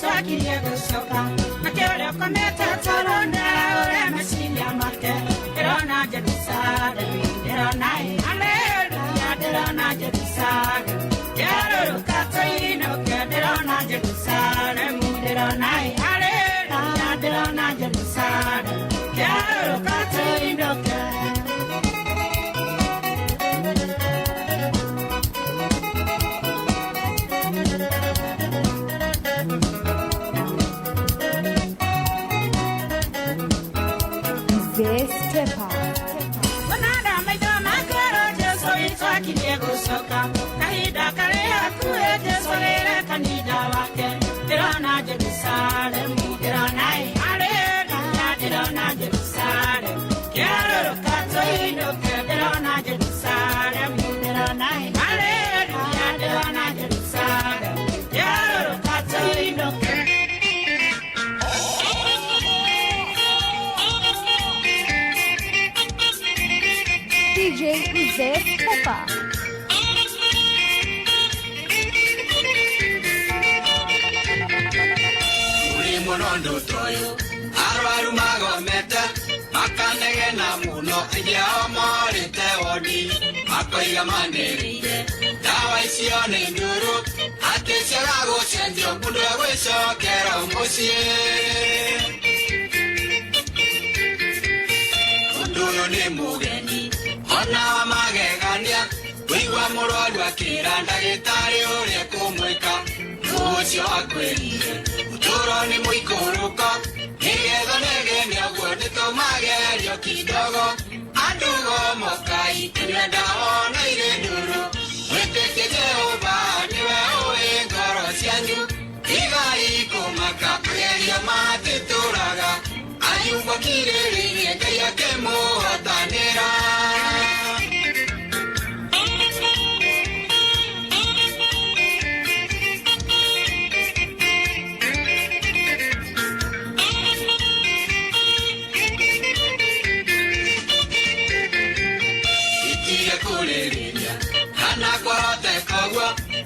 I: itwakirie gucoka makĩũrĩa ũkomete tũrũnda ũrĩa meciria make ndĩrona Jerusalemu ndĩrona haleluya ndĩrona Jerusalemu kĩarũrũka tũinũke ndĩrona Jerusalemu ndĩrona haleluya ndĩrona Jerusalemu kĩarũrũka tũinũke. Kahida karea kuete solera kanida wake dirona Jerusalemu dirona haleluya dirona Jerusalemu kiaro katoindo dirona Jerusalemu dirona haleluya dirona Jerusalemu kiaro katoindo.
B: DJ Uzes Peppa.
A: Monondo toyo arwaru magomete makanege na muno ya omorite odi akoiga manderire dawa icio nĩ nduru atĩ ciagago cenjio mũndũ egwĩcokera mũciĩ ũndũ ũyũ nĩ mũgeni ona wa magegania wĩigua mũrwaru akĩra ndagĩtarĩ ũrĩa kũmwĩka ũcio akwĩrire utoro ni mũikũrũko nĩgetha negene ũguo nĩtũmagerio kidogo andugo mokai twenda ona irĩ nduru wĩtĩkie Jehova niwe ũĩ ngoro cianyu igai kũmaka kũgeria matĩtũraga ayumba kirĩrĩrie Ngai akĩmũhotanĩra.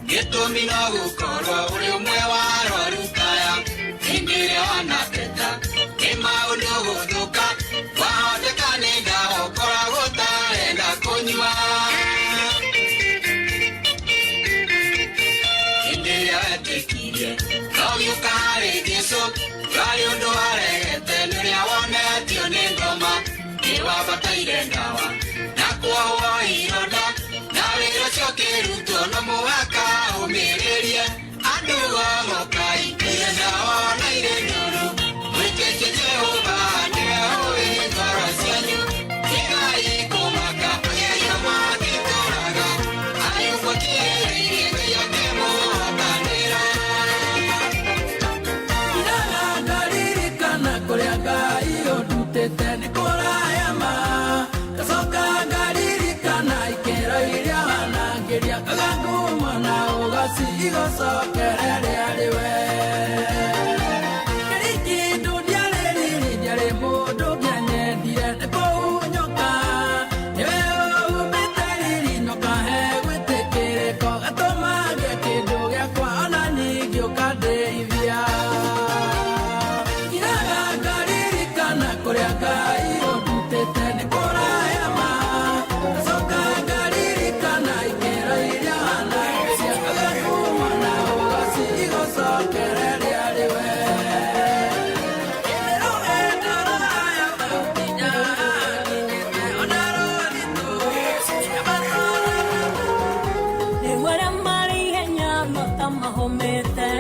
A: Gĩtũmi no gũkorwo ũrĩ ũmwe wa arwaru aya hĩndĩ ĩrĩa wanateta nĩ maũndũ gũthũka wahoteka nĩ ndawa ũkoragwo ũtarenda kũnyua hĩndĩ ĩrĩa wetĩkirie no gĩũka harĩ Jesũ warĩ ũndũ waregete nĩrĩa wonetio nĩ ngoma nĩ wabataire ndawa na kuohwo ironda na wĩra ũcio ũkĩrutwo no mũhaka ũmĩrĩrie andugo mokai twenda ona irĩ nduru wĩtĩkie Jehova niwe ũĩ ngoro cianyu igai kũmaka kũgeria matĩtũraga ayumba kĩrĩrĩrie Ngai akĩmũhotanĩra.
H: Iraga ngaririkana kũrĩa Ngai ũndutĩte nĩ kũraya ma gacoka ngaririkana ikĩro iria wanangĩria kaganguma na ũgaci igũcokere rĩarĩwe kĩriki ndunia rĩrĩ rĩarĩ mũndũ ngĩanyendire nĩ kũhunyũka nĩwe ũhumbĩte riri nokahe gwĩtĩkĩrĩko gatũmage kĩndũ gĩakwa ona ningĩ ũkandeithia. Iraga ngaririkana kũrĩa Ngai ũndutĩte nĩ kũraya ma gacoka ngaririkana ikĩro iria wanangĩria kaganguma na ũgaci igũcokere rĩarĩwe rũgendo rũraya gũkinya nginyĩte ona rũritũ
B: Rĩu arĩa marĩ ihenya no ta mahũmĩte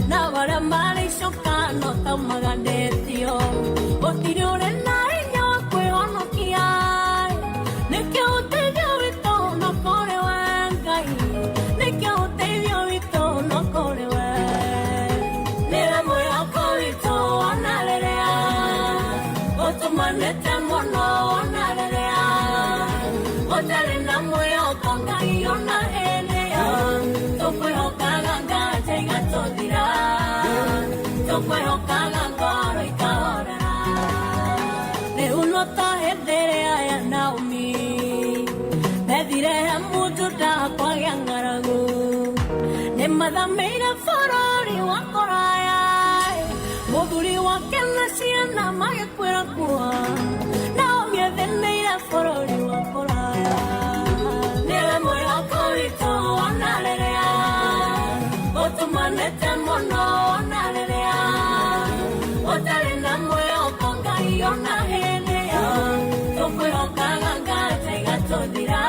B: na arĩa marĩ icoka no ta maganĩtio gũtirĩ ũrĩ na hinya wa kwĩhonokia nĩkĩo ũteithio witũ no kũrĩ we Ngai nĩkĩo ũteithio witũ no kũrĩ we nĩwe mwĩhoko witũ ona rĩrĩa ũtũmanĩte mũno ona rĩrĩa ũtarĩ na mwĩhoko Ngai ona hĩndĩ ĩyo tũkwĩhokaga nganja igatũthira tũkwĩhokaga ngoro ikahorera rĩu no ta hĩndĩ ĩrĩa ya Naomi methire he mũndũ ndakwagĩa ng'aragu nĩmathamĩire bũrũri wa kũraya ciana magĩkwĩra kuo nao mĩethenĩire bũrũri wa kũraya nĩwe mwĩhoko witũ ona rĩrĩa ũtũmanĩte mũno ona rĩrĩa ũtarĩ na mwĩhoko Ngai ona hĩndĩ ĩyo tũkwĩhokaga nganja igatũthira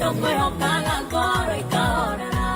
B: tũkwĩhokaga ngoro ikahorera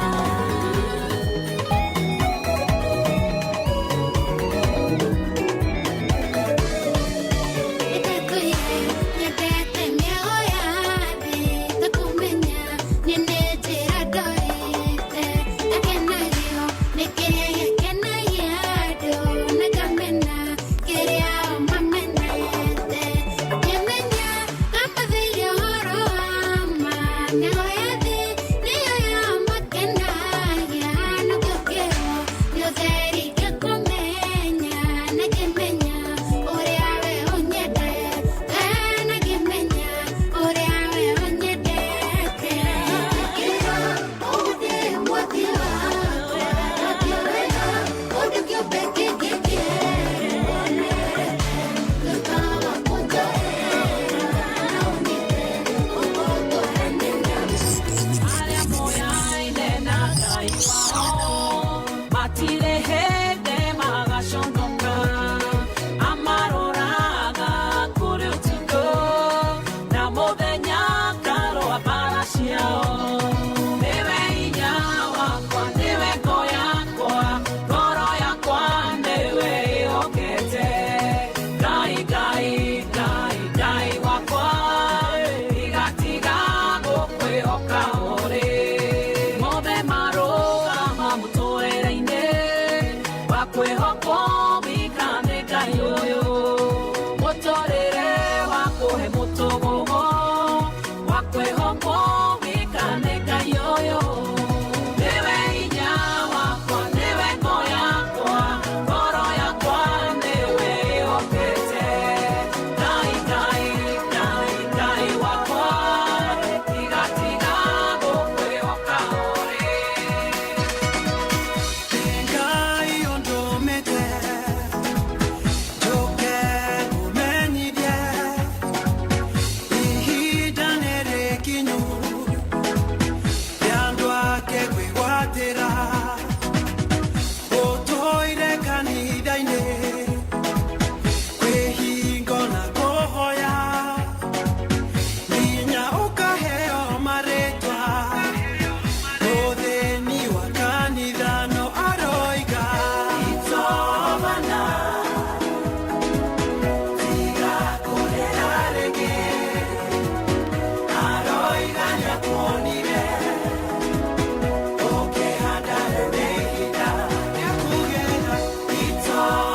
H: It's all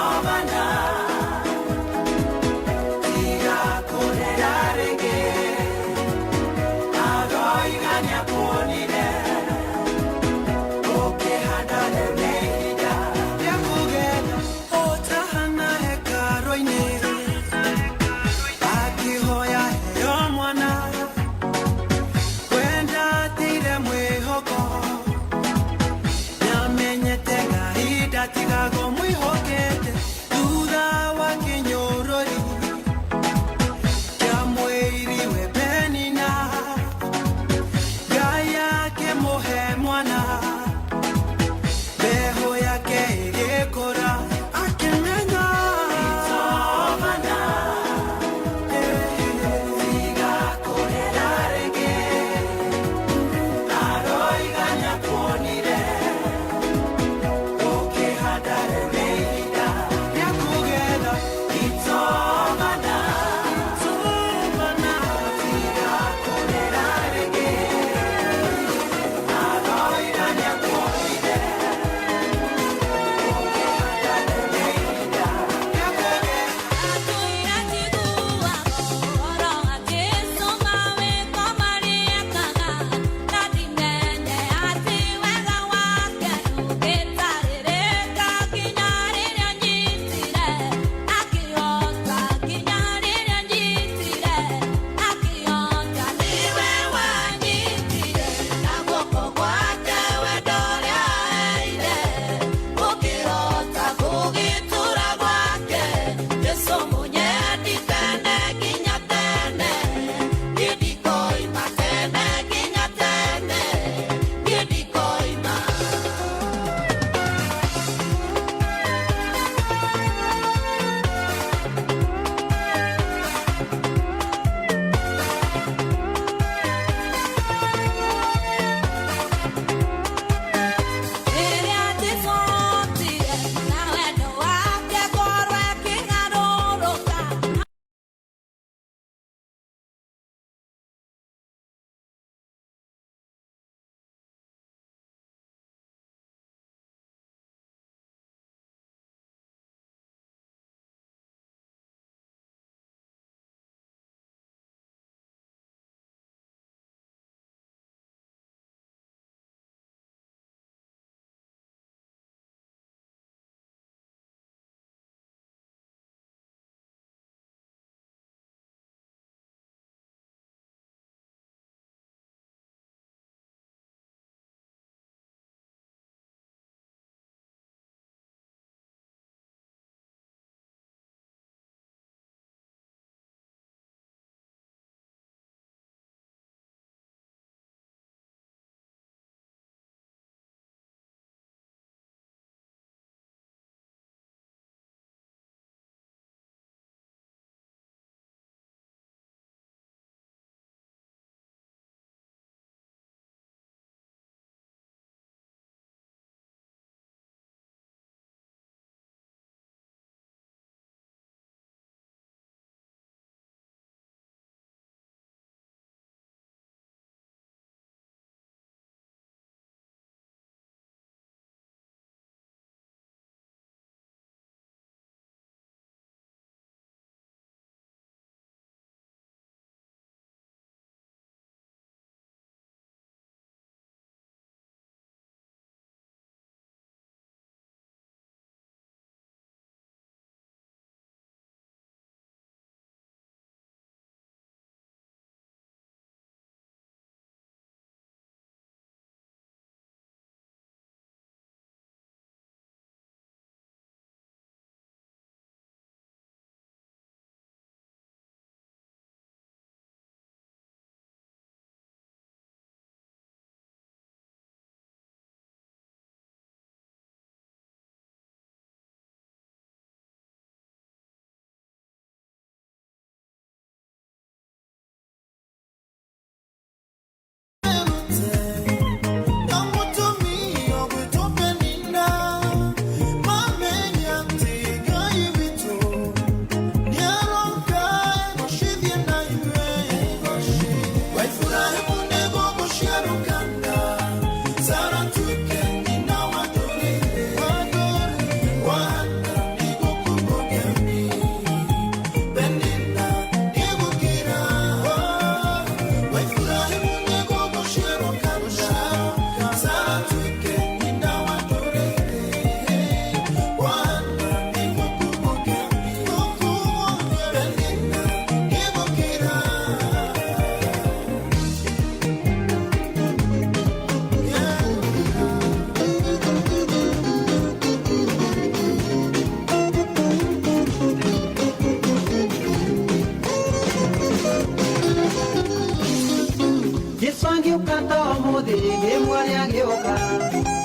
J: muthi ndimwone agioka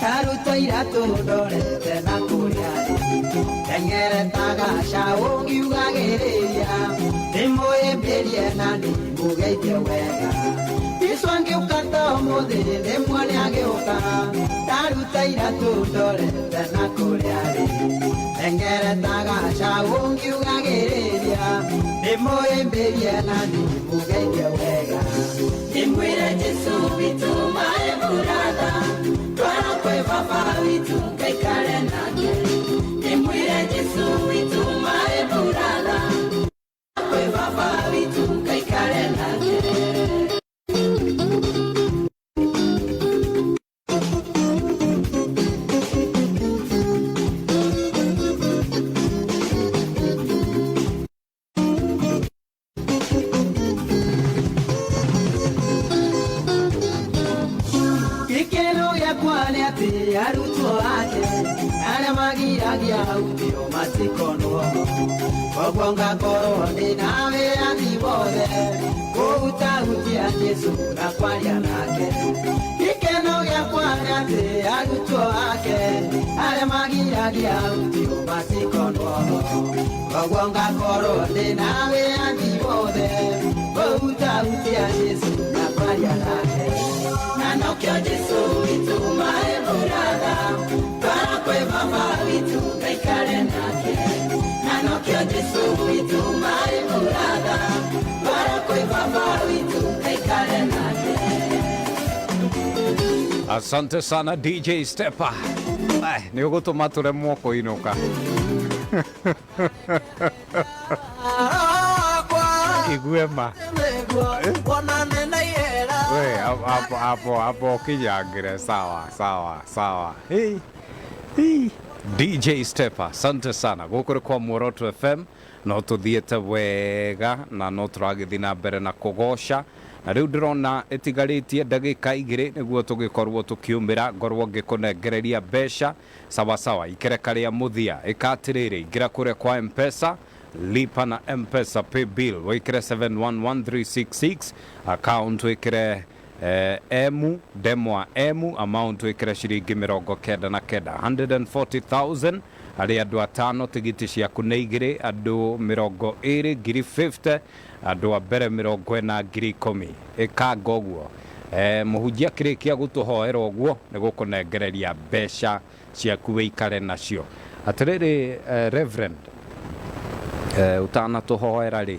J: taruta iratu ndorete na kuria tengeretaga caũ ngiugagĩrĩria ndĩmũhĩmbĩrie na ndĩmũgeithie wega icua ngĩũka ta ũmũthĩ ndĩmwone agĩũka taruta iratu ndorete na kuria tengeretaga caũ ngiugagĩrĩria ndĩmũhĩmbĩrie na ndĩmũgeithie wega ndĩmwĩre Jesũ witũ maĩ mũratha twara kwĩ baba witũ ngaikare nake ndĩmwĩre Jesũ witũ maĩ mũratha kwĩ baba witũ ngaikare nake arutwo ake arĩa magiragia autio matikonwo koguo ngakorwo ndĩ na wĩyathi wothe kũhutahutia Jesũ na kwaria nake gĩkeno gĩakwa nĩ atĩ arutwo ake arĩa magiragia autio matikonwo koguo ngakorwo ndĩ na wĩyathi wothe kũhutahutia Jesũ na kwaria nake na nokĩo Jesũ witũ maĩ mũratha twara kwĩ baba witũ ngaikare nake na nokĩo Jesũ witũ maĩ mũratha twara kwĩ baba witũ ngaikare nake.
D: Asante sana DJ Stepper. Nĩ ũgũtũma tũremwo kũinũka. Iguema. We, hapo kijangire sawa. Hey. DJ Stepper, asante sana. Gũkũ kwa Muoroto FM, no tũthiĩte wega na no tũragĩthiĩ na mbere na kũgoca. Na rĩu ndĩrona ĩtigarĩtie ndagĩka 2 nĩguo tũgĩkorwo tũkiumĩra ngorwo ngĩkũnengereria mbeca sawa ikereka rĩa mũthia ĩkatĩrĩrĩ ingĩra kũrĩa kwa M-Pesa lipa na M-Pesa pay bill wĩkĩre 711366 account wĩkĩre demo amount wĩkĩre ciringi 99 140,000 arĩ andũ 5 tigiti ciaku nĩ 2 andũ 20 ngiri 50 andũ a mbere 40 ngiri 10 ĩkanga ũguo mũhunjia kĩrĩkia gũtũhoera ũguo nĩ gũkũnengereria mbeca ciaku wĩikare nacio atĩrĩrĩ Reverend utanatũhoera rĩ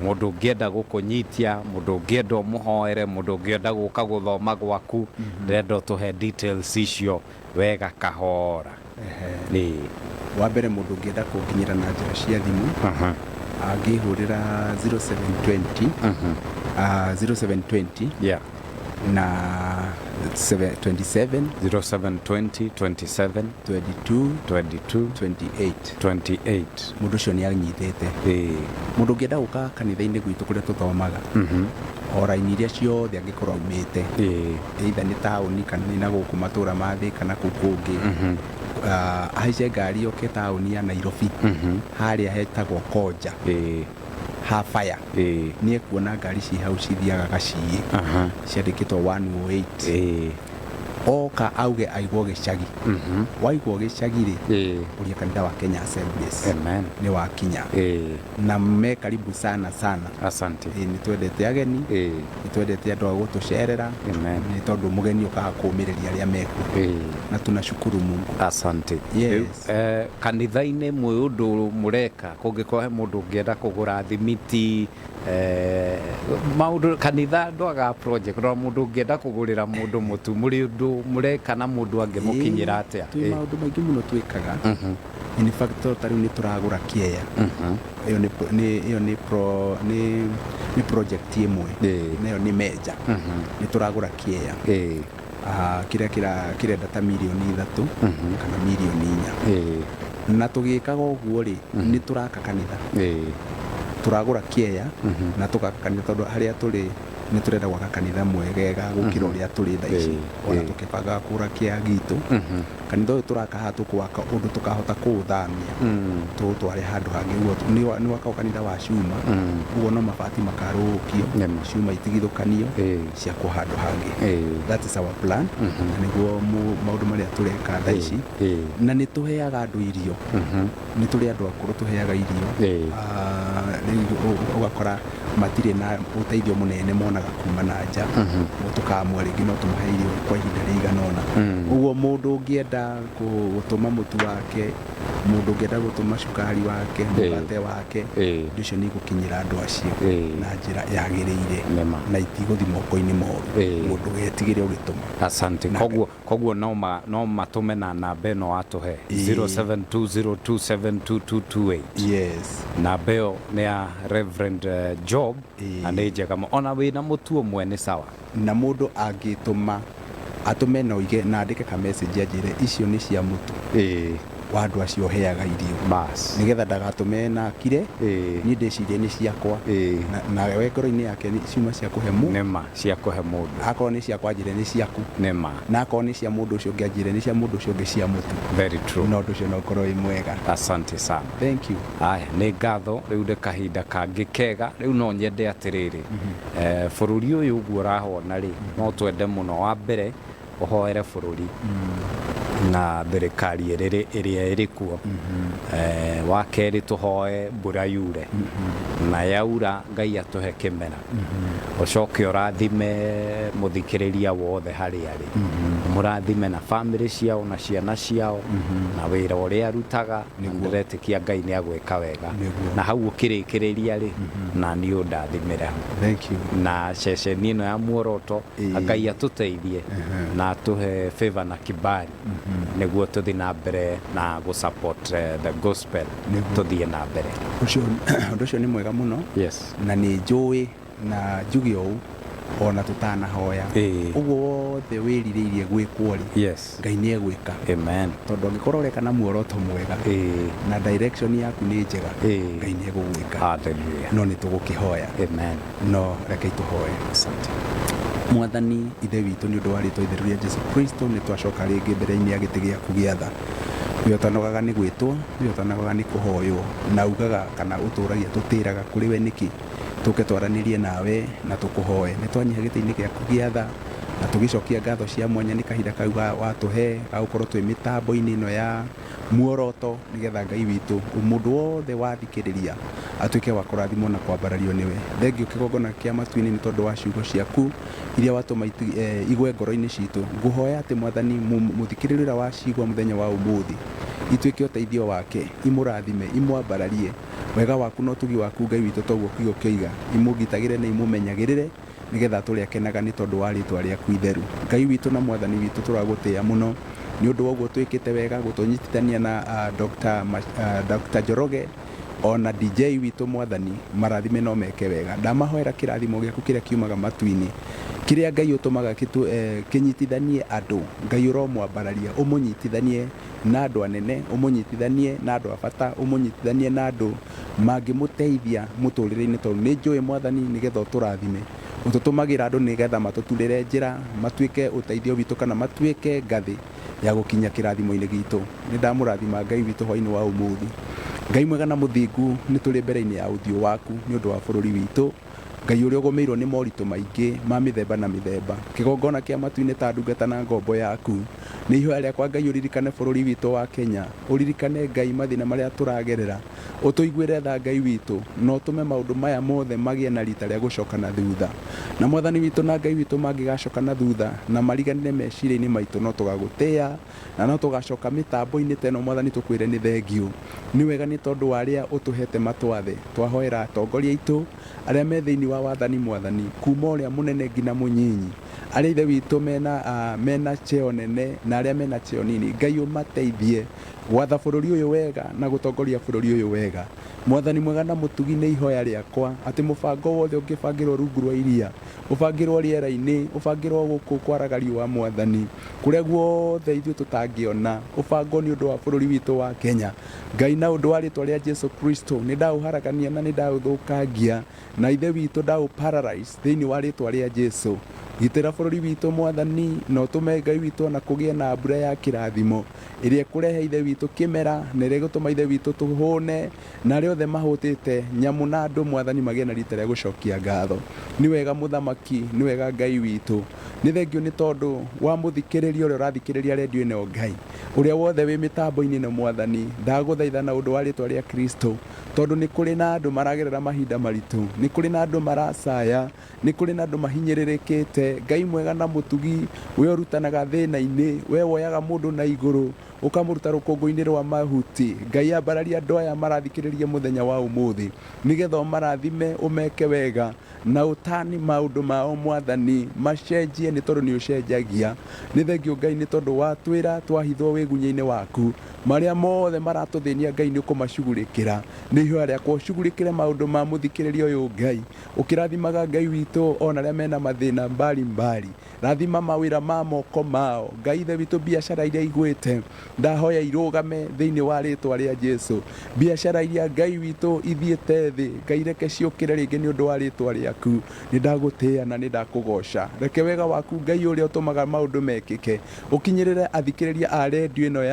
D: mũndũ ũngĩenda gũkũnyitia mũndũ ũngĩenda ũmũhoere mũndũ ũngĩenda gũka gũthoma gwaku ndĩrenda ũtũhe details icio wega kahora nĩ
E: wa mbere mũndũ ũngĩenda kũnginyĩra na njĩra cia thimũ angĩhũrĩra 0720
D: yeah
E: na 27
D: 0720 27
E: 22 28 mũndũ ũcio nĩ anyitĩte mũndũ ũngĩenda gũka kanitha-inĩ gwitũ kũrĩa tũthomaga oraini iria ciothe angĩkorwo aumĩte either nĩ taũni kana nĩ na gũkũ matũra ma thĩ kana kũu kũngĩ ahaice ngari yoke taũni ya Nairobi harĩa hetagwo Koja hafaya nĩ ekuona ngari ci hau cithiaga gaciĩ ciandĩkĩtwo 108 oka auge aigwo gĩcagi waigwo gĩcagi rĩ ũria kanitha wa Kenya Assemblies nĩ wakinya na me karibu sana
D: asante
E: nĩ twendete ageni nĩ twendete andũ a gũtũcerera nĩ tondũ mũgeni ũkaga kũũmĩrĩria arĩa mekuo na tunashukuru Mungu
D: asante kanitha-inĩ mwĩ ũndũ mũreka kũngĩkorwo mũndũ ũngĩenda kũgũra thimiti maũndũ kanitha ndwaga project no mũndũ ũngĩenda kũgũrĩra mũndũ mũtu mũrĩ ũndũ mũreka na mũndũ angĩmũkinyĩra atĩa
E: twĩ maũndũ maingĩ mũno twĩkaga in fact tarĩu nĩ tũragũra kĩeya ĩyo nĩ project ĩmwe nayo nĩ meja nĩ tũragũra kĩeya kĩrĩa kĩrenda ta milioni 3 kana milioni 4 na tũgĩkaga ũguo rĩ nĩ tũraka kanitha turagura kieya na tukakania tondu haria turi nĩ tũrenda gwaka kanitha mwegega gũkĩra ũrĩa tũrĩ thaa ici ona tũkĩbanga kũra kĩa gitu kanitha ũyũ tũrakaha tũkwaka ũndũ tũkahota kũũthamia tũtware handũ hangĩ nĩ waka kanitha wa cuma ũguo no mabati makarũkio cuma itigithũkanio ciakwo handũ hangĩ that is our plan na nĩguo maũndũ marĩa tũreka thaa ici na nĩ tũheaga andũ irio nĩ tũrĩ andũ akũrũ tũheaga irio ũgakora matirĩ na ũteithio mũnene monaga kuma na nja tũkamwa rĩngĩ no tũmahe irio kwa ihinda rĩigana ũna ũguo mũndũ ũngĩenda gũtũma mũtu wake mũndũ ũngĩenda gũtũma cukari wake mũgate wake indo icio nĩ igũkinyĩra andũ acio na njĩra yagĩrĩire na itigũthi moko-inĩ moru mũndũ wetigĩre ũgĩtũma.
D: Asante. Koguo no matũme na namba ĩno watũhe 0720272228.
E: Yes.
D: Namba ĩyo nĩ ya Reverend Job na nĩ njega ona wĩna mũtu ũmwe nĩ sawa
E: na mũndũ angĩtũma atũme na oige na andĩke ka message anjĩre icio nĩ cia mũtu wa andũ acio heaga irio
D: bas
E: nigetha ndagatũme na kire niĩ ndĩcirie nĩ ciakwa na we ngoro-inĩ yake ciuma cia kũhe
D: nĩma cia kũhe mũndũ
E: akorwo nĩ ciakwa njĩre nĩ ciaku
D: nĩma
E: na akorwo nĩ cia mũndũ ũcio ũngĩ anjĩre nĩ cia mũndũ ũcio ũngĩ cia mũtu
D: very true
E: na ũndũ ũcio no ũkorwo wĩ mwega.
D: Asante sana.
E: Thank you.
D: Aya nĩ ngatho rĩu nĩ kahinda kangĩ kega rĩu no nyende atĩrĩrĩ bũrũri ũyũ ũguo ũrahona rĩ no twende mũno wa mbere ũhoere bũrũri na thirikari ĩrĩa ĩrĩ kuo wa kerĩ tũhoe mbura yure na yaura Ngai atũhe kĩmera ũcoke ũrathime mũthikĩrĩria wothe harĩa arĩ mũrathime na family ciao na ciana ciao na wĩra ũrĩa arutaga ndĩretĩkia Ngai nĩ agwĩka wega na hau ũkĩrĩkĩrĩria rĩ na niĩ ũndathimĩre na ceceni ĩno ya Muoroto Ngai atũteithie na atũhe favor na kibali nĩguo tũthi na mbere na support the gospel tũthiĩ na mbere.
E: Ũndũ ũcio nĩ mwega mũno na nĩ njũĩ na njuge ũũ ona tũtanahoya ũguo wothe wĩrirĩirie gwĩkwo rĩ Ngai nĩ egwĩka.
D: Amen.
E: Tondũ angĩkorwo ũreka na muoroto mwega na direction yaku nĩ njega Ngai nĩ egũgwĩka.
D: Hallelujah.
E: No nĩ tũgũkĩhoya.
D: Amen.
E: No reke tũhoye.
D: Asante.
E: Mwathani ithe witũ nĩ ũndũ wa rĩtwa itheru rĩa Jesu Kristo nĩ twacoka rĩngĩ mbere-inĩ ya gĩtĩ gĩaku gĩa tha we ũtanogaga nĩ gwĩtwo we ũtanogaga nĩ kũhoywo na ugaga kana ũtũragia tũtĩraga kũrĩ we nĩkĩ tũke twaranĩrie nawe na tũkũhoe nĩ twanyiha gĩtĩ-inĩ gĩaku gĩa tha na tũgĩcokia ngatho cia mwanya nĩ kahinda kau watũhe gagũkorwo twĩ mĩtambo-inĩ ĩno ya Muoroto nĩgetha Ngai witũ mũndũ wothe wathikĩrĩria atuĩke wa kũrathimwo na kwambarario nĩwe. Thengio kĩgongona kĩa matu-inĩ nĩ tondũ wa ciugo ciaku iria watũma igwe ngoro-inĩ citũ ngũhoya atĩ Mwathani mũthikĩrĩria wa ciugo mũthenya wa ũmũthĩ ituĩke ũteithio wake imũrathime imwambararie wega waku na ũtugi waku Ngai witũ toguo kiugo kĩiga imũgitagĩre na imũmenyagĩrĩre nĩgetha tũrĩakenaga nĩ tondũ wa rĩtwa rĩaku itheru. Ngai witũ na Mwathani witũ tũragũtĩĩa mũno nĩ ũndũ woguo twĩkĩte wega gũtũnyitithania na Dr. Njoroge ona DJ witũ Mwathani marathime no meke wega ndamahoera kĩrathimo gĩaku kĩrĩa kiumaga matu-inĩ kĩrĩa Ngai ũtũmaga kĩnyitithanie andũ Ngai ũromwambararia ũmũnyitithanie na andũ anene ũmũnyitithanie na andũ a bata ũmũnyitithanie na andũ mangĩmũteithia mũtũrĩre-inĩ tondũ nĩ njũĩ Mwathani nĩgetha ũtũrathime ũtũtũmagĩra andũ nĩgetha matũturĩre njĩra matuĩke ũteithio witũ kana matuĩke ngathĩ ya gũkinya kĩrathimo-inĩ gitũ. Nĩ ndamũrathima Ngai witũ hwaĩ-inĩ wa ũmũthĩ Ngai mwega na mũthingu nĩ tũrĩ mbere-inĩ ya ũthiũ waku nĩ ũndũ wa bũrũri witũ Ngai ũrĩa ũgũmĩirwo nĩ moritũ maingĩ ma mĩthemba na mĩthemba kĩgongona kĩa matu-inĩ ta ndungata na ngombo yaku nĩ ihoya rĩakwa Ngai ũririkane bũrũri witũ wa Kenya ũririkane Ngai mathĩna marĩa tũragerera ũtũiguĩre tha Ngai witũ na ũtũme maũndũ maya mothe magĩe na rita rĩa gũcoka na thutha na Mwathani witũ na Ngai witũ mangĩgacoka na thutha na mariganire meciria-inĩ maitũ no tũgagũtĩĩa na no tũgacoka mĩtambo-inĩ teno Mwathani tũkwĩre nĩ thengiũ nĩ wega nĩ tondũ wa arĩa ũtũhete matwathe twahoera atongoria aitũ arĩa me thĩinĩ wa wathani Mwathani kuma ũrĩa mũnene nginya mũnyinyi arĩa ithe witũ mena cheo nene na arĩa mena cheo nini Ngai ũmateithie gwatha bũrũri ũyũ wega na gũtongoria bũrũri ũyũ wega. Mwathani mwega na mũtugi nĩ ihoya rĩakwa atĩ mũbango wothe ũngĩbangĩrwo rungu rwa iria, ũbangĩrwo rĩera-inĩ, ũbangĩrwo gũkũ kwaraga riũa Mwathani, kũrĩa guothe ithuĩ tũtangĩona, ũbangwo nĩ ũndũ wa bũrũri witũ wa Kenya. Ngai na ũndũ wa rĩtwa rĩa Jesu Kristo nĩ ndaũharagania na nĩ ndaũthũkangia, na ithe witũ ndaũ-paralyze thĩinĩ wa rĩtwa rĩa Jesu. Gitĩra bũrũri witũ Mwathani, na ũtũme Ngai witũ na kũgĩe na mbura ya kĩrathimo ĩrĩa ĩkũrehe ithe witũ kĩmera, na ĩrĩa ĩgũtũma ithe witũ tũhũne, na arĩa othe mahũtĩte nyamũ na andũ Mwathani magĩe na rita rĩa gũcokia ngatho. Nĩ wega mũthamaki, nĩ wega Ngai witũ. Nĩ thengio nĩ tondũ wa mũthikĩrĩria ũrĩa ũrathikĩrĩria redio ĩno Ngai, ũrĩa wothe wĩ mĩtambo-inĩ na Mwathani, ndagũthaitha na ũndũ wa rĩtwa rĩa Kristo, tondũ nĩ kũrĩ na andũ maragerera mahinda maritũ, nĩ kũrĩ na andũ maracaya, nĩ kũrĩ na andũ mahinyĩrĩrĩkĩte. Ngai mwega na mũtugi, we ũrutanaga thĩna-inĩ, we woyaga mũndũ na igũrũ ũkamũruta rũkũngũ-inĩ rwa mahuti. Ngai ambararia andũ aya marathikĩrĩria mũthenya wa ũmũthĩ, nĩgetha ũmarathime, ũmeke wega, na ũtani maũndũ mao Mwathani, macenjie nĩ tondũ nĩ ũcenjagia. Nĩ thengio Ngai nĩ tondũ watwĩra twahithwo wĩgunyĩ-inĩ waku, marĩa mothe maratũthĩnia Ngai nĩ ũkũmacugurĩkĩra. Nĩ ihoya rĩakwa ũcugurĩkĩre maũndũ ma mũthikĩrĩria ũyũ Ngai, ũkĩrathimaga Ngai witũ ona arĩa mena mathĩna mbalimbali, rathima mawĩra ma moko mao. Ngai ithe witũ biacara iria igwĩte ndahoya irũgame thĩinĩ wa rĩtwa rĩa Jesu. Biacara iria Ngai witũ ithiĩte thĩ, Ngai reke ciũkĩre rĩngĩ nĩ ũndũ wa rĩtwa rĩaku. Nĩ ndagũtĩĩa na nĩ ndakũgoca. Reke wega waku Ngai ũrĩa ũtũmaga maũndũ mekĩke ũkinyĩrĩre athikĩrĩria a redio ĩno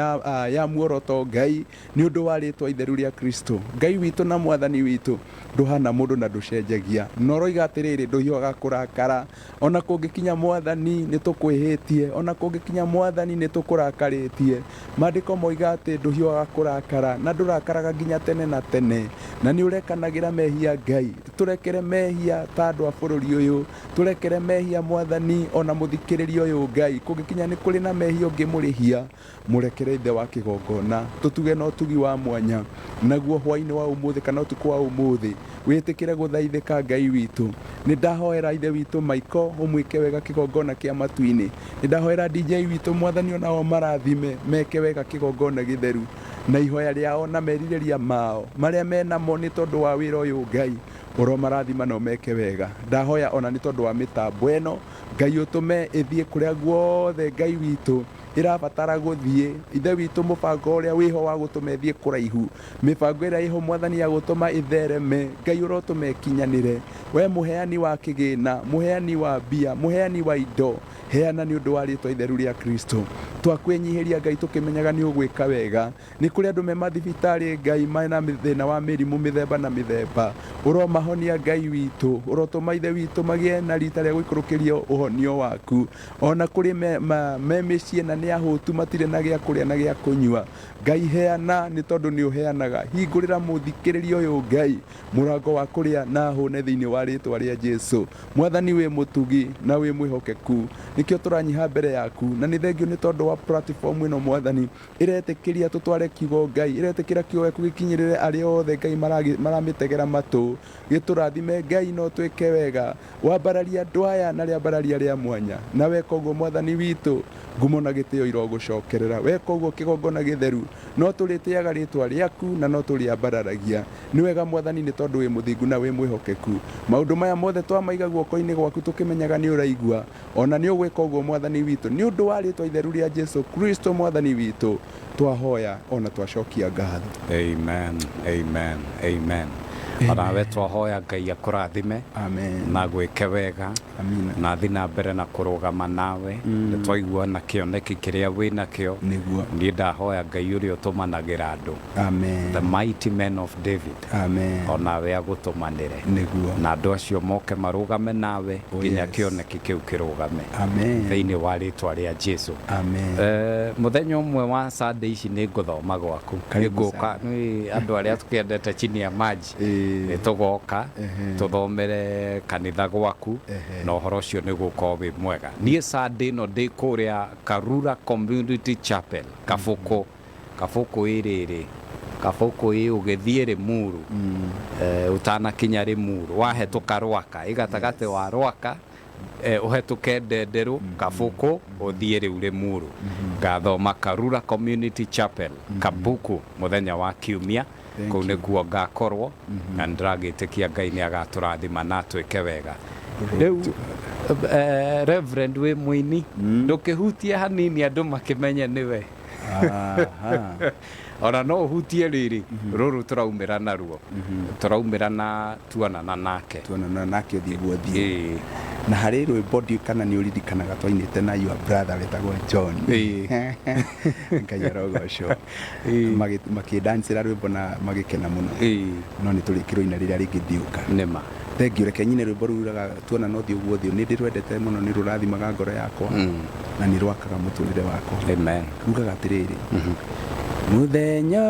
E: ya Muoroto Ngai, nĩ ũndũ wa rĩtwa itheru rĩa Kristo. Ngai witũ na Mwathani witũ, ndũhana mũndũ na ndũcenjagia. Noroiga atĩrĩrĩ, ndũhiũhaga kũrakara, ona kũngĩkinya Mwathani nĩ tũkwĩhĩtie, ona kũngĩkinya Mwathani nĩ tũkũrakarĩtie. Maandĩko moiga atĩ ndũhiũhaga kũrakara na ndũrakaraga nginya tene na tene, na nĩ ũrekanagĩra mehia Ngai. Tũrekere mehia ta andũ a bũrũri ũyũ, tũrekere mehia Mwathani ona mũthikĩrĩria ũyũ Ngai. Kũngĩkinya nĩ kũrĩ na mehia ũngĩmũrĩhia, mũrekere ithe wa kĩgongona, tũtuge na ũtugi wa mwanya, naguo hwaĩ-inĩ wa ũmũthĩ kana ũtukũ wa ũmũthĩ wĩtĩkĩre gũthaithĩka Ngai witũ. Nĩ ndahoera ithe witũ Maiko, ũmwĩke wega kĩgongona kĩa matu-inĩ. Nĩ ndahoera DJ witũ Mwathani onao marathime, meke wega kĩgongona gĩtheru, na ihoya rĩao na merirĩria mao marĩa menamo nĩ tondũ wa wĩra ũyũ Ngai, ũro marathima na ũmeke wega. Ndahoya ona nĩ tondũ wa mĩtambo ĩno Ngai ũtũme ĩthiĩ kũrĩa guothe Ngai witũ ĩrabatara gũthiĩ. Ithe witũ mũbango ũrĩa wĩho wa gũtũma ĩthiĩ kũraihu, mĩbango ĩrĩa ĩho Mwathani ya gũtũma ĩthereme, Ngai ũrotũma ĩkinyanĩre. We mũheani wa kĩgĩna, mũheani wa mbia, mũheani wa indo, heana nĩ ũndũ wa rĩtwa itheru rĩa Kristo. Twakwĩnyihĩria Ngai tũkĩmenyaga nĩ ũgwĩka wega. Nĩ kũrĩ andũ me mathibitarĩ Ngai mena thĩna wa mĩrimũ mĩthemba na mĩthemba, ũromahonia Ngai witũ, ũrotũma ithe witũ magĩe na rita rĩa gũikũrũkĩrio ũhonio waku. Ona kũrĩ me mĩciĩ na nĩ ahũtu matirĩ na gĩa kũrĩa na gĩa kũnyua, Ngai heana nĩ tondũ nĩ ũheanaga. Hingũrĩra mũthikĩrĩria ũyũ Ngai mũrango wa kũrĩa na hũne thĩinĩ wa rĩtwa rĩa Jesu. Mwathani wĩ mũtugi na wĩ mwĩhokeku, nĩkĩo tũranyiha mbere yaku, na nĩ thengio nĩ tondũ wa platform ĩno Mwathani ĩretĩkĩria tũtware kiugo Ngai, ĩretĩkĩra kiugo gĩaku gĩkinyĩrĩre arĩa othe Ngai maramĩtegera matũ. Gĩtũrathime Ngai no twĩke wega, wambararia andũ aya na rĩambararia rĩa mwanya, na weka ũguo Mwathani witũ ngumo na gĩtĩo irogũcokerera. Weka ũguo kĩgongona gĩtheru, no tũrĩtĩaga rĩtwa rĩaku na no tũrĩambararagia. Nĩ wega Mwathani nĩ tondũ wĩ mũthingu na wĩ mwĩhokeku. Maũndũ maya mothe twamaiga guoko-inĩ gwaku tũkĩmenyaga nĩ ũraigua, ona nĩ ũgwĩka ũguo Mwathani witũ, nĩ ũndũ wa rĩtwa itheru rĩa Jesu Kristo Mwathani witũ twahoya ona twacokia ngatho.
D: Amen, amen, amen. Onawe twahoya Ngai akũrathime na gwĩke wega, na thiĩ na mbere na kũrũgama nawe. Nĩ twaigua na kĩoneki kĩrĩa wĩ nakĩo, niĩ ndahoya Ngai ũrĩa ũtũmanagĩra andũ, the mighty men of David, onawe agũtũmanĩre, na andũ acio moke marũgame nawe nginya kĩoneki kĩu kĩrũgame thĩinĩ wa rĩtwa rĩa Jesu. Mũthenya ũmwe wa Sunday ici nĩ ngũthoma gwaku, ngũka andũ arĩa tũkĩendete chini ya maji tũgoka tũthomere kanitha gwaku, na ũhoro ũcio nĩ gũkorwo wĩ mwega. Niĩ Sunday ĩno ndĩ kũrĩa Karura Community Chapel, Kabũkũ ĩrĩrĩ, Kabũkũ ũgĩthiĩ Limuru, ũtanakinya Limuru wahĩtũka Rwaka, ĩgatagatĩ wa Rwaka uhetuke ndenderu kabuku uthie riu Limuru ngathoma Karura Community Chapel Kabuku muthenya wa kiumia kuu niguo ngakorwo na ndiragitikia Ngai ni agaturathima na twike wega riu Reverend we muini ndukihutie hanini andu makimenye niwe ona no hutie riri ruru turaumira naruo turaumira na tuonana nake
E: uthie guothie na hari rwimbo kana ni uririkanaga twainite na your brother wetagwo John Njoroge makidancira rwimbo na magikena muno no ni turikirwo ina riria ringithiuka
D: nima
E: thank you reke nyine rwimbo ruraga tuonana uthie guothie ni ndirwendete muno ni rurathimaga ngoro yakwa na ni rwakaga muturire wakwa
D: amen
E: rugaga atiriri muthenya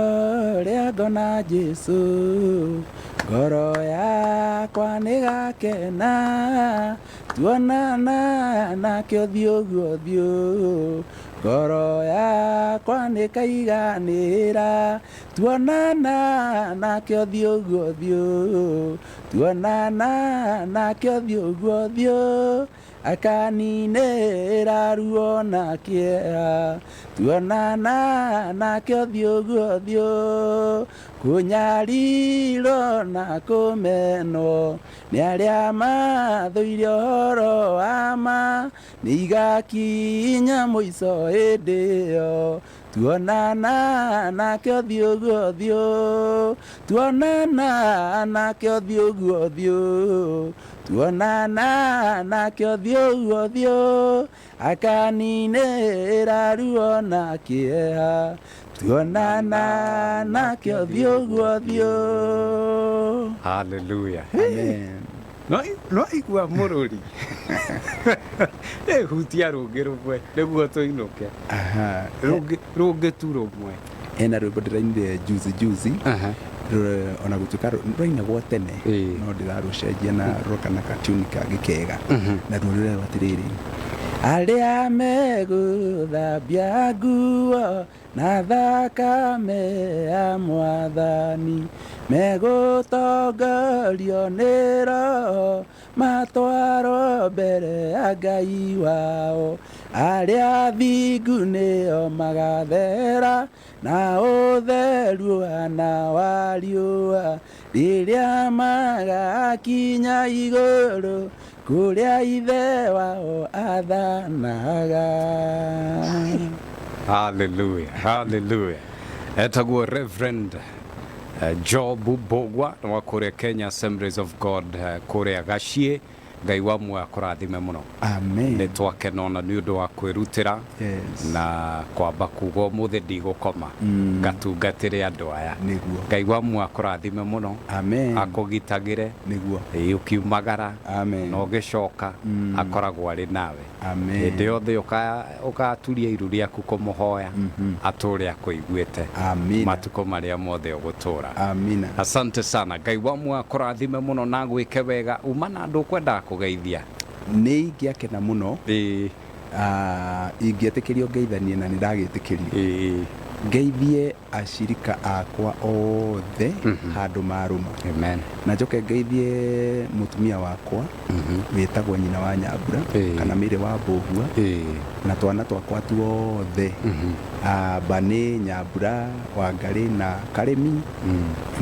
E: uria ngona Jesu ngoro yakwa nigakena tuonana nake ũthiũ guothiũ ngoro yakwa nikaiganĩra tuonana nake ũthiũ guothiũ tuonana nake ũthiũ guothiũ akaninĩra ruo na kĩeha tuonana nake ũthiũ guothiũ kunyarirwo na kũmenwo nĩ arĩa mathũire ũhoro wa ma nĩigakinya mũico hĩndĩ ĩyo tuonana nake ũthiũ guothiũ tuonana nake ũthiũ guothiũ tuonana nake ũthiũ guothiũ akaninĩra ruo na kĩeha tuonana nake ũthiũ guothiũ.
D: Hallelujah. Amen. No igua mũrũri hutia rũngĩ rũmwe nĩguo tũinũke rũngĩ tu rũmwe
E: ena rwĩmbo ndĩrainire juzi ona gũtuĩka rwainagwo tene no ndĩrarũcenjia na roka na katuni kangĩ kega na rũrĩrĩ rwatirĩrĩ arĩa megũthambia nguo na thakame ya Mwathani megũtongorio nĩ Roho matwarwo mbere ya Ngai wao arĩa athingu nĩo magathera na ũtheru ũhana wa riũa rĩrĩa magakinya igũrũ kũrĩa ithe wao athanaga.
D: Hallelujah, hallelujah. Etagwo Reverend Job Bogwa wa kũrĩa Kenya Assemblies of God kũrĩa Gachie Ngai wa mwe akũrathime muno.
E: Amen.
D: Nĩ twakena na nĩ ũndũ wa kwĩrutĩra na kwamba kuga ũmũthĩ ndigũkoma ngatungatĩre andũ aya.
E: Nĩguo.
D: Ngai wa mwe akũrathime muno.
E: Amen.
D: Akũgitagĩre.
E: Nĩguo.
D: Ũkiumagara.
E: Amen.
D: Na ũgĩcoka akoragwo arĩ nawe.
E: Amen.
D: Hĩndĩ yothe ũkaturia iru rĩaku kũmũhoya atũre akũiguĩte.
E: Amen.
D: Matukũ marĩa mothe ũgũtũra.
E: Amina.
D: Asante sana. Ngai wa mwe akũrathime muno na gwĩke wega uma na andũ kwenda kugeithia
E: nĩ ingĩakena muno ingĩetĩkĩrio ngeithanie na nĩndagĩtĩkĩrio ngeithie ashirika akwa othe handũ marũma.
D: Amen.
E: Na njoke ngeithie mutumia wakwa wĩtagwo nyina wa Nyambura kana mĩrĩ wa Mbũgua na twana twakwa tuothe Bane, Nyambura, Wangari na Karemi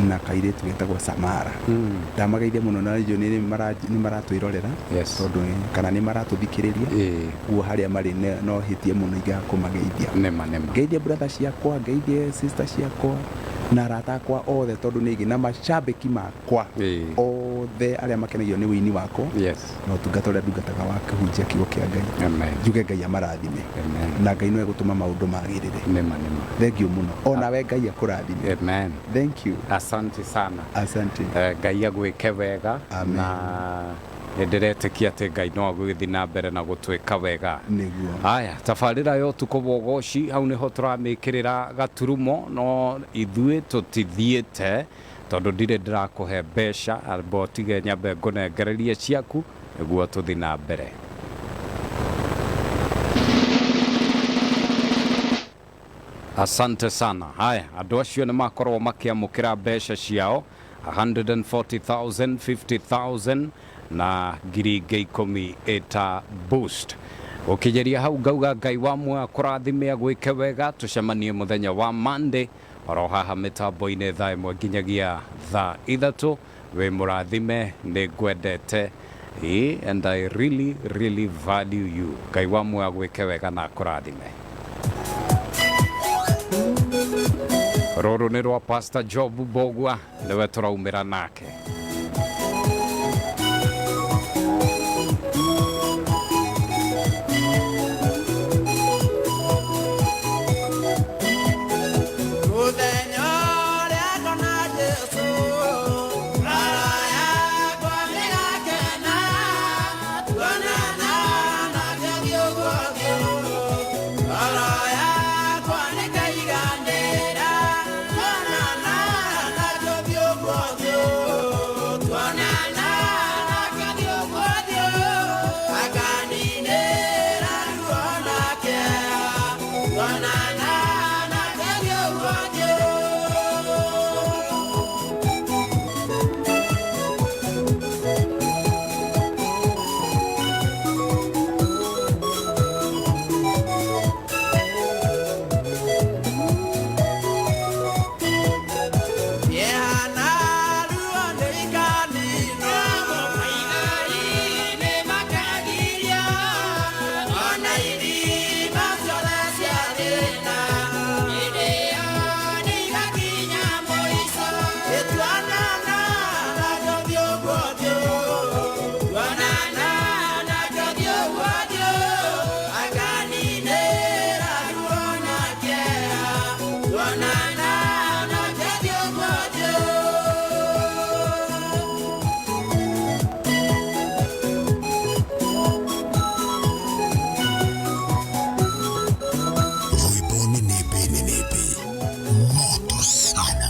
E: na kairĩtu wĩtagwo Samara. Ndamageithia muno na nĩ maratwĩrorera tondũ kana nĩ maratũthikĩrĩria guo harĩa marĩ no hĩtie muno ingĩakũmageithia. Ngeithie brother ciakwa, ngeithie sister ciakwa na arata akwa othe tondũ nĩ na macambĩki makwa othe arĩa makenagio nĩ wĩini wakwa na ũtungata ũrĩa ndungataga wa kũhunjia kiugo kĩa Ngai. Njuge Ngai amarathime na Ngai no egũtũma maũndũ magĩrĩre. Thank you muno. Ona we Ngai akũrathime.
D: Amen.
E: Thank you.
D: Asante sana.
E: Asante.
D: Ngai agwĩke wega na ndiretĩkia atĩ Ngai no agũgĩthiĩ na mbere na gũtwĩka wega.
E: Nĩguo.
D: Haya, tabarĩra yo ũtukũ wa ũgoci hau nĩho tũramĩkĩrĩra gaturumo no ithuĩ tũtithiĩte tondũ ndirĩ ndĩrakũhe mbeca amba ũtige nyambe ngũnengererie ciaku nĩguo tũthiĩ na mbere. Asante sana. Haya, andũ acio nĩ makorwo makĩamũkĩra mbeca ciao 140,000, 50,000 na ngiri 10,000 eta boost. Ukijeria hau ngauga Ngai wamwe akurathime agwike wega, tucemanie muthenya wa Monday oro haha mitambo-ini thaa 1 nginyagia thaa 3. We murathime ni ngwendete and I really value you. Ngai wamwe agwike wega na akurathime. Roro ni rwa Pastor Job Bogwa niwe turaumira nake.
G: Moto Sana.